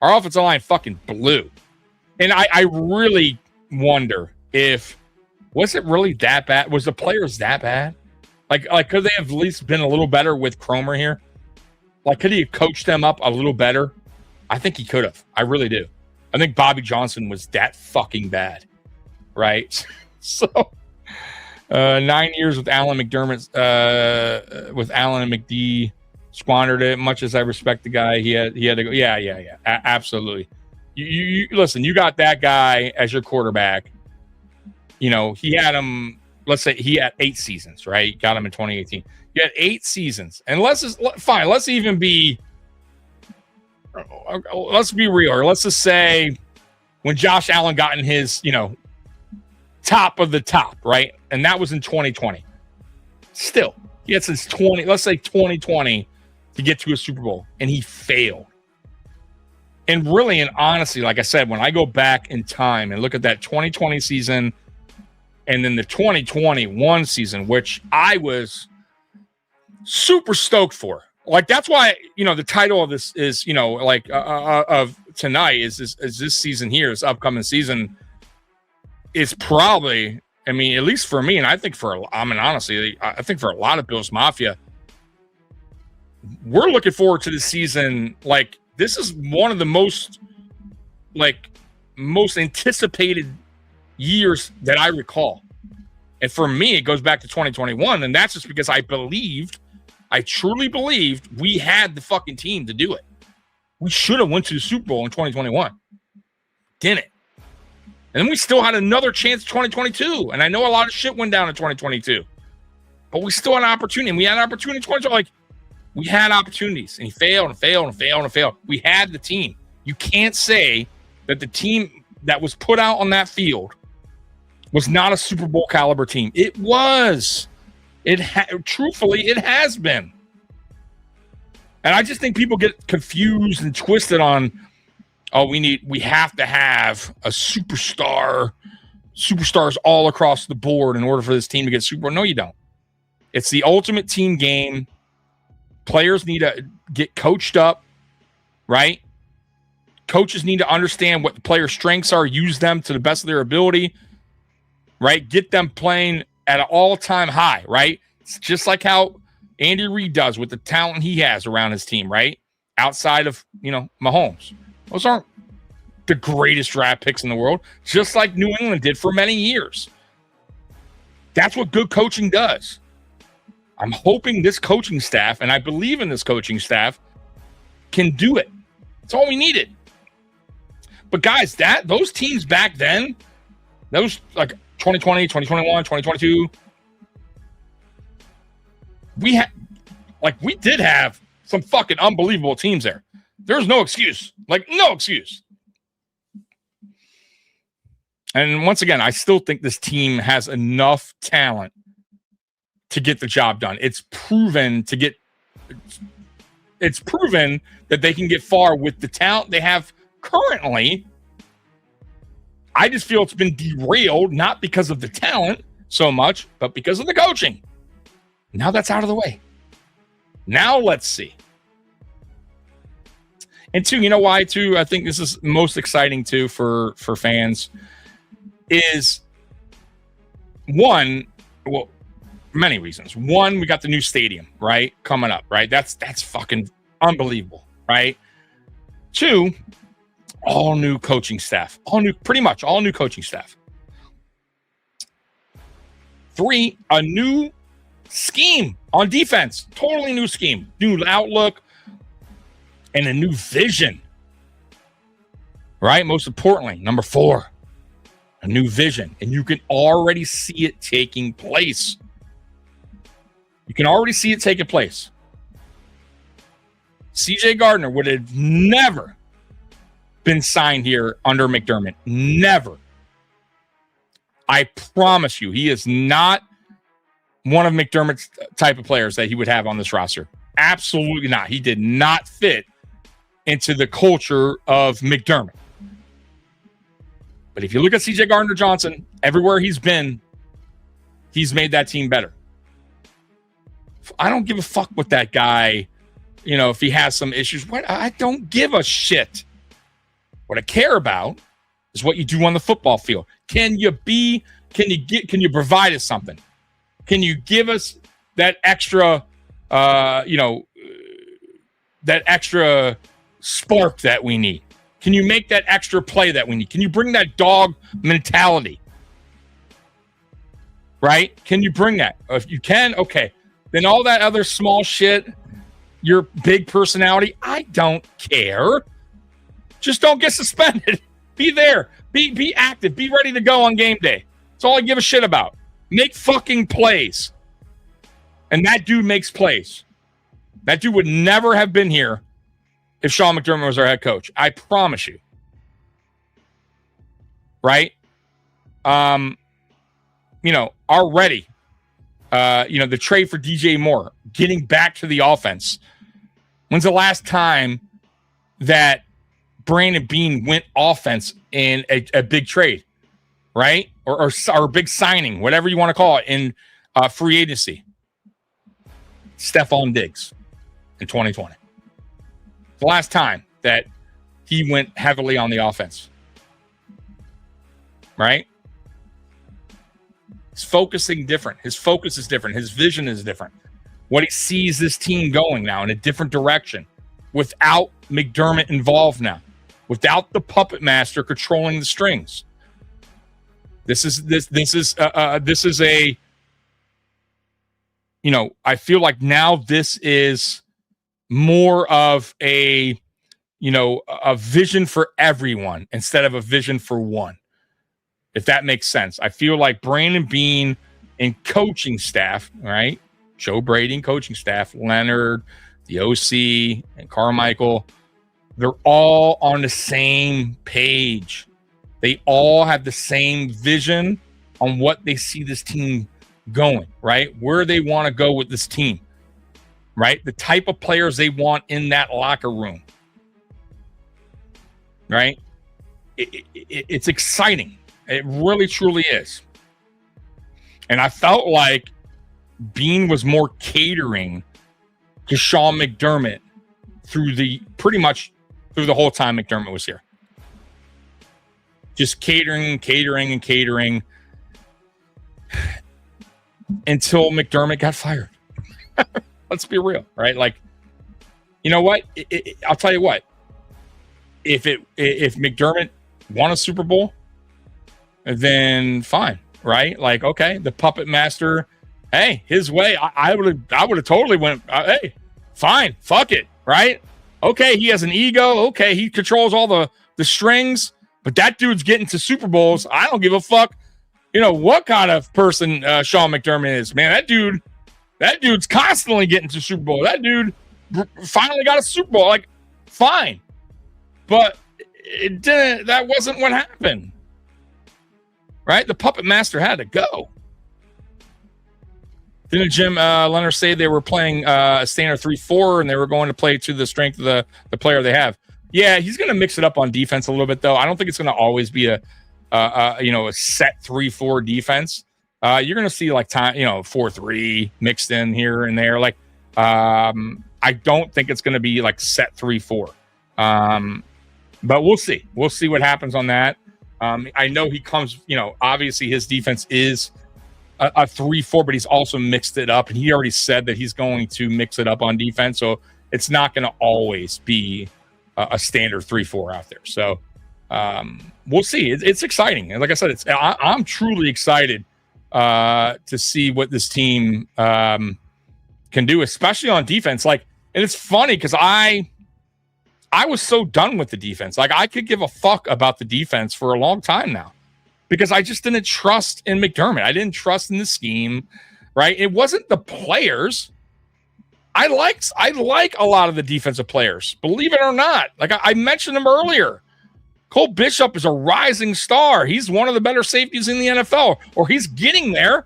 Our offensive line fucking blew, and I really wonder if was it really that bad? Was the players that bad? Like, could they have at least been a little better with Cromer here? Like, could he have coached them up a little better? I think he could have. I really do. I think Bobby Johnson was that fucking bad, right? So, 9 years with Alan McDermott, with Alan and McD, squandered it. Much as I respect the guy, he had to go. Yeah. Absolutely. You listen. You got that guy as your quarterback. He had him. Let's say he had 8 seasons, right? Got him in 2018. You had 8 seasons. And let's be real. Or let's just say when Josh Allen got in his, top of the top, right? And that was in 2020. Still, he had since 2020 to get to a Super Bowl, and he failed. And really, and honestly, like I said, when I go back in time and look at that 2020 season and then the 2021 season, which I was super stoked for. Like, that's why, the title of this is, of tonight is this season here, this upcoming season is probably, at least for me, and I think honestly, I think for a lot of Bills Mafia, we're looking forward to this season. Like, this is one of the most anticipated years that I recall. And for me, it goes back to 2021. And that's just because I truly believed we had the fucking team to do it. We should have went to the Super Bowl in 2021. Didn't. And then we still had another chance in 2022. And I know a lot of shit went down in 2022. But we still had an opportunity. And we had an opportunity in 2022. Like, we had opportunities. And he failed and failed and failed and failed. We had the team. You can't say that the team that was put out on that field was not a Super Bowl caliber team. It was. Truthfully, it has been. And I just think people get confused and twisted on, we have to have a superstars all across the board in order for this team to get Super Bowl. No, you don't. It's the ultimate team game. Players need to get coached up, right? Coaches need to understand what the players' strengths are, use them to the best of their ability, right? Get them playing at an all-time high, right? It's just like how Andy Reid does with the talent he has around his team, right? Outside of, Mahomes. Those aren't the greatest draft picks in the world, just like New England did for many years. That's what good coaching does. I'm hoping this coaching staff, and I believe in this coaching staff, can do it. That's all we needed. But guys, those teams back then, those like 2020, 2021, 2022, we did have some fucking unbelievable teams there. There's no excuse. Like, no excuse. And once again, I still think this team has enough talent to get the job done. It's proven to get it's proven that they can get far with the talent they have currently. I just feel it's been derailed, not because of the talent so much, but because of the coaching. Now that's out of the way. Now let's see. And two, you know why too? I think this is most exciting too for fans is one, well, many reasons. One, we got the new stadium, right? Coming up, right? That's fucking unbelievable, right? Two, all new coaching staff. Pretty much all new coaching staff. Three, a new scheme on defense. Totally new scheme. New outlook and a new vision. Right? Most importantly, number four, a new vision. And you can already see it taking place. You can already see it taking place. CJ Gardner would have never been signed here under McDermott. Never. I promise you, he is not one of McDermott's type of players that he would have on this roster. Absolutely not. He did not fit into the culture of McDermott. But if you look at CJ Gardner-Johnson, everywhere he's been, he's made that team better. I don't give a fuck what that guy, if he has some issues. I don't give a shit. What I care about is what you do on the football field. Can you provide us something? Can you give us that extra, that extra spark that we need? Can you make that extra play that we need? Can you bring that dog mentality? Right? Can you bring that? If you can, okay. Then all that other small shit, your big personality, I don't care. Just don't get suspended. Be there. Be active. Be ready to go on game day. That's all I give a shit about. Make fucking plays. And that dude makes plays. That dude would never have been here if Sean McDermott was our head coach. I promise you. Right? Already, the trade for DJ Moore, getting back to the offense. When's the last time that Brandon Beane went offense in a big trade, right? Or a big signing, whatever you want to call it, in free agency? Stephon Diggs in 2020. The last time that he went heavily on the offense, right? He's focusing different. His focus is different. His vision is different. What he sees this team going now in a different direction without McDermott involved now, without the puppet master controlling the strings. This is a, I feel like now this is more of a vision for everyone instead of a vision for one. If that makes sense. I feel like Brandon Beane and coaching staff, right? Joe Brady and coaching staff, Leonhard, the OC, and Carmichael, they're all on the same page. They all have the same vision on what they see this team going, right? Where they want to go with this team, right? The type of players they want in that locker room, right? It's exciting. It really, truly is. And I felt like Beane was more catering to Sean McDermott pretty much through the whole time McDermott was here. Just catering until McDermott got fired. Let's be real, right? Like, you know what? I'll tell you what. If McDermott won a Super Bowl, then fine, right? Like, okay, the puppet master, hey, his way. I would have totally went. Hey, fine, fuck it, right? Okay, he has an ego. Okay, he controls all the strings, but that dude's getting to Super Bowls. I don't give a fuck. What kind of person Sean McDermott is, man. That dude's constantly getting to Super Bowl. That dude finally got a Super Bowl. Like, fine, but it didn't. That wasn't what happened. Right? The puppet master had to go. Didn't Jim Leonhard say they were playing a standard 3-4 and they were going to play to the strength of the player they have? Yeah, he's going to mix it up on defense a little bit, though. I don't think it's going to always be a set 3-4 defense. You're going to see like 4-3 mixed in here and there. Like, I don't think it's going to be like set 3-4. But we'll see. We'll see what happens on that. I know he comes, obviously his defense is a 3-4, but he's also mixed it up. And he already said that he's going to mix it up on defense. So it's not going to always be a standard 3-4 out there. So we'll see. It's exciting. And like I said, I'm truly excited to see what this team can do, especially on defense. Like, and it's funny because I was so done with the defense. Like, I could give a fuck about the defense for a long time now because I just didn't trust in McDermott. I didn't trust in the scheme, right? It wasn't the players. I like a lot of the defensive players, believe it or not. Like I mentioned them earlier. Cole Bishop is a rising star. He's one of the better safeties in the NFL, or he's getting there.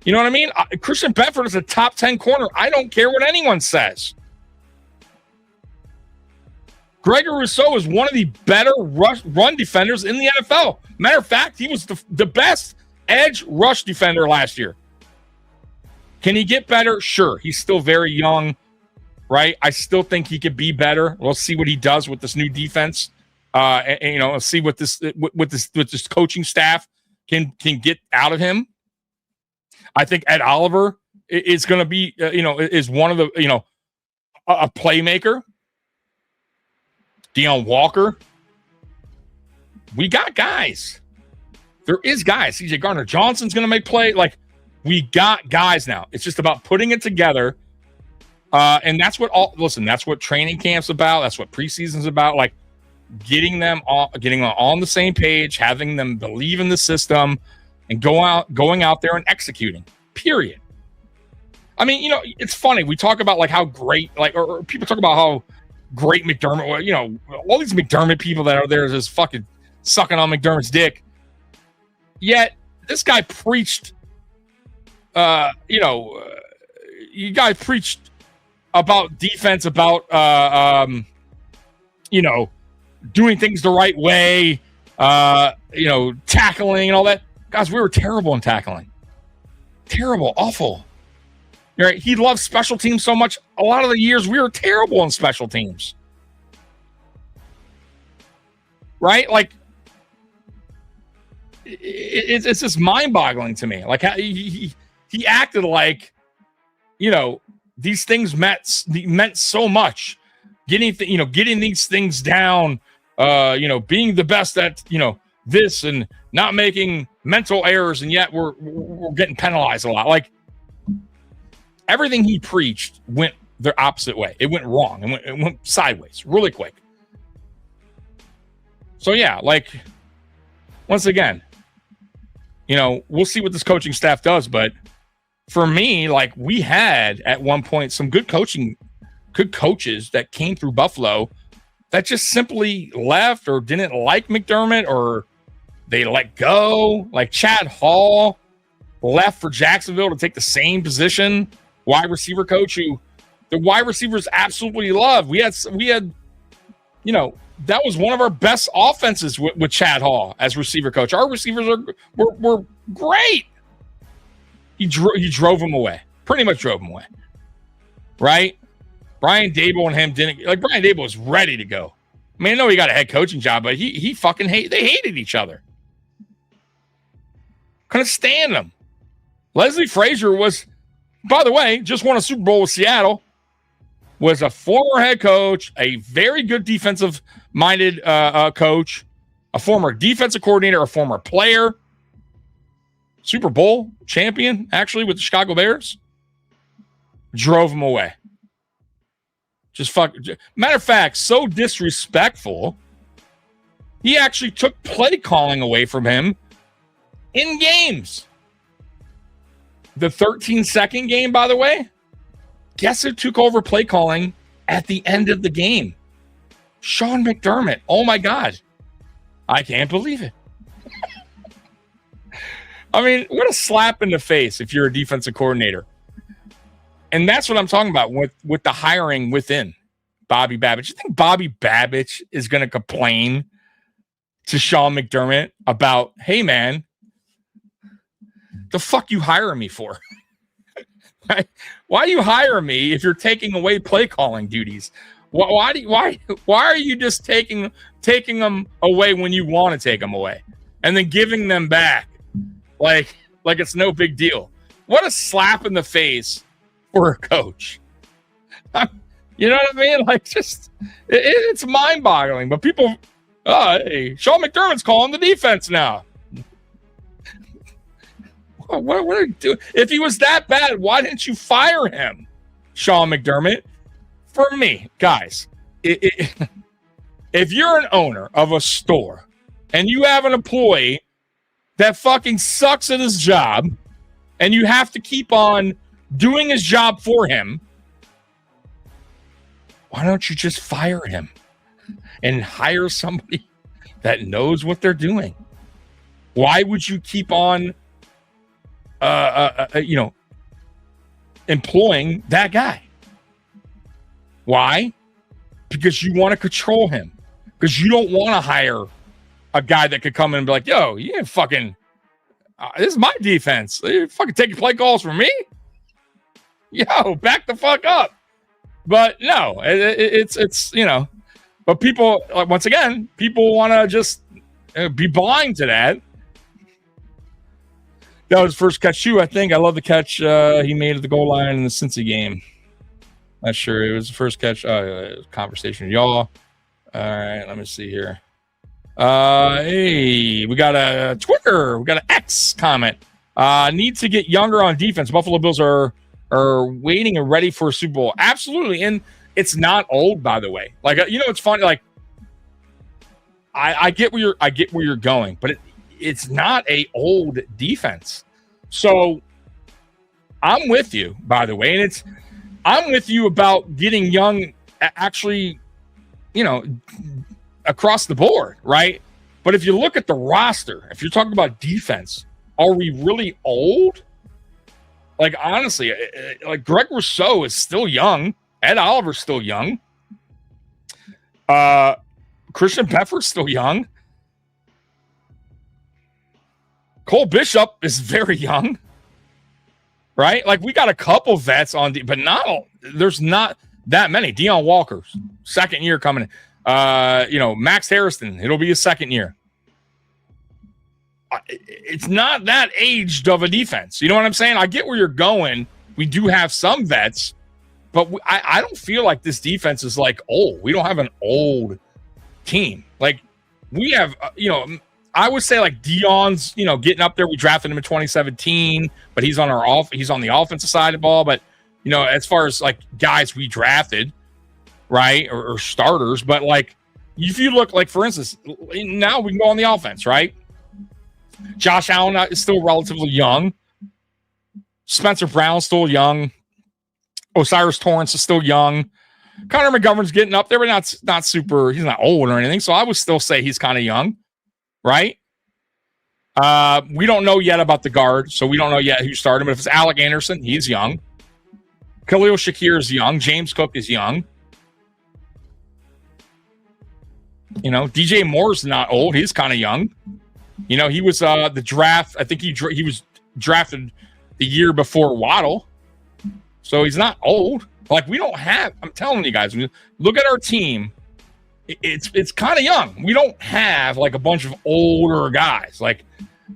You know what I mean? Christian Benford is a top 10 corner. I don't care what anyone says. Gregory Rousseau is one of the better run defenders in the NFL. Matter of fact, he was the best edge rush defender last year. Can he get better? Sure. He's still very young, right? I still think he could be better. We'll see what he does with this new defense. And see what this coaching staff can get out of him. I think Ed Oliver is going to be, is one of the, a playmaker. Deion Walker. We got guys. There is guys. CJ Gardner-Johnson's going to make play. Like, we got guys now. It's just about putting it together. And that's that's what training camp's about. That's what preseason's about. Like, getting them on the same page, having them believe in the system, and going out there and executing. Period. I mean, it's funny. We talk about like how great, like, or people talk about how great McDermott was. All these McDermott people that are there just fucking sucking on McDermott's dick. Yet this guy preached. You guys preached about defense, about doing things the right way, tackling and all that. Guys, we were terrible in tackling. Terrible, awful. Right? He loves special teams so much. A lot of the years we were terrible in special teams. Right? Like, it's just mind-boggling to me. Like, he acted like, these things meant so much. Getting these things down, being the best at, this and not making mental errors, and yet we're getting penalized a lot. Like, everything he preached went the opposite way. It went wrong. It went sideways really quick. So yeah, like, once again, we'll see what this coaching staff does, but for me, like, we had at one point some good coaches that came through Buffalo that just simply left or didn't like McDermott, or they let go. Like Chad Hall left for Jacksonville to take the same position, wide receiver coach, who the wide receivers absolutely loved. We had that was one of our best offenses with Chad Hall as receiver coach. Our receivers were great. He drove him away. Pretty much drove him away. Right? Brian Dable and him didn't, like, Brian Dable was ready to go. I mean, I know he got a head coaching job, but he fucking they hated each other. Couldn't stand them. Leslie Frazier was, by the way, just won a Super Bowl with Seattle, was a former head coach, a very good defensive-minded coach, a former defensive coordinator, a former player, Super Bowl champion, actually, with the Chicago Bears. Drove him away. Matter of fact, so disrespectful, he actually took play calling away from him in games. The 13-second game, by the way, guess who took over play calling at the end of the game? Sean McDermott. Oh my God. I can't believe it. I mean, what a slap in the face if you're a defensive coordinator. And that's what I'm talking about with the hiring within Bobby Babich. You think Bobby Babich is going to complain to Sean McDermott about, hey, man, the fuck you hiring me for? Why you hire me if you're taking away play calling duties? Why are you just taking them away when you want to take them away and then giving them back like it's no big deal? What a slap in the face for a coach. You know what I mean? Like, just it's mind-boggling. But people, hey, Sean McDermott's calling the defense now. What are you doing? If he was that bad, why didn't you fire him, Sean McDermott? For me, guys, if you're an owner of a store and you have an employee that fucking sucks at his job and you have to keep on doing his job for him, why don't you just fire him and hire somebody that knows what they're doing? Why would you keep on employing that guy? Why? Because you want to control him. Because you don't want to hire a guy that could come in and be like, yo, you ain't fucking, this is my defense. You fucking taking play calls from me? Yo, back the fuck up. But no, it's but people, once again, people want to just be blind to that. That was his first catch too, I think. I love the catch he made at the goal line in the Cincy game. Not sure. It was the first catch. Conversation with y'all. All right, let me see here. Hey, we got a Twitter. We got an X comment. Need to get younger on defense. Buffalo Bills are waiting and ready for a Super Bowl. Absolutely. And it's not old, by the way. Like, it's funny. Like, I get where you're going, but it's not a old defense. So I'm with you, by the way. And I'm with you about getting young, actually, across the board, right? But if you look at the roster, if you're talking about defense, are we really old? Like, honestly, like Greg Rousseau is still young. Ed Oliver's still young. Christian Peffer's still young. Cole Bishop is very young, right? Like, we got a couple vets on, but there's not that many. Deion Walker's second year coming in. Max Harrison, it'll be his second year. It's not that aged of a defense. You know what I'm saying? I get where you're going. We do have some vets, but I don't feel like this defense is like old. We don't have an old team. Like, we have, I would say like Deion's, getting up there. We drafted him in 2017, but he's on the offensive side of the ball. But, as far as like guys we drafted, right, or starters, but like if you look, like, for instance, now we can go on the offense, right? Josh Allen is still relatively young. Spencer Brown's still young. Osiris Torrance is still young. Connor McGovern's getting up there, but not super. He's not old or anything, so I would still say he's kind of young, right? We don't know yet about the guard, so we don't know yet who started. But if it's Alec Anderson, he's young. Khalil Shakir is young. James Cook is young. DJ Moore's not old. He's kind of young. He was the draft. I think he was drafted the year before Waddle. So he's not old. Like, we don't have, I'm telling you guys, when you look at our team, it's kind of young. We don't have like a bunch of older guys. Like,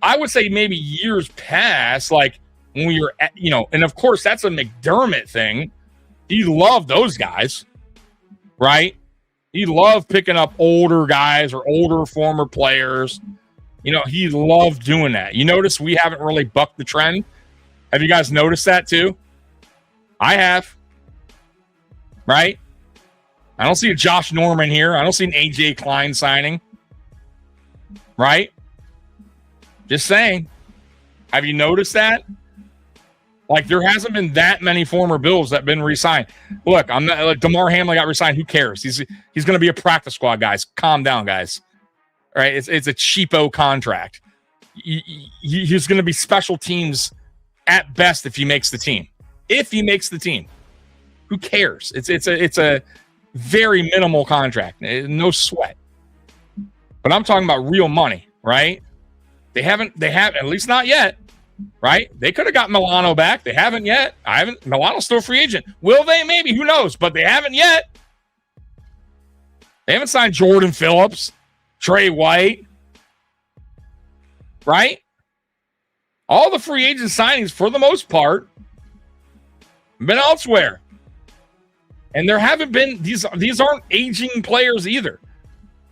I would say maybe years past, like when we were at, and of course that's a McDermott thing. He loved those guys, right? He loved picking up older guys or older former players. He loved doing that. You notice we haven't really bucked the trend. Have you guys noticed that too? I have. Right? I don't see a Josh Norman here. I don't see an AJ Klein signing. Right? Just saying. Have you noticed that? Like, there hasn't been that many former Bills that have been re-signed. Look, I'm not like DeMar Hamlin got re-signed. Who cares? He's going to be a practice squad, guys. Calm down, guys. All right? It's a cheapo contract. he's going to be special teams at best if he makes the team. If he makes the team, who cares? It's a very minimal contract, no sweat. But I'm talking about real money, right? They haven't, at least not yet, right? They could have got Milano back. They haven't yet. Milano's still a free agent. Will they? Maybe. Who knows? But they haven't yet. They haven't signed Jordan Phillips, Trey White, right? All the free agent signings, for the most part, have been elsewhere. And there haven't been, these aren't aging players either.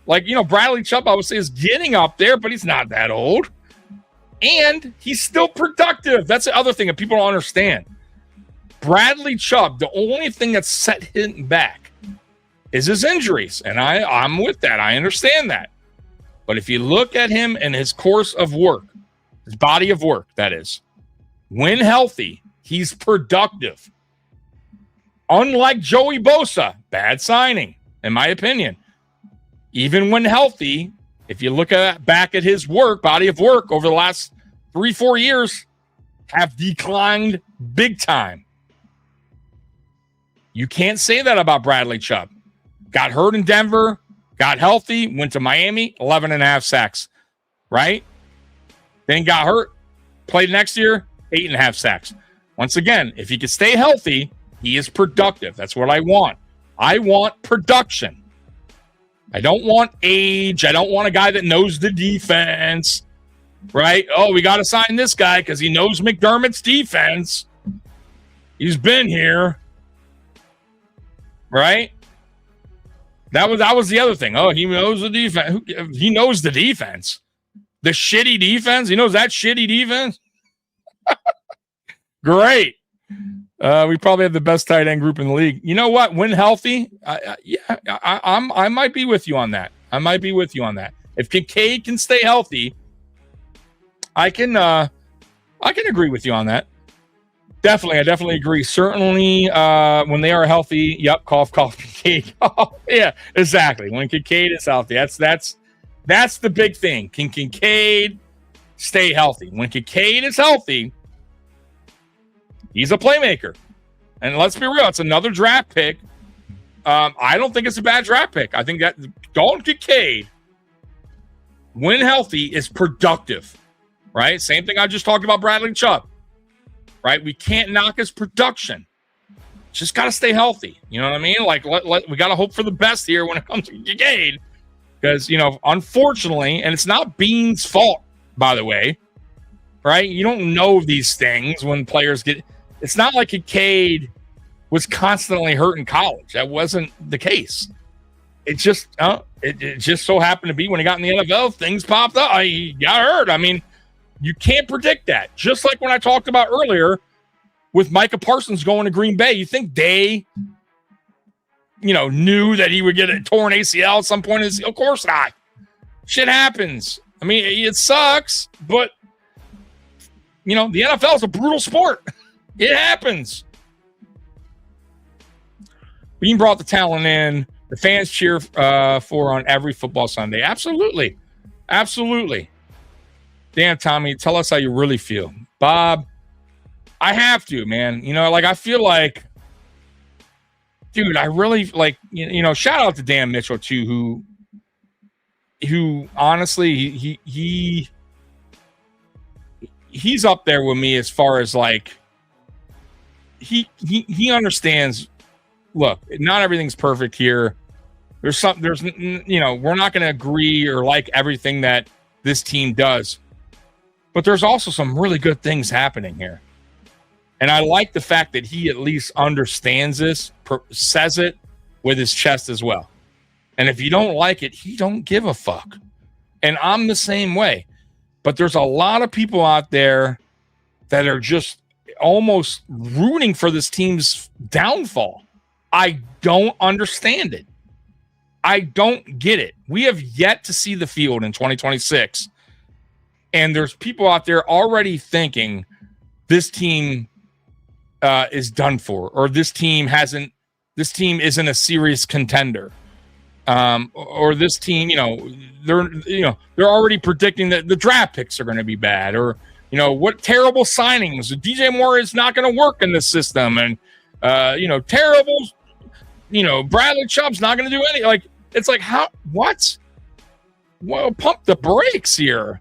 Like, Bradley Chubb, I would say, is getting up there, but he's not that old. And he's still productive. That's the other thing that people don't understand. Bradley Chubb, the only thing that's set him back is his injuries. And I'm with that. I understand that. But if you look at him and his course of work, his body of work, that is, when healthy, he's productive. Unlike Joey Bosa, bad signing, in my opinion. Even when healthy, if you look back at his body of work over the last 3-4 years, have declined big time. You can't say that about Bradley Chubb. Got hurt in Denver, got healthy, went to Miami, 11.5 sacks, right? Then got hurt, played next year, 8.5 sacks. Once again, if he can stay healthy, he is productive. That's what I want. I want production. I don't want age. I don't want a guy that knows the defense, right? Oh, we got to sign this guy because he knows McDermott's defense. He's been here, right? That was the other thing. Oh, he knows the defense. He knows the defense. The shitty defense. He knows that shitty defense. Great. We probably have the best tight end group in the league. You know what? When healthy, I might be with you on that. If Kincaid can stay healthy, I can agree with you on that. I definitely agree. Certainly, when they are healthy, yep, cough, Kincaid. Yeah, exactly. When Kincaid is healthy, that's the big thing. Can Kincaid stay healthy? When Kincaid is healthy, he's a playmaker. And let's be real, it's another draft pick. I don't think it's a bad draft pick. I think that Dalton Kincaid, when healthy, is productive, right? Same thing I just talked about Bradley Chubb, right? We can't knock his production. Just got to stay healthy. You know what I mean? Like, we got to hope for the best here when it comes to Kincaid. Because, unfortunately, and it's not Beane's fault, by the way, right? You don't know these things when players get... It's not like Kincaid was constantly hurt in college. That wasn't the case. It just so happened to be when he got in the NFL, things popped up. He got hurt. I mean, you can't predict that. Just like when I talked about earlier with Micah Parsons going to Green Bay, you think they, knew that he would get a torn ACL at some point? Of course not. Shit happens. I mean, it sucks, but the NFL is a brutal sport. It happens. Beane brought the talent in. The fans cheer for on every football Sunday. Absolutely. Damn, Tommy, tell us how you really feel. Bob, I have to, man. I feel like, dude, I really shout out to Dan Mitchell too, who honestly, he's up there with me as far as like, he understands. Look, not everything's perfect here. We're not going to agree or like everything that this team does, but there's also some really good things happening here. And I like the fact that he at least understands this, says it with his chest as well. And if you don't like it, he don't give a fuck. And I'm the same way. But there's a lot of people out there that are just almost rooting for this team's downfall. I don't understand it. I don't get it. We have yet to see the field in 2026. And there's people out there already thinking this team is done for, or this team isn't a serious contender. or this team, they're already predicting that the draft picks are going to be bad, or what terrible signings. DJ Moore is not going to work in this system, and terrible. Bradley Chubb's not going to do anything. Like, it's like, how? What? Well, pump the brakes here.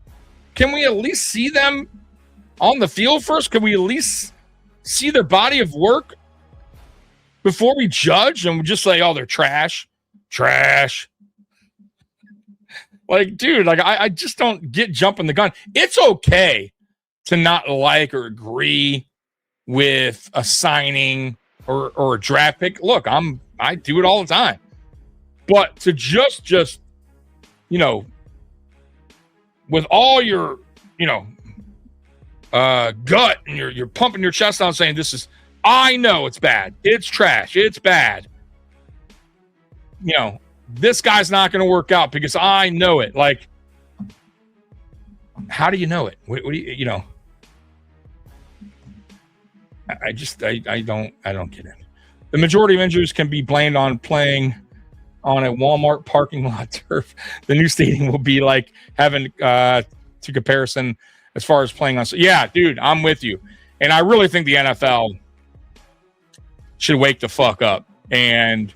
Can we at least see them on the field first? Can we at least see their body of work before we judge and just say, oh, they're trash? Like, dude, like I just don't get jumping the gun. It's okay to not like or agree with a signing or a draft pick. Look, I do it all the time. But to just with all your gut and you're pumping your chest out saying I know it's bad, it's trash, it's bad. This guy's not going to work out because I know it. Like, how do you know it? What do you, I don't get it. The majority of injuries can be blamed on playing on a Walmart parking lot turf. The new stadium will be like having to comparison as far as playing on. Yeah, dude, I'm with you. And I really think the NFL should wake the fuck up and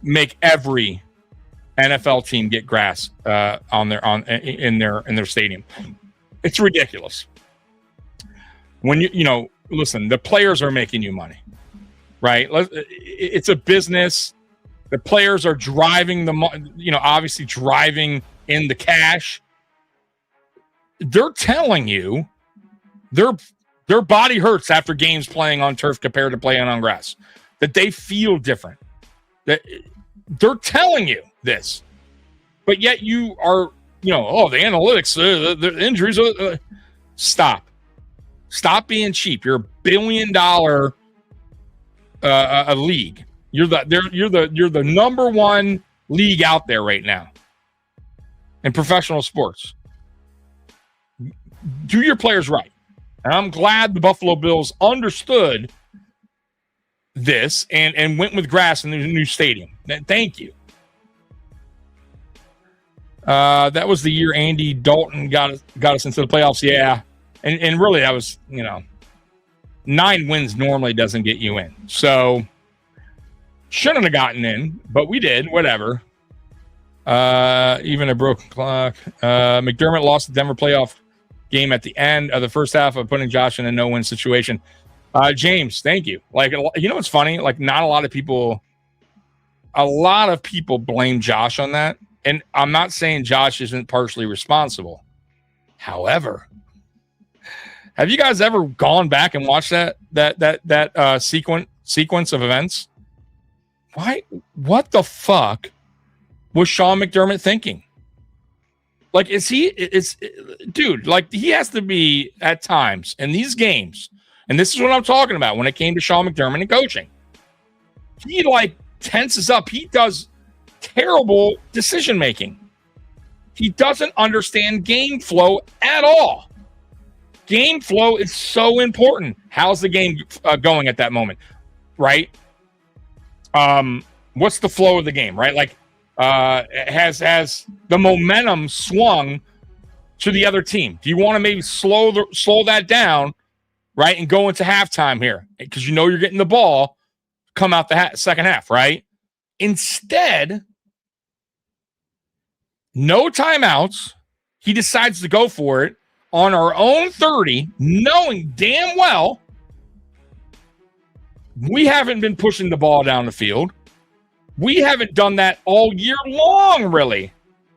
make every NFL team get grass in their stadium. It's ridiculous. When listen, the players are making you money, right? It's a business. The players are driving obviously driving in the cash. They're telling you their body hurts after games playing on turf compared to playing on grass. That they feel different. That they're telling you this, but yet you are, the analytics, the injuries. Stop being cheap. You're $1 billion a league. You're the number one league out there right now in professional sports. Do your players right. And I'm glad the Buffalo Bills understood this and went with grass in the new stadium. Thank you. That was the year Andy Dalton got us into the playoffs. Yeah. And really that was, 9 wins normally doesn't get you in. So shouldn't have gotten in, but we did, whatever. Even a broken clock. McDermott lost the Denver playoff game at the end of the first half of putting Josh in a no-win situation. James, thank you. Like, what's funny? Like, not a lot of people blame Josh on that. And I'm not saying Josh isn't partially responsible. However, have you guys ever gone back and watched that sequence of events? Why? What the fuck was Sean McDermott thinking? Like, dude, like, he has to be at times in these games. And this is what I'm talking about when it came to Sean McDermott and coaching. He, like, tenses up. He does terrible decision-making. He doesn't understand game flow at all. Game flow is so important. How's the game going at that moment, right? What's the flow of the game, right? Like, has the momentum swung to the other team? Do you want to maybe slow that down, right, and go into halftime here because you're getting the ball come out the second half, right? Instead, no timeouts. He decides to go for it on our own 30, knowing damn well we haven't been pushing the ball down the field. We haven't done that all year long, really.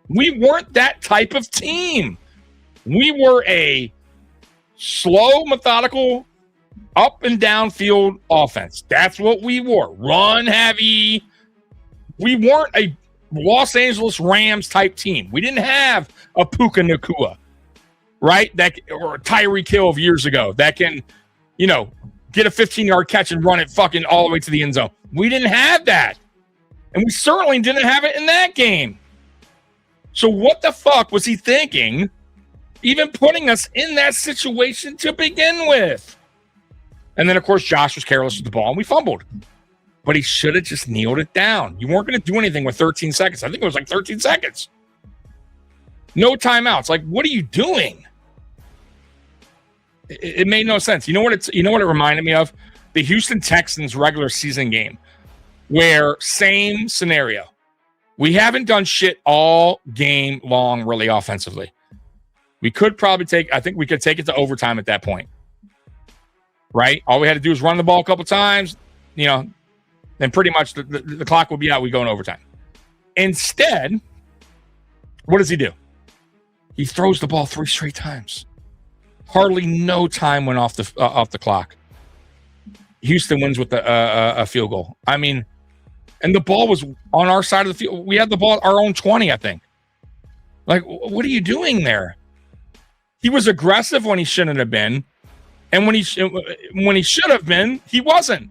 We weren't that type of team. We were a slow, methodical, up and down field offense. That's what we were. Run heavy. We weren't a Los Angeles Rams type team. We didn't have a Puka Nacua, right? Or Tyreek Hill of years ago that can, get a 15-yard catch and run it fucking all the way to the end zone. We didn't have that. And we certainly didn't have it in that game. So what the fuck was he thinking, even putting us in that situation to begin with? And then, of course, Josh was careless with the ball, and we fumbled. but he should have just kneeled it down. You weren't going to do anything with 13 seconds. I think it was like 13 seconds. No timeouts. Like, what are you doing? It made no sense. You know what it reminded me of? The Houston Texans regular season game, where same scenario. We haven't done shit all game long, really offensively. We could probably I think we could take it to overtime at that point. Right? All we had to do is run the ball a couple times, then pretty much the clock will be out. We go in overtime. Instead, what does he do? He throws the ball 3 straight times. Hardly no time went off the clock. Houston wins with a field goal. I mean, and the ball was on our side of the field. We had the ball at our own 20, I think. Like, what are you doing there? He was aggressive when he shouldn't have been, and when he should have been, he wasn't.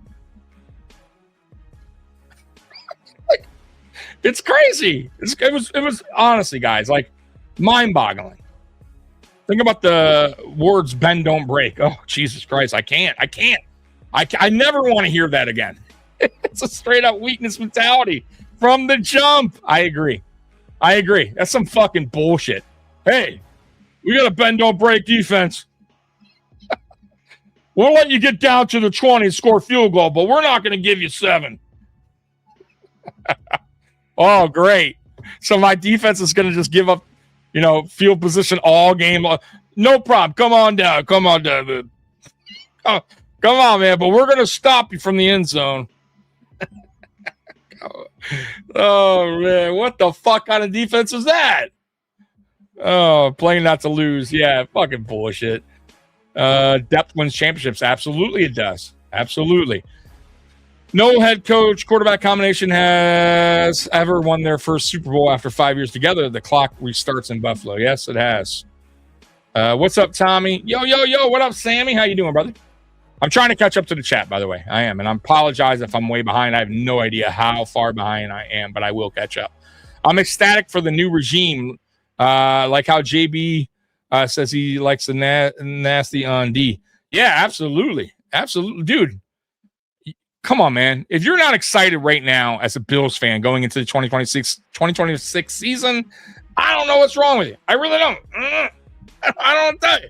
It's crazy. It was honestly, guys, like mind-boggling. Think about the words "bend, don't break." Oh, Jesus Christ! I can't. I never want to hear that again. It's a straight-up weakness mentality from the jump. I agree. That's some fucking bullshit. Hey, we got a bend, don't break defense. We'll let you get down to the 20 and score a field goal, but we're not going to give you 7. Oh, great. So my defense is going to just give up, field position all game. No problem. Come on down. Come on, man. But we're going to stop you from the end zone. Oh, man. What the fuck kind of defense is that? Oh, playing not to lose. Yeah, fucking bullshit. Depth wins championships. Absolutely it does. Absolutely. No head coach quarterback combination has ever won their first Super Bowl after 5 years together. The clock restarts in Buffalo. Yes, it has. What's up, Tommy? Yo. What up, Sammy? How you doing, brother? I'm trying to catch up to the chat, by the way. I am, and I apologize if I'm way behind. I have no idea how far behind I am, but I will catch up. I'm ecstatic for the new regime, like how JB says he likes the nasty on D. Yeah, absolutely. Dude. Come on, man. If you're not excited right now as a Bills fan going into the 2026 season, I don't know what's wrong with you. I really don't. I don't tell you.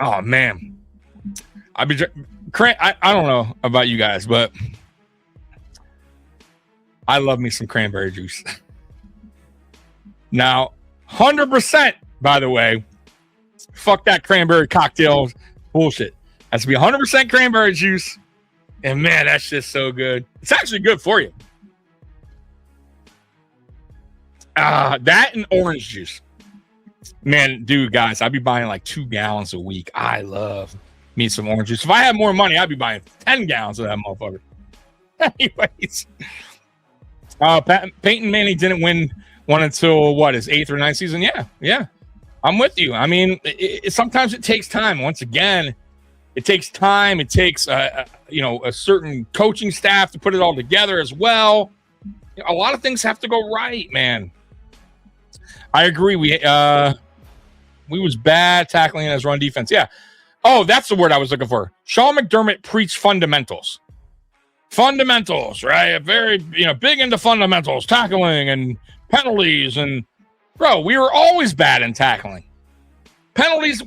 Oh, man. I don't know about you guys, but I love me some cranberry juice. Now, 100%, by the way, fuck that cranberry cocktail bullshit. Has to be 100% cranberry juice. And man, that's just so good. It's actually good for you. That and orange juice. Man, dude, guys, I'd be buying like 2 gallons a week. I love me some orange juice. If I had more money, I'd be buying 10 gallons of that motherfucker. Anyways. Peyton Manning didn't win one until, his 8th or 9th season? Yeah. I'm with you. I mean, sometimes it takes time. Once again, it takes time. It takes, a certain coaching staff to put it all together as well. A lot of things have to go right, man. I agree. We was bad tackling in his run defense. Yeah. Oh, that's the word I was looking for. Sean McDermott preached fundamentals. Fundamentals, right? Very, big into fundamentals, tackling and penalties. And, bro, we were always bad in tackling. Penalties,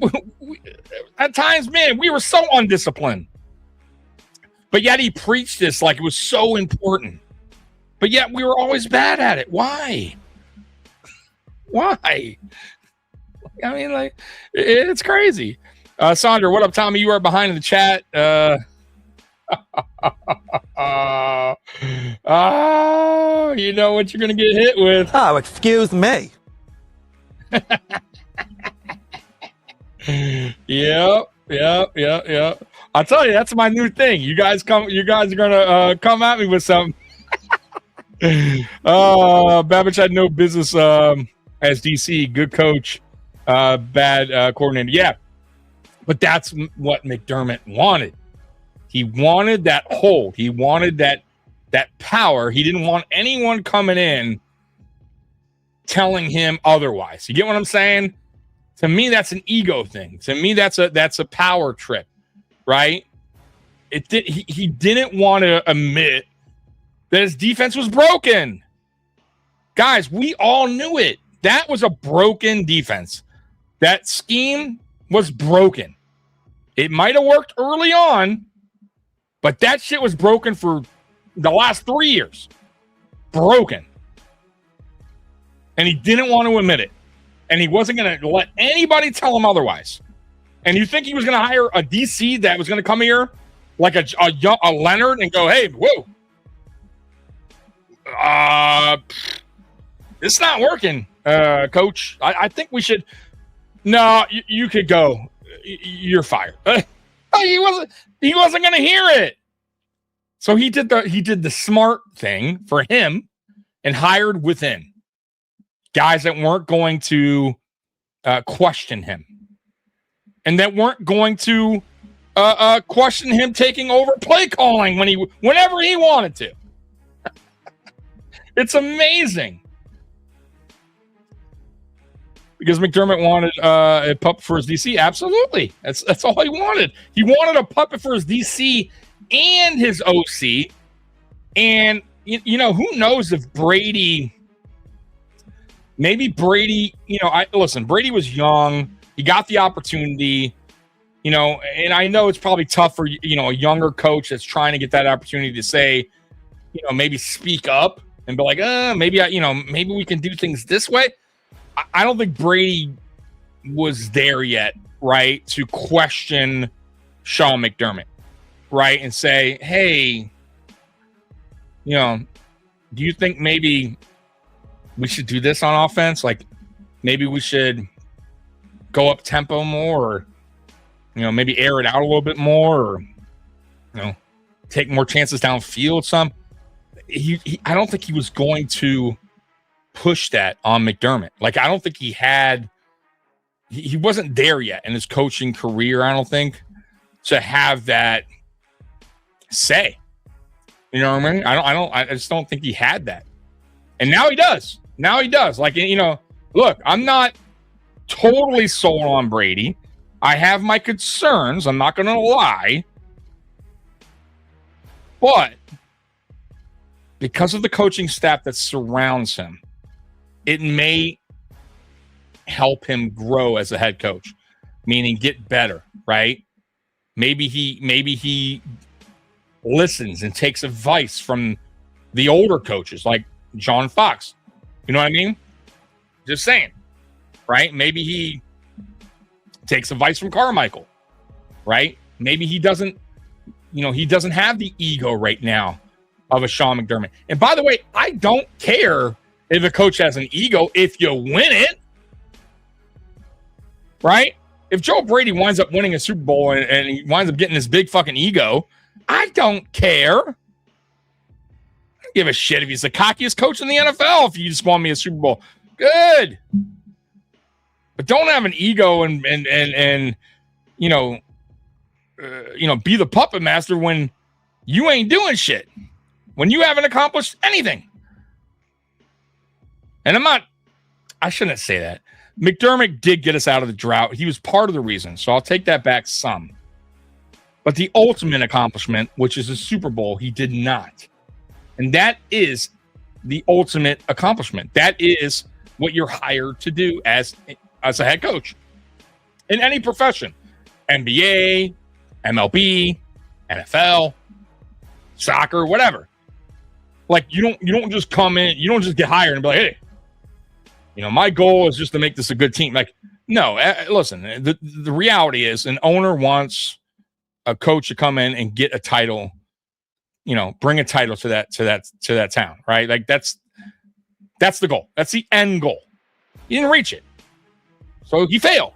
at times, man, we were so undisciplined. But yet he preached this like it was so important. But yet we were always bad at it. Why? I mean, like, it's crazy. Sandra, what up, Tommy? You are behind in the chat. You know what you're going to get hit with. Oh, excuse me. Yep. I tell you, that's my new thing. You guys are gonna come at me with something. Babbage had no business as DC. Good coach, bad coordinator. Yeah, but that's what McDermott wanted. He wanted that hold. He wanted that power. He didn't want anyone coming in telling him otherwise. You get what I'm saying? To me, that's an ego thing. To me, that's a power trip, right? He didn't want to admit that his defense was broken. Guys, we all knew it. That was a broken defense. That scheme was broken. It might have worked early on, but that shit was broken for the last 3 years. Broken. And he didn't want to admit it. And he wasn't going to let anybody tell him otherwise. And you think he was going to hire a DC that was going to come here like a Leonhard and go, hey, whoa. It's not working, coach. I think we should. No, you could go. You're fired. He wasn't going to hear it. So he did the smart thing for him and hired within guys that weren't going to question him and that weren't going to question him taking over play calling whenever he wanted to. It's amazing. Because McDermott wanted a puppet for his DC. Absolutely. That's all he wanted. He wanted a puppet for his DC and his OC. And, who knows if Brady, listen, Brady was young. He got the opportunity, and I know it's probably tough for, a younger coach that's trying to get that opportunity to say, maybe speak up and be like, maybe we can do things this way. I don't think Brady was there yet, right, to question Sean McDermott, right, and say, hey, do you think maybe we should do this on offense? Like, maybe we should go up tempo more, or, maybe air it out a little bit more, or, take more chances downfield some. I don't think he was going to push that on McDermott. Like, I don't think he wasn't there yet in his coaching career, I don't think, to have that say. You know what I mean? I just don't think he had that. And now he does. Like, look, I'm not totally sold on Brady. I have my concerns. I'm not going to lie. But because of the coaching staff that surrounds him, it may help him grow as a head coach, meaning get better, right? Maybe he listens and takes advice from the older coaches like John Fox. You know what I mean? Just saying, right? Maybe he takes advice from Carmichael, right? Maybe he doesn't have the ego right now of a Sean McDermott. And by the way, I don't care if a coach has an ego if you win it, right? If Joe Brady winds up winning a Super Bowl and he winds up getting this big fucking ego, I don't care. I don't give a shit if he's the cockiest coach in the NFL if you just won me a Super Bowl. Good. But don't have an ego and be the puppet master when you ain't doing shit, when you haven't accomplished anything. And I shouldn't say that. McDermott did get us out of the drought. He was part of the reason, so I'll take that back some. But the ultimate accomplishment, which is a Super Bowl, he did not. And that is the ultimate accomplishment. That is what you're hired to do as a head coach in any profession. NBA, MLB, NFL, soccer, whatever. Like, you don't just come in, you don't just get hired and be like, hey, my goal is just to make this a good team. Like, no, listen, the reality is an owner wants a coach to come in and get a title, bring a title to that town, right? Like, that's the goal. That's the end goal. He didn't reach it. So he failed.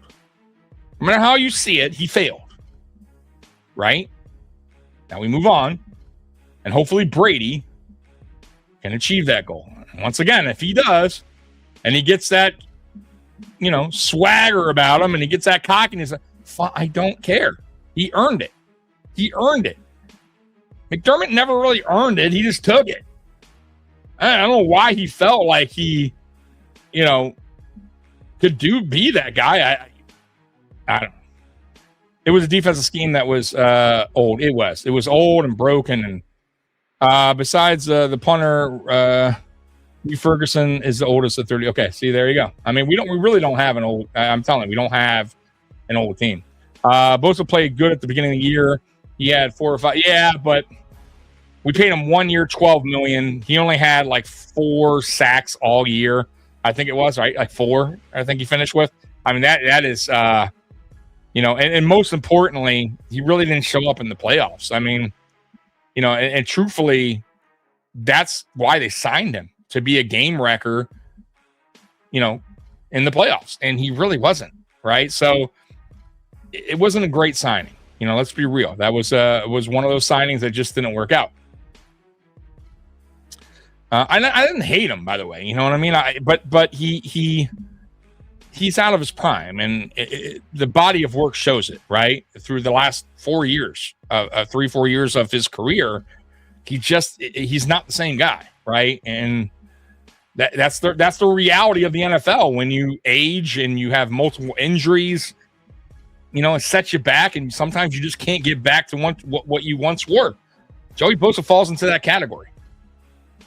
No matter how you see it, he failed. Right? Now we move on. And hopefully Brady can achieve that goal. And once again, if he does, and he gets that, swagger about him, and he gets that cockiness, I don't care. He earned it. McDermott never really earned it. He just took it. I don't know why he felt like he, could be that guy. I don't know. it was a defensive scheme that was old. It was old and broken. And besides the punter, Ferguson is the oldest at 30. Okay, see, there you go. I mean, we really don't have an old. I'm telling you, we don't have an old team. Bosa played good at the beginning of the year. He had 4 or 5. Yeah, but we paid him 1 year, $12 million. He only had like 4 sacks all year. I think it was right, like 4. I think he finished with. I mean, that is, and most importantly, he really didn't show up in the playoffs. I mean, and truthfully, that's why they signed him, to be a game wrecker, in the playoffs, and he really wasn't, right? So it wasn't a great signing. Let's be real. That was one of those signings that just didn't work out. I didn't hate him, by the way. You know what I mean? But he's out of his prime, and the body of work shows it, right? Through the last 4 years, 3-4 years of his career, he's not the same guy, right? And that's the reality of the NFL. When you age and you have multiple injuries, it sets you back, and sometimes you just can't get back to what you once were. Joey Bosa falls into that category,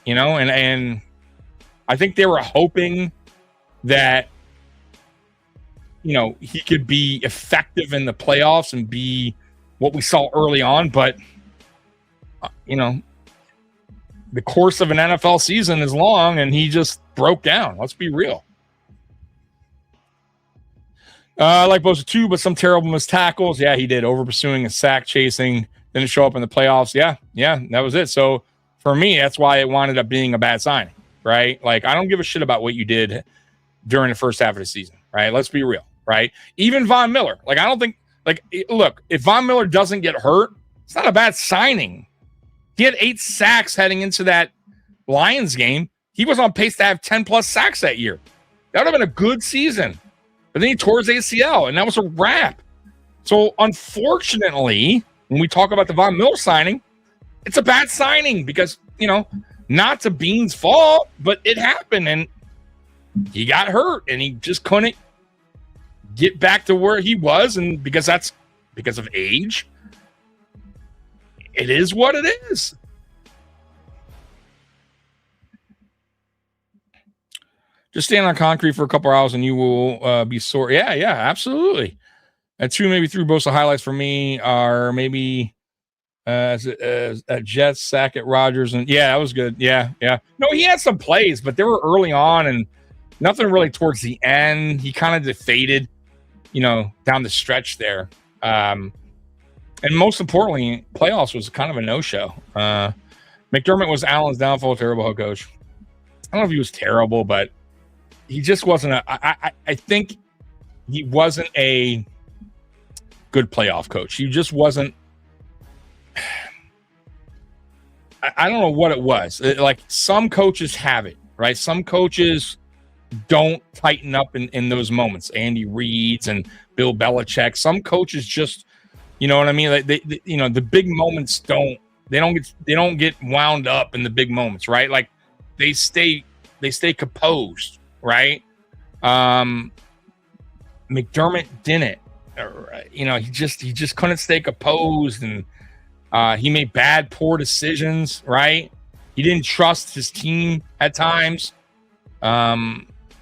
and I think they were hoping that, he could be effective in the playoffs and be what we saw early on, but, the course of an NFL season is long, and he just broke down. Let's be real. I like Bosa too, but some terrible missed tackles. Yeah, he did. Over pursuing and sack chasing. Didn't show up in the playoffs. Yeah, that was it. So for me, that's why it wound up being a bad signing, right? Like, I don't give a shit about what you did during the first half of the season, right? Let's be real, right? Even Von Miller. Like, I don't think, look, if Von Miller doesn't get hurt, it's not a bad signing. He had 8 sacks heading into that Lions game. He was on pace to have 10-plus sacks that year. That would have been a good season. But then he tore his ACL, and that was a wrap. So, unfortunately, when we talk about the Von Miller signing, it's a bad signing because, not to Beane's fault, but it happened, and he got hurt, and he just couldn't get back to where he was, and because of age, it is what it is. Just stand on concrete for a couple hours and you will be sore. Yeah, absolutely. And 2 maybe 3 Bosa highlights for me are maybe a Jets sack at Rodgers. And yeah, that was good. Yeah. No, he had some plays, but they were early on and nothing really towards the end. He kind of deflated, down the stretch there. And most importantly, playoffs was kind of a no-show. McDermott was Allen's downfall, terrible head coach. I don't know if he was terrible, but he just wasn't I think he wasn't a good playoff coach. He just wasn't. I don't know what it was. Like, some coaches have it, right? Some coaches don't tighten up in those moments. Andy Reid's and Bill Belichick. Some coaches just, you know what I mean? Like they the big moments don't get wound up in the big moments, right? Like they stay composed, right? McDermott didn't. He just couldn't stay composed, and he made poor decisions, right? He didn't trust his team at times.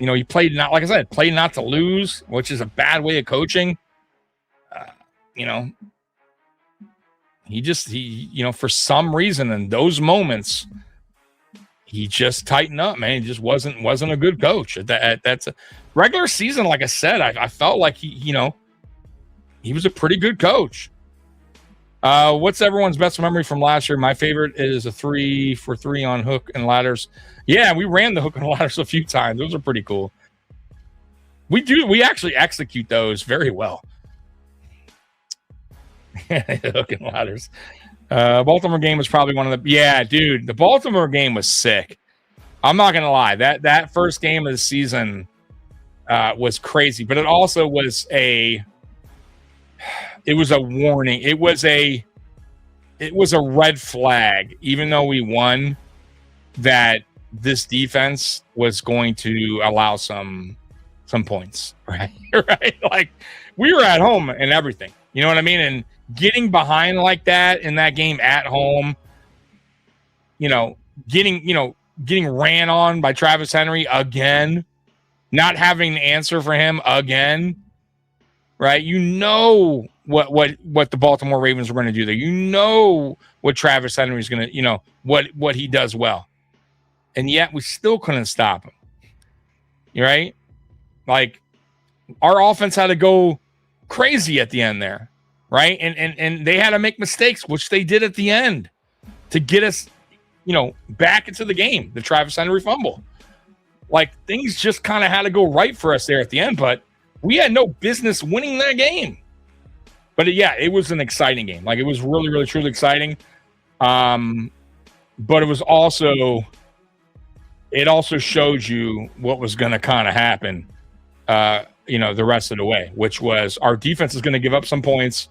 He played not to lose, which is a bad way of coaching. He for some reason in those moments, he just tightened up, man. He just wasn't a good coach. That's a regular season. Like I said, I felt like he was a pretty good coach. What's everyone's best memory from last year? My favorite is a 3-for-3 on hook and ladders. Yeah, we ran the hook and ladders a few times. Those are pretty cool. We actually execute those very well. Hook and ladders. Baltimore game was probably one of the. Yeah, dude, the Baltimore game was sick. I'm not gonna lie. That first game of the season was crazy, but it also was a warning. It was a red flag, even though we won, that this defense was going to allow some points, right? Right? Like, we were at home and everything, You know what I mean? And getting behind like that in that game at home, getting ran on by Travis Henry again, not having an answer for him again, right? You know what the Baltimore Ravens are going to do there. You know what Travis Henry is going to, what he does well. And yet we still couldn't stop him. Right? Like, our offense had to go crazy at the end there, right? And they had to make mistakes, which they did at the end to get us, back into the game, the Travis Henry fumble. Like, things just kind of had to go right for us there at the end, but we had no business winning that game. But it was an exciting game. Like, it was really, really, truly exciting. But it was also, it also showed you what was going to kind of happen, the rest of the way, which was our defense is going to give up some points.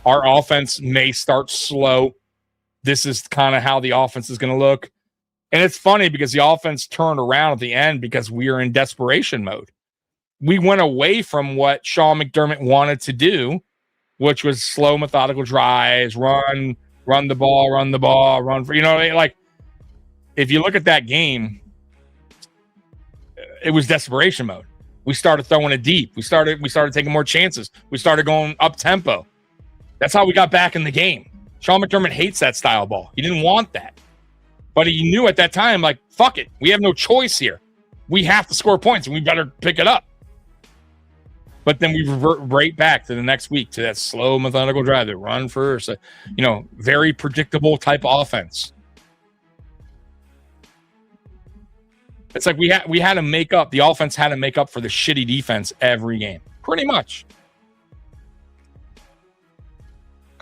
Our offense may start slow. This is kind of how the offense is going to look. And it's funny because the offense turned around at the end because we were in desperation mode. We went away from what Sean McDermott wanted to do, which was slow, methodical drives, run the ball, run for, like, if you look at that game, it was desperation mode. We started throwing it deep. We started taking more chances. We started going up tempo. That's how we got back in the game. Sean McDermott hates that style ball. He didn't want that. But he knew at that time, like, fuck it. We have no choice here. We have to score points, and we better pick it up. But then we revert right back to the next week to that slow, methodical drive, that run first, very predictable type offense. It's like we had to make up, the offense had to make up for the shitty defense every game, pretty much.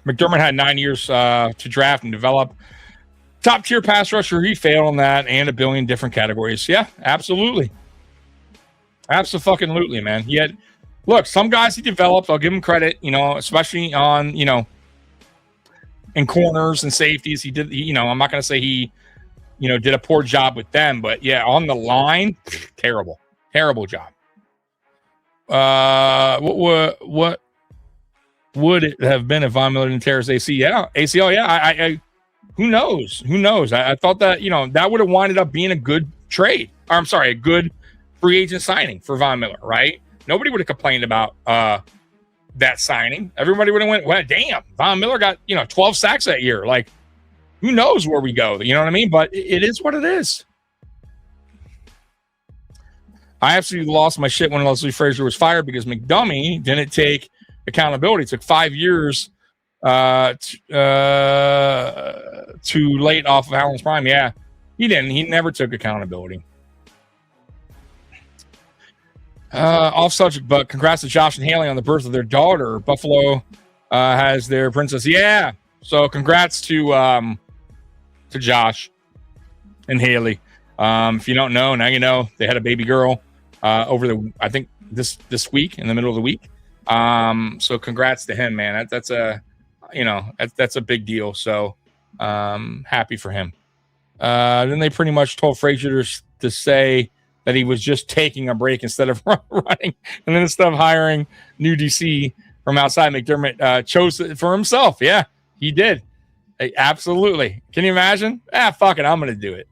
McDermott had 9 years to draft and develop. Top tier pass rusher, he failed on that, and a billion different categories. Yeah, absolutely. Absolutely, man. He had, look, some guys he developed, I'll give him credit, especially on, in corners and safeties. He did, I'm not going to say he, did a poor job with them, but on the line, terrible job. What would it have been if Von Miller didn't tear his ACL? Yeah. Who knows? I thought that, that would have winded up being a good trade. Or, I'm sorry, a good free agent signing for Von Miller, right? Nobody would have complained about that signing. Everybody would have went, well, damn, Von Miller got, 12 sacks that year. Like, who knows where we go? You know what I mean? But it is what it is. I absolutely lost my shit when Leslie Frazier was fired because McDummy didn't take accountability. It took 5 years too late off of Allen's prime. Yeah, he didn't. He never took accountability. Off subject, but congrats to Josh and Haley on the birth of their daughter. Buffalo has their princess. Yeah. So congrats to Josh and Haley. If you don't know, now you know. They had a baby girl I think this week, in the middle of the week. So congrats to him, man. That's a big deal. So happy for him. Then they pretty much told Frazier to say that he was just taking a break instead of running. And then instead of hiring new DC from outside, McDermott chose it for himself. Yeah, he did. Hey, absolutely. Can you imagine? Fuck it. I'm going to do it.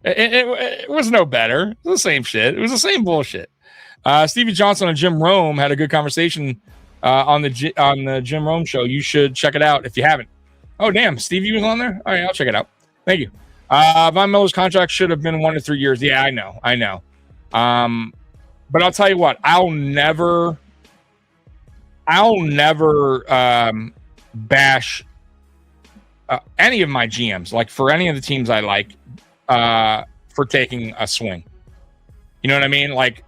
It was no better. It was the same shit. It was the same bullshit. Stevie Johnson and Jim Rome had a good conversation on the Jim Rome show. You should check it out if you haven't. Oh, damn. Stevie was on there? All right, I'll check it out. Thank you. Von Miller's contract should have been 1 to 3 years. Yeah, I know. But I'll tell you what, I'll never bash any of my GMs, like for any of the teams I like, for taking a swing. You know what I mean? Like,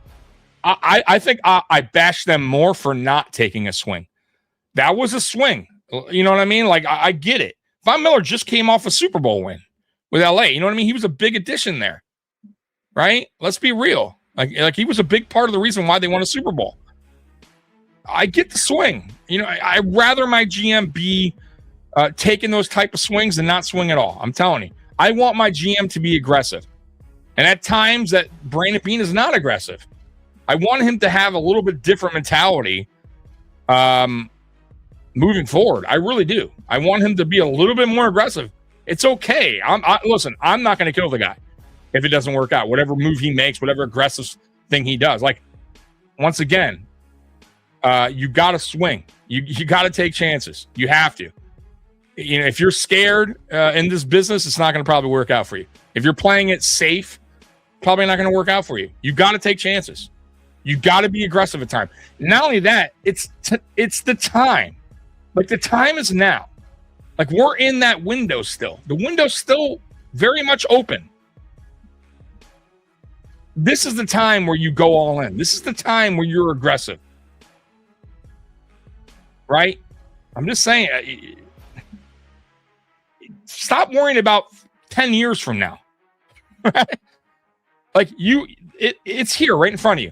I think I bash them more for not taking a swing. That was a swing. You know what I mean? Like, I get it. Von Miller just came off a Super Bowl win with LA. You know what I mean? He was a big addition there, right? Let's be real. Like he was a big part of the reason why they won a Super Bowl. I get the swing. I'd rather my GM be taking those type of swings than not swing at all. I'm telling you. I want my GM to be aggressive. And at times that Brandon Beane is not aggressive. I want him to have a little bit different mentality moving forward. I really do. I want him to be a little bit more aggressive. It's okay. Listen, I'm not going to kill the guy if it doesn't work out. Whatever move he makes, whatever aggressive thing he does. Like, once again, you got to swing. You got to take chances. You have to. You know, if you're scared in this business, it's not going to probably work out for you. If you're playing it safe, probably not going to work out for you. You got to take chances. You got to be aggressive at time. Not only that, it's the time. Like, the time is now. Like, we're in that window still. The window's still very much open. This is the time where you go all in. This is the time where you're aggressive. Right? I'm just saying, stop worrying about 10 years from now. Right? Like, it's here right in front of you.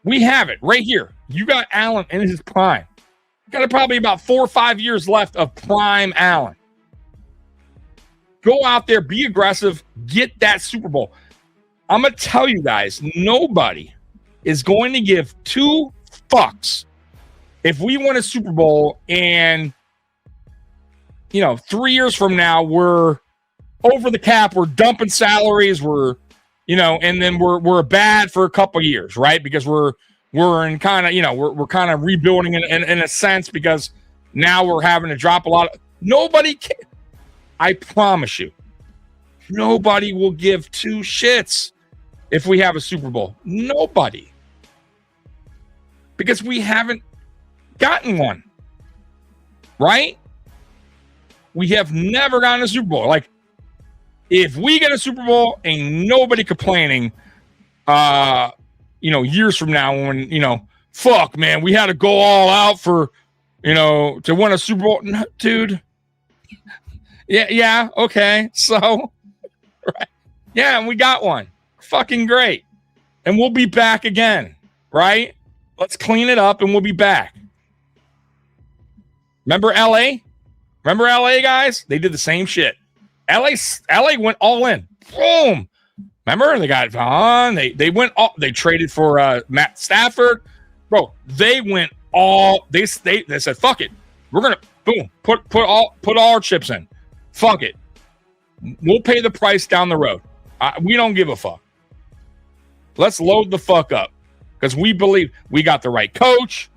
We have it right here. You got Allen in his prime. Got probably about 4 or 5 years left of prime Allen. Go out there, be aggressive, get that Super Bowl. I'm going to tell you guys, nobody is going to give 2 fucks if we win a Super Bowl and, 3 years from now, we're over the cap, we're dumping salaries, we're, and then we're bad for a couple of years, right? Because we're in kind of, we're kind of rebuilding in a sense, because now we're having to drop a lot of, nobody can. I promise you, nobody will give 2 shits if we have a Super Bowl. Nobody. Because we haven't gotten one. Right? We have never gotten a Super Bowl. Like, if we get a Super Bowl, ain't nobody complaining, years from now when, fuck, man, we had to go all out for, to win a Super Bowl. No, dude. Yeah, okay. So, right. Yeah, and we got one. Fucking great. And we'll be back again, right? Let's clean it up and we'll be back. Remember LA? Remember LA, guys? They did the same shit. LA went all in. Boom. Remember? They got Vaughn. They went all, they traded for Matt Stafford. Bro, they went all, they said, fuck it. We're gonna boom, put all our chips in. Fuck it. We'll pay the price down the road. We don't give a fuck. Let's load the fuck up. Because we believe we got the right coach,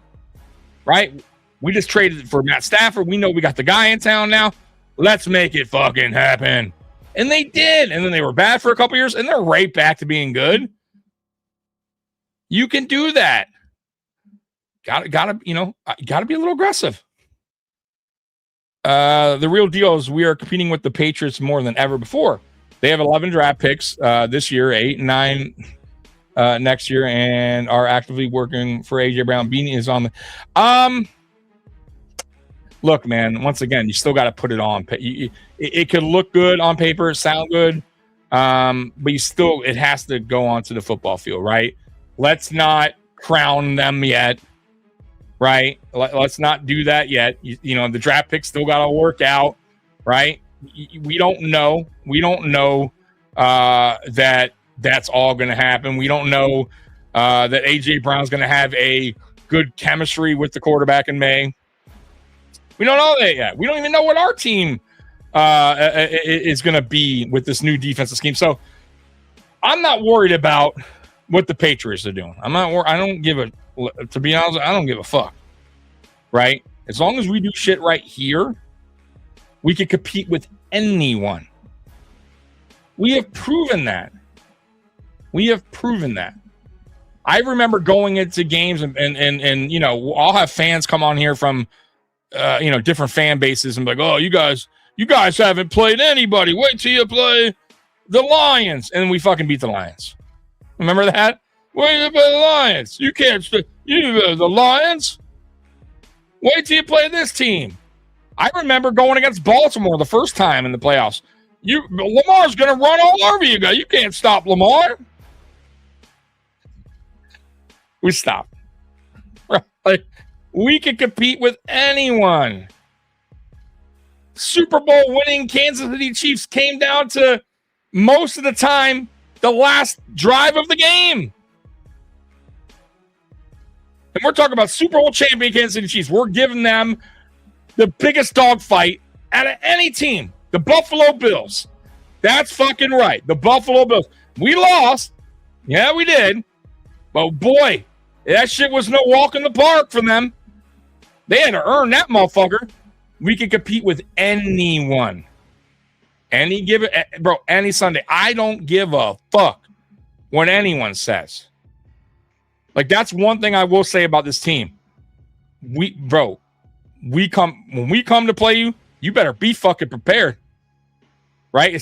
right? We just traded for Matt Stafford. We know we got the guy in town now. Let's make it fucking happen. And they did. And then they were bad for a couple years, and they're right back to being good. You can do that. Gotta be a little aggressive. The real deal is we are competing with the Patriots more than ever before. They have 11 draft picks this year, 8 and 9 next year, and are actively working for AJ Brown. Beane is on the look, man, once again, you still got to put it on. It could look good on paper, sound good, but it has to go onto the football field, right? Let's not crown them yet, right? Let's not do that yet. The draft picks still got to work out, right? We don't know. We don't know that that's all going to happen. We don't know that AJ Brown's going to have a good chemistry with the quarterback in May. We don't know that yet. We don't even know what our team is going to be with this new defensive scheme. So I'm not worried about what the Patriots are doing. I'm not worried. To be honest, I don't give a fuck. Right? As long as we do shit right here, we can compete with anyone. We have proven that. I remember going into games and I'll have fans come on here from different fan bases and be like, oh, you guys haven't played anybody. Wait till you play the Lions. And we fucking beat the Lions. Remember that? Wait till you play the Lions. You can't the Lions. Wait till you play this team. I remember going against Baltimore the first time in the playoffs. Lamar's gonna run all over you guys. You can't stop Lamar. We stopped. Like, we can compete with anyone. Super Bowl winning Kansas City Chiefs came down to most of the time the last drive of the game. And we're talking about Super Bowl champion Kansas City Chiefs. We're giving them the biggest dogfight out of any team, the Buffalo Bills. That's fucking right. The Buffalo Bills. We lost. Yeah, we did. But boy, that shit was no walk in the park for them. They had to earn that motherfucker. We could compete with anyone. Any Sunday. I don't give a fuck what anyone says. Like, that's one thing I will say about this team. When we come to play you, you better be fucking prepared. Right?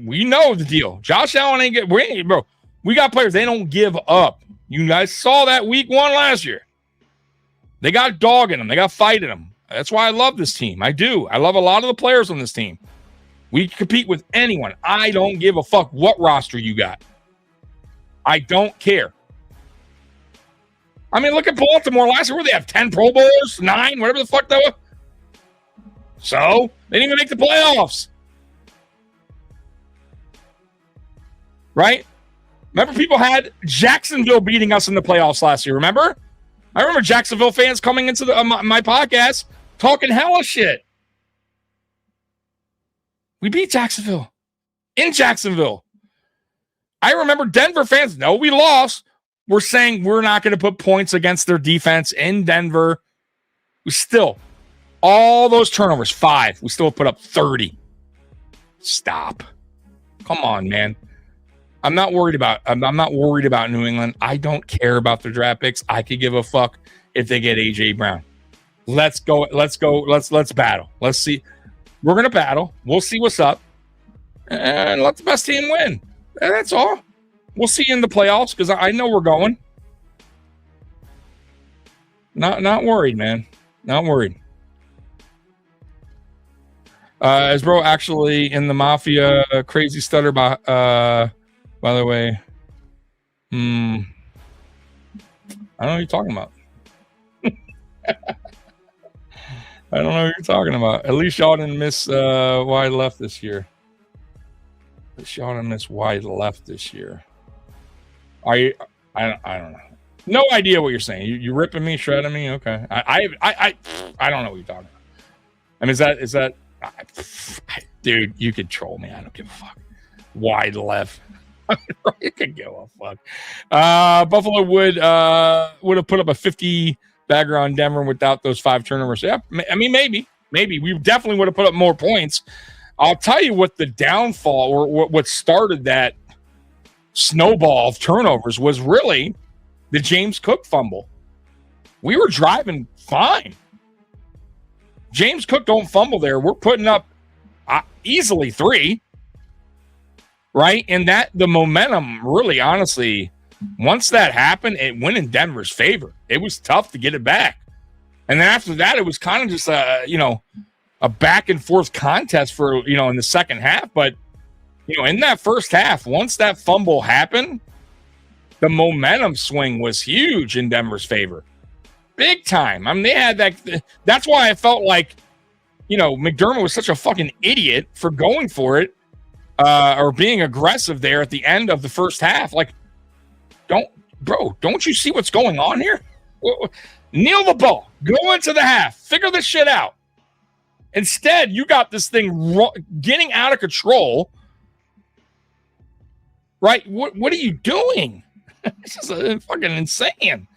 We know the deal. Josh Allen we got players, they don't give up. You guys saw that week 1 last year. They got dog in them. They got fight in them. That's why I love this team. I do. I love a lot of the players on this team. We compete with anyone. I don't give a fuck what roster you got. I don't care. I mean, look at Baltimore last year. Where they have 10 Pro Bowlers, 9, whatever the fuck that was. So, they didn't even make the playoffs. Right? Remember, people had Jacksonville beating us in the playoffs last year, remember? I remember Jacksonville fans coming into my podcast talking hella shit. We beat Jacksonville. In Jacksonville. I remember Denver fans, no, we lost. We're saying we're not going to put points against their defense in Denver. We still, all those turnovers, 5. We still put up 30. Stop. Come on, man. I'm not worried about New England. I don't care about their draft picks. I could give a fuck if they get AJ Brown. Let's go. Let's battle. Let's see. We're gonna battle. We'll see what's up, and let the best team win. And that's all. We'll see you in the playoffs because I know we're going. Not worried, man. Not worried. Is bro actually in the Mafia? Crazy stutter by the way, I don't know what you're talking about. I don't know what you're talking about. At least y'all didn't miss wide left this year. At least y'all didn't miss wide left this year. I don't know. No idea what you're saying. You ripping me, shredding me? Okay. I don't know what you're talking about. I mean, is that dude, you could troll me. I don't give a fuck. Wide left. You could give a fuck. Buffalo would have put up a 50 bagger on Denver without those 5 turnovers. Yeah, I mean, maybe we definitely would have put up more points. I'll tell you what the downfall or what started that snowball of turnovers was really the James Cook fumble. We were driving fine. James Cook don't fumble there. We're putting up easily 3. Right? And that the momentum really, honestly, once that happened, it went in Denver's favor. It was tough to get it back. And then after that, it was kind of just a back and forth contest for, in the second half. But, in that first half, once that fumble happened, the momentum swing was huge in Denver's favor. Big time. I mean, they had that. That's why I felt like, McDermott was such a fucking idiot for going for it. Or being aggressive there at the end of the first half. Like, don't you see what's going on here? Kneel the ball. Go into the half. Figure this shit out. Instead, you got this thing getting out of control. Right? What are you doing? This is fucking insane.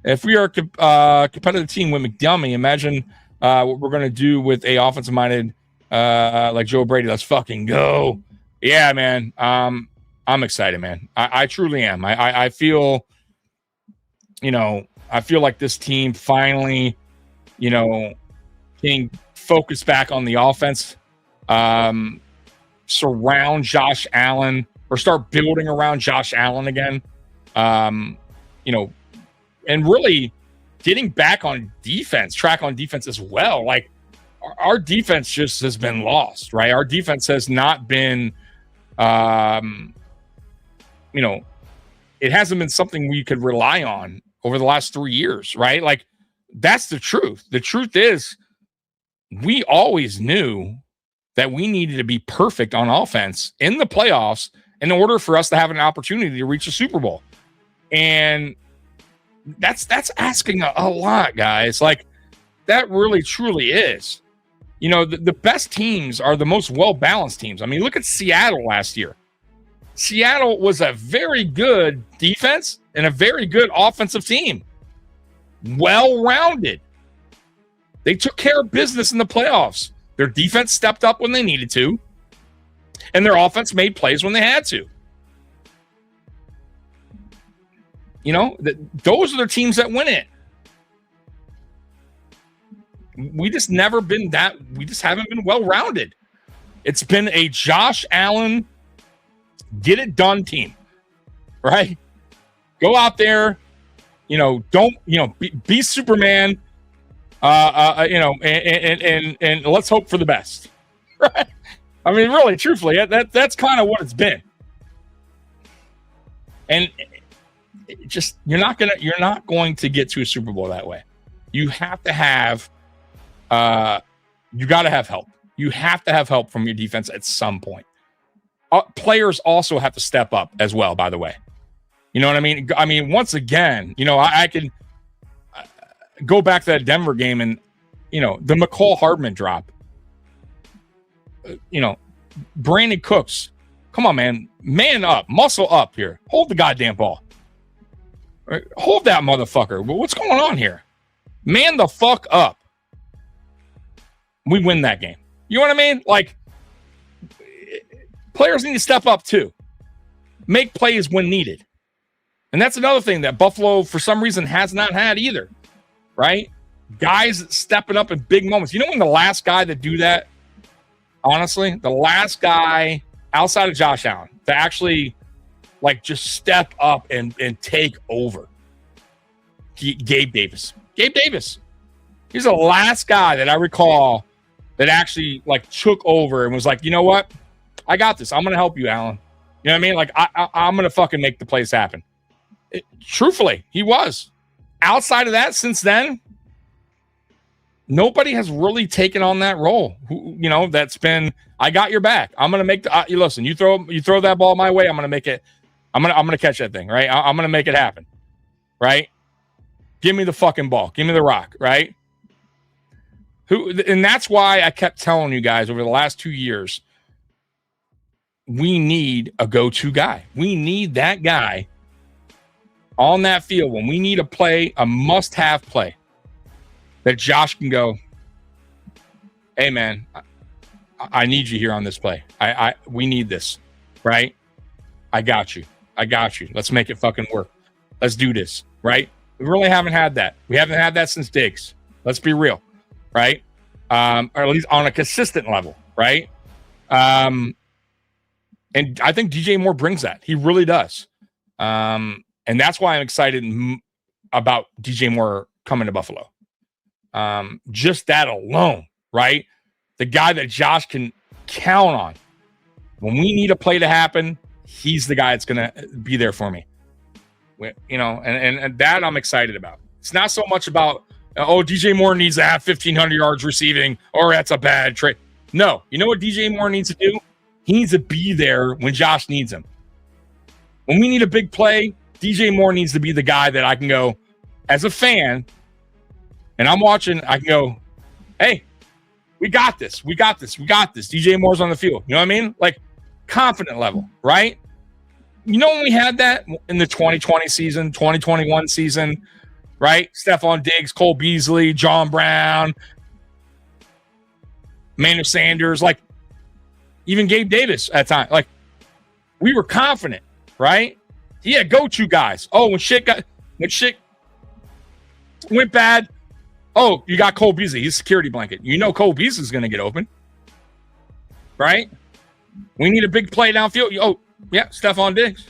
If we are a competitive team with McDummy, imagine what we're going to do with a offensive-minded like Joe Brady. Let's fucking go. Yeah, man. I'm excited, man. I truly am. I feel, I feel like this team finally, can focus back on the offense, surround Josh Allen or start building around Josh Allen again. And really getting back on defense, track on defense as well. Like, our defense just has been lost, right? Our defense has not been, it hasn't been something we could rely on over the last 3 years, right? Like, that's the truth. The truth is we always knew that we needed to be perfect on offense in the playoffs in order for us to have an opportunity to reach the Super Bowl. And that's asking a lot, guys. Like, That really, truly is. You know, the best teams are the most well-balanced teams. I mean, look at Seattle last year. Seattle was a very good defense and a very good offensive team. Well-rounded. They took care of business in the playoffs. Their defense stepped up when they needed to, and their offense made plays when they had to. You know, those are the teams that win it. We just haven't been well-rounded. It's been a Josh Allen get it done team, right? Go out there, you know, be Superman, you know, and let's hope for the best, right? I mean, really, truthfully, that's kind of what it's been. And it just you're not going to get to a Super Bowl that way. You have to have, you got to have help. You have to have help from your defense at some point. Players also have to step up as well, by the way. You know what I mean? I mean, once again, you know, I can go back to that Denver game and, you know, the McCall Hardman drop. You know, Brandon Cooks. Come on, man up, muscle up here. Hold the goddamn ball. Hold that motherfucker. What's going on here? Man the fuck up. We win that game. You know what I mean? Like, players need to step up too. Make plays when needed. And that's another thing that Buffalo, for some reason, has not had either. Right? Guys stepping up in big moments. You know when the last guy to do that, honestly, the last guy outside of Josh Allen to actually, like, just step up and take over? Gabe Davis. Gabe Davis. He's the last guy that I recall that actually, like, took over and was like, you know what? I got this. I'm going to help you, Allen. You know what I mean? Like, I'm going to fucking make the plays happen. Truthfully, he was. Outside of that, since then, nobody has really taken on that role. You know, that's been, I got your back. I'm going to make the, listen, you throw that ball my way, I'm going to make it, I'm going to catch that thing, right? I'm going to make it happen, right? Give me the fucking ball. Give me the rock, right? And that's why I kept telling you guys over the last 2 years, we need a go-to guy. We need that guy on that field when we need a play, a must-have play, that Josh can go, hey, man, I need you here on this play. We need this, right? I got you. Let's make it fucking work. Let's do this, right? We really haven't had that. We haven't had that since Diggs. Let's be real, right? Or at least on a consistent level, right? And I think DJ Moore brings that. He really does. And that's why I'm excited about DJ Moore coming to Buffalo. Just that alone, right? The guy that Josh can count on. When we need a play to happen, he's the guy that's going to be there for me. You know, and that I'm excited about. It's not so much about, DJ Moore needs to have 1,500 yards receiving, or that's a bad trade. No. You know what DJ Moore needs to do? He needs to be there when Josh needs him. When we need a big play, DJ Moore needs to be the guy that I can go, as a fan, and I'm watching, I can go, hey, we got this. DJ Moore's on the field. You know what I mean? Like, confident level, right? You know when we had that in the 2020 season, 2021 season, right? Stephon Diggs, Cole Beasley, John Brown, Emmanuel Sanders, like, even Gabe Davis at time. Like, we were confident, right? He had go-to guys. Oh, when shit went bad, oh, you got Cole Beasley. He's a security blanket. You know Cole Beasley's going to get open, right? We need a big play downfield. Oh, yeah, Stephon Diggs.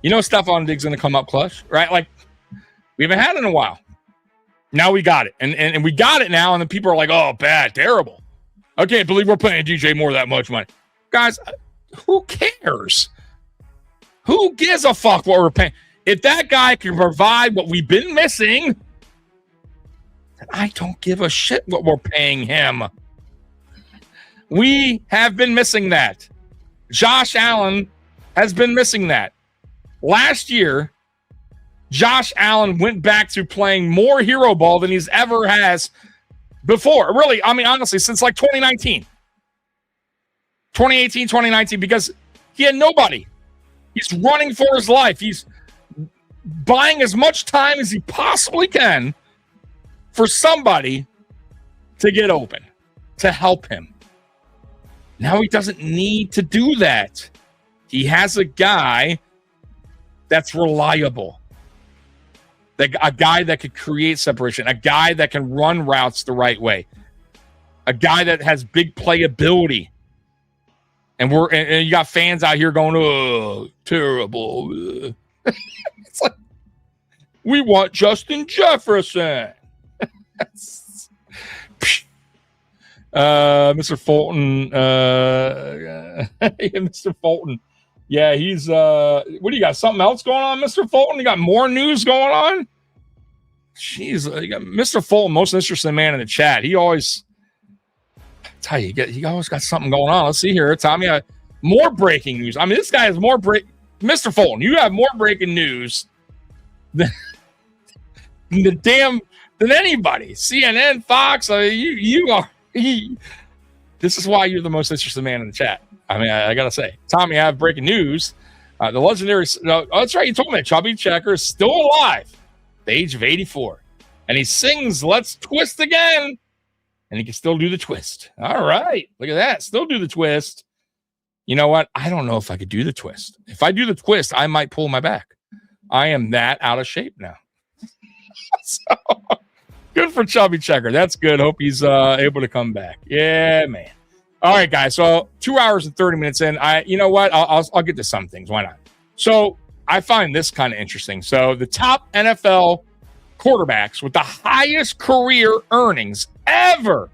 You know Stephon Diggs going to come up clutch, right? Like, we haven't had it in a while. Now we got it. And we got it now, and then people are like, oh, bad, terrible. I can't believe we're paying DJ Moore that much money. Guys, who cares? Who gives a fuck what we're paying? If that guy can provide what we've been missing, then I don't give a shit what we're paying him. We have been missing that. Josh Allen has been missing that. Last year, Josh Allen went back to playing more hero ball than he's ever has before, really, I mean, honestly, since like 2018, 2019, because he had nobody. He's running for his life. He's buying as much time as he possibly can for somebody to get open, to help him. Now he doesn't need to do that. He has a guy that's reliable. A guy that could create separation, a guy that can run routes the right way, a guy that has big playability. And you got fans out here going, oh, terrible. It's like, we want Justin Jefferson. Mr. Fulton. Mr. Fulton. Yeah, he's what do you got? Something else going on, Mr. Fulton? You got more news going on? Jeez, you got Mr. Fulton, most interesting man in the chat. He always tell you, he always got something going on. Let's see here. Tommy, more breaking news. I mean, this guy has more Mr. Fulton, you have more breaking news than anybody. CNN, Fox, you are. This is why you're the most interesting man in the chat. I mean, I gotta say, Tommy, I have breaking news. The legendary, that's right, you told me, Chubby Checker is still alive, the age of 84, and he sings "Let's Twist Again," and he can still do the twist. All right, look at that, still do the twist. You know what? I don't know if I could do the twist. If I do the twist, I might pull my back. I am that out of shape now. So, good for Chubby Checker. That's good. Hope he's able to come back. Yeah, man. All right, guys. So 2 hours and 30 minutes in. You know what? I'll get to some things. Why not? So I find this kind of interesting. So the top NFL quarterbacks with the highest career earnings ever.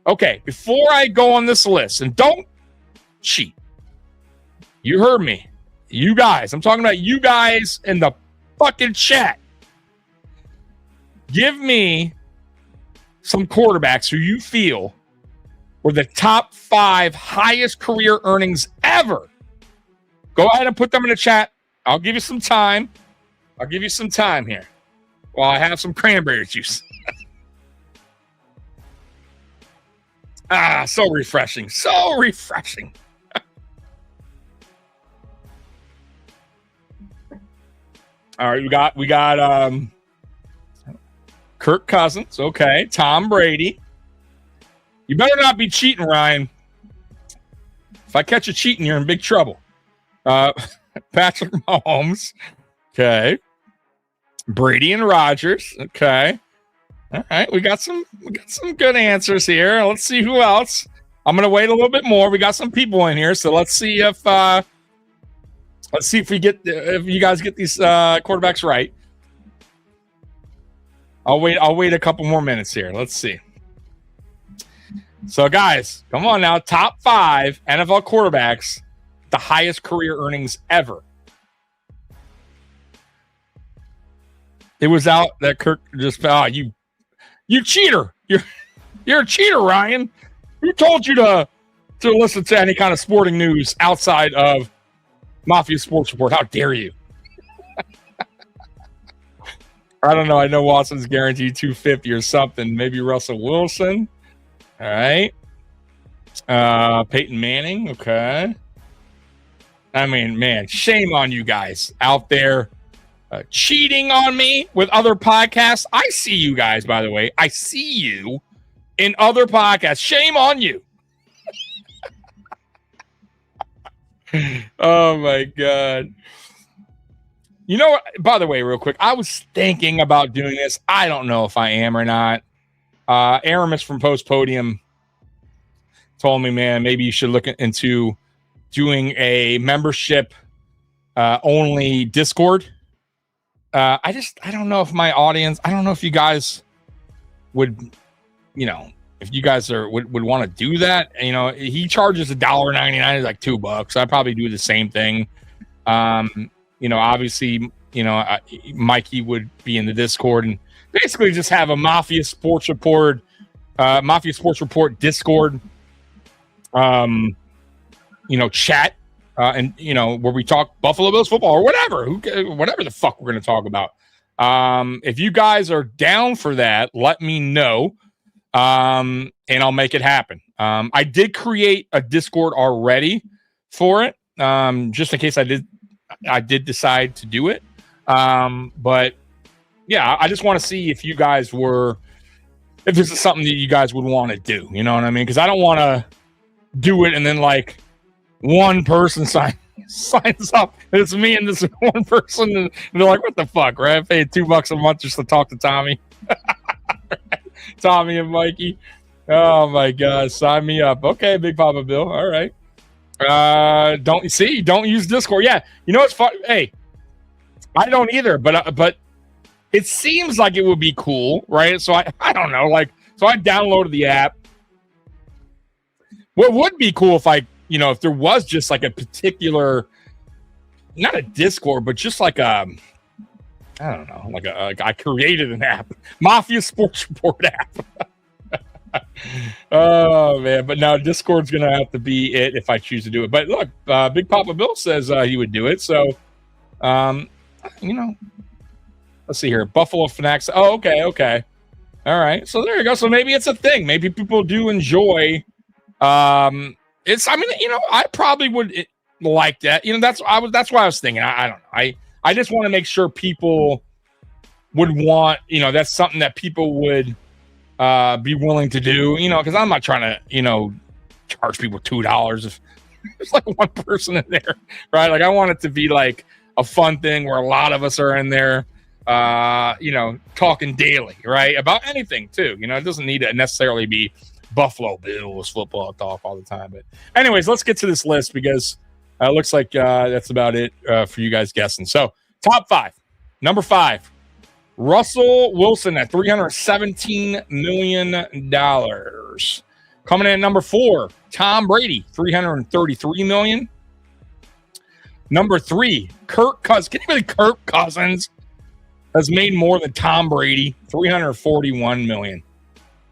Okay, before I go on this list, and don't cheat. You heard me. You guys. I'm talking about you guys in the fucking chat. Give me some quarterbacks who you feel were the top 5 highest career earnings ever. Go ahead and put them in the chat. I'll give you some time. I'll give you some time here while I have some cranberry juice. So refreshing. So refreshing. All right, we got Kirk Cousins, okay. Tom Brady. You better not be cheating, Ryan. If I catch you cheating, you're in big trouble. Patrick Mahomes, okay. Brady and Rodgers, okay. All right, we got some good answers here. Let's see who else. I'm gonna wait a little bit more. We got some people in here, so let's see if you guys get these quarterbacks right. I'll wait a couple more minutes here. Let's see. So, guys, come on now. Top 5 NFL quarterbacks, the highest career earnings ever. It was out that Kirk just you cheater. You're a cheater, Ryan. Who told you to listen to any kind of sporting news outside of Mafia Sports Report? How dare you? I don't know. I know Watson's guaranteed 250 or something. Maybe Russell Wilson. All right. Peyton Manning. Okay. I mean, man, shame on you guys out there cheating on me with other podcasts. I see you guys, by the way. I see you in other podcasts. Shame on you. Oh, my God. You know what? By the way, real quick, I was thinking about doing this. I don't know if I am or not. Aramis from Post Podium told me, man, maybe you should look into doing a membership only Discord. I don't know if my audience, I don't know if you guys would, if you guys would want to do that. He charges $1.99, like $2. I'd probably do the same thing. Obviously, Mikey would be in the Discord and basically just have a Mafia Sports Report Discord, chat, and where we talk Buffalo Bills football or whatever the fuck we're going to talk about. If you guys are down for that, let me know. and I'll make it happen. I did create a Discord already for it, just in case I did decide to do it. But yeah, I just want to see if you guys if this is something that you guys would want to do, you know what I mean? Because I don't want to do it and then like one person signs up. And it's me and this one person, and they're like, "What the fuck?" Right? I paid $2 a month just to talk to Tommy, Tommy and Mikey. Oh my God, sign me up. Okay, Big Papa Bill. All right. Don't use Discord. Yeah, you know what's fun? Hey, I don't either, but it seems like it would be cool, right? So I don't know, so I downloaded the app. What would be cool if there was just like a particular, not a Discord, but just like I don't know, I created an app, Mafia Sports Report app. Oh man, but now Discord's gonna have to be it if I choose to do it. But look, Big Papa Bill says he would do it, so let's see here. Buffalo Fanatics. Oh, okay. All right. So there you go. So maybe it's a thing. Maybe people do enjoy. I probably would like that. That's why I was thinking. I don't know. I just want to make sure people would want. That's something that people would be willing to do. Because I'm not trying to charge people $2 if there's like one person in there, right? Like I want it to be like a fun thing where a lot of us are in there. Talking daily, right? About anything too. It doesn't need to necessarily be Buffalo Bills football talk all the time. But anyways, let's get to this list because it looks like that's about it for you guys guessing. So top 5. Number 5, Russell Wilson at $317 million. Coming in at number 4, Tom Brady, $333 million. Number 3, Kirk Cousins. Can you believe Kirk Cousins has made more than Tom Brady, $341 million.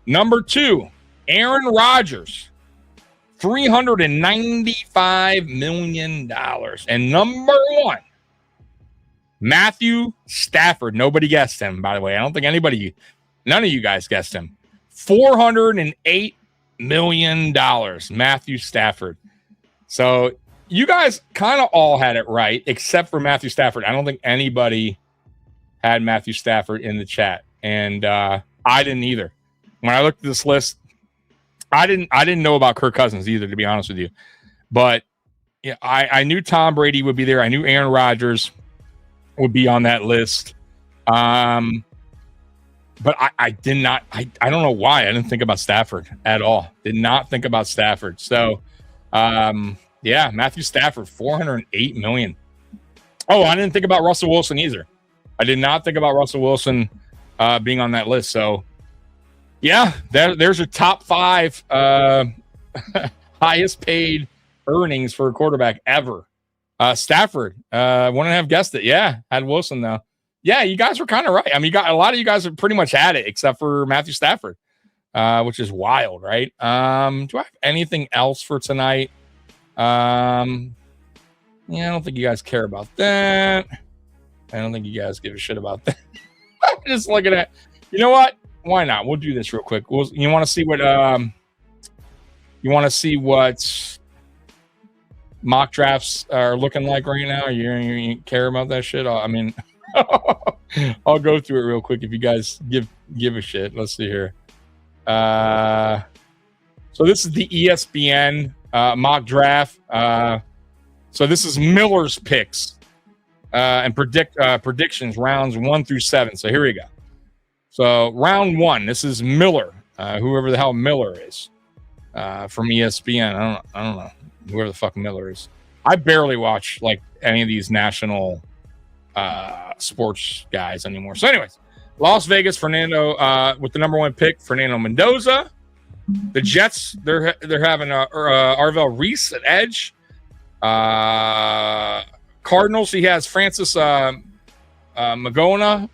Number 2, Aaron Rodgers, $395 million. And number 1, Matthew Stafford. Nobody guessed him, by the way. I don't think none of you guys guessed him. $408 million, Matthew Stafford. So you guys kind of all had it right, except for Matthew Stafford. I don't think anybody had Matthew Stafford in the chat, and I didn't either. When I looked at this list, I didn't know about Kirk Cousins either, to be honest with you. But yeah, I knew Tom Brady would be there. I knew Aaron Rodgers would be on that list. But I did not. I don't know why I didn't think about Stafford at all. Did not think about Stafford. So, yeah, Matthew Stafford, $408 million. Oh, I didn't think about Russell Wilson either. I did not think about Russell Wilson being on that list. So, yeah, there's your top 5 highest paid earnings for a quarterback ever. Stafford, wouldn't have guessed it. Yeah, had Wilson though. Yeah, you guys were kind of right. I mean, a lot of you guys have pretty much had it except for Matthew Stafford, which is wild, right? Do I have anything else for tonight? Yeah, I don't think you guys care about that. I don't think you guys give a shit about that. I'm just looking at, you know what? Why not? We'll do this real quick. You want to see what mock drafts are looking like right now? You care about that shit? I mean, I'll go through it real quick if you guys give a shit. Let's see here. So this is the ESPN mock draft. So this is Miller's picks. And predictions rounds 1 through 7. So here we go. So round 1, this is Miller, whoever the hell Miller is, from ESPN. I don't know whoever the fuck Miller is. I barely watch like any of these national sports guys anymore. So anyways, Las Vegas, Fernando with the number 1 pick, Fernando Mendoza. The Jets, they're having Arvell Reese at edge. Cardinals, he has Francis Magoa,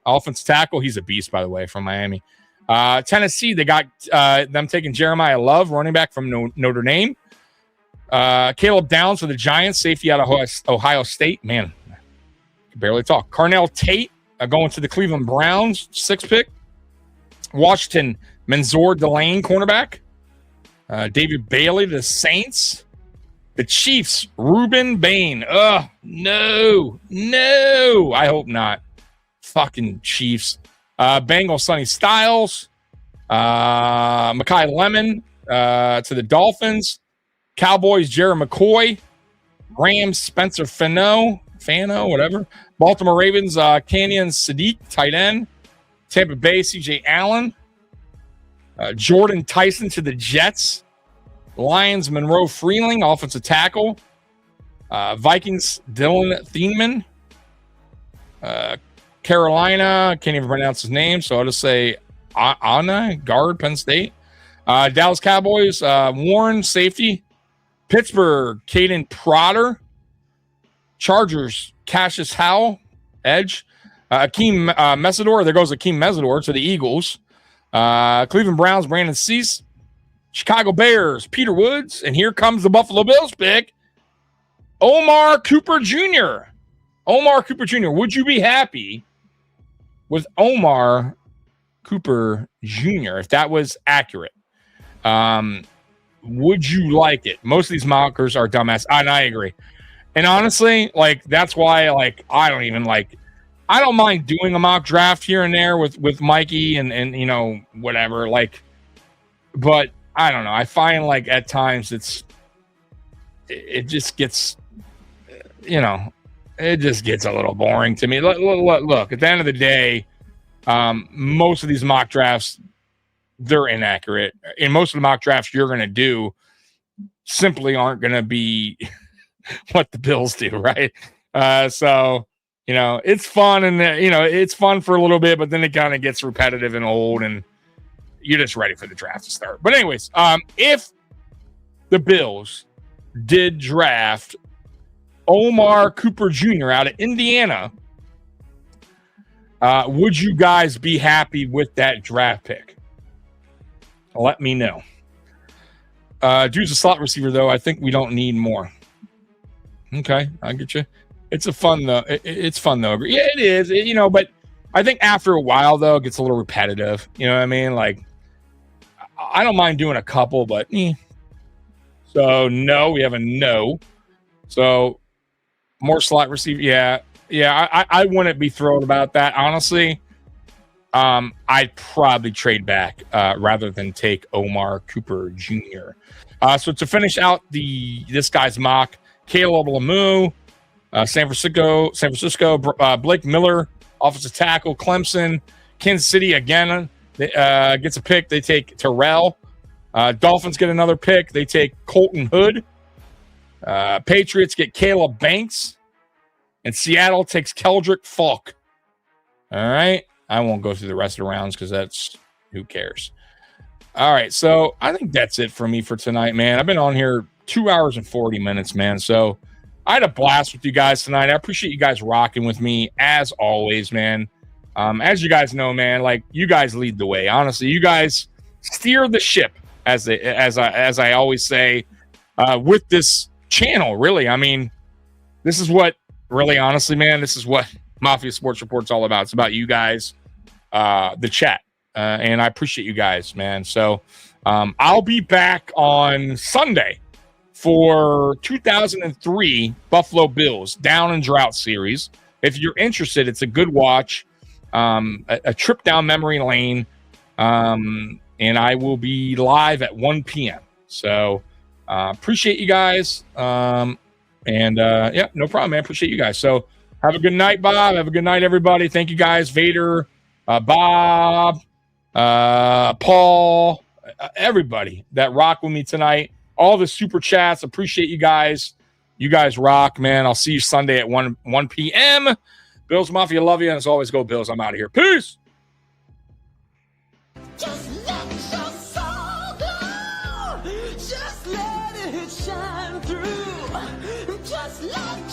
offensive tackle. He's a beast, by the way, from Miami. Tennessee, they got them taking Jeremiah Love, running back from Notre Dame. Caleb Downs for the Giants, safety out of Ohio State. Man, I can barely talk. Carnell Tate going to the Cleveland Browns, 6th pick. Washington, Mansour Delane, cornerback. David Bailey, the Saints. The Chiefs, Ruben Beane. No. I hope not. Fucking Chiefs. Bengals, Sonny Styles. Mekhi Lemon to the Dolphins. Cowboys, Jerry McCoy. Rams, Spencer Fano, whatever. Baltimore Ravens, Kenyon Sadiq, tight end. Tampa Bay, CJ Allen. Jordan Tyson to the Jets. Lions, Monroe Freeling, offensive tackle. Vikings, Dylan Thieneman. Carolina, can't even pronounce his name, so I'll just say Anna, guard, Penn State. Dallas Cowboys, Warren, safety. Pittsburgh, Caden Trotter. Chargers, Cassius Howell, edge. Akeem Mesidor, there goes Akeem Mesidor to the Eagles. Cleveland Browns, Brandon Cease. Chicago Bears, Peter Woods. And here comes the Buffalo Bills pick, Omar Cooper Jr. Omar Cooper Jr. Would you be happy with Omar Cooper Jr. if that was accurate? Would you like it? Most of these mockers are dumbass. And I agree. And honestly, like, that's why, like, I don't mind doing a mock draft here and there with Mikey and you know, whatever. Like, but I don't know. I find, like, at times it just gets, you know, it just gets a little boring to me. Look, at the end of the day, most of these mock drafts, they're inaccurate. And most of the mock drafts you're going to do simply aren't going to be what the Bills do, right? So, you know, it's fun, and, you know, it's fun for a little bit, but then it kind of gets repetitive and old, and you're just ready for the draft to start. But anyways, if the Bills did draft Omar Cooper Jr. out of Indiana, would you guys be happy with that draft pick? Let me know. Dude's a slot receiver, though. I think we don't need more. Okay, I get you. It's fun, though. It's fun, though. Yeah, it is. You know, but I think after a while, though, it gets a little repetitive. You know what I mean? Like, I don't mind doing a couple, but So, no, we have a no. So, more slot receiver. Yeah, I wouldn't be thrilled about that, honestly. I'd probably trade back rather than take Omar Cooper Jr. So to finish out this guy's mock, Caleb Lemieux, San Francisco, Blake Miller, offensive tackle, Clemson, Kansas City again gets a pick. They take Terrell. Dolphins get another pick. They take Colton Hood. Patriots get Caleb Banks, and Seattle takes Keldrick Falk. All right. I won't go through the rest of the rounds because that's who cares. All right. So I think that's it for me for tonight, man. I've been on here 2 hours and 40 minutes, man. So I had a blast with you guys tonight. I appreciate you guys rocking with me as always, man. As you guys know, man, like, you guys lead the way. Honestly, you guys steer the ship, as I always say, with this channel. Really, I mean, this is what, really, honestly, man, this is what Mafia Sports Report's all about. It's about you guys, the chat, and I appreciate you guys, man. So I'll be back on Sunday for 2003 Buffalo Bills Down and Drought series. If you're interested, it's a good watch, a trip down memory lane, and I will be live at 1 p.m. So appreciate you guys, and yeah, no problem, man. Appreciate you guys. So have a good night, Bob. Have a good night, everybody. Thank you guys, Vader, Bob, Paul, everybody that rocked with me tonight. All the super chats. Appreciate you guys. You guys rock, man. I'll see you Sunday at 1 p.m. Bills Mafia, love you. And as always, go Bills. I'm out of here. Peace. Just let your soul go. Just let it shine through. Just let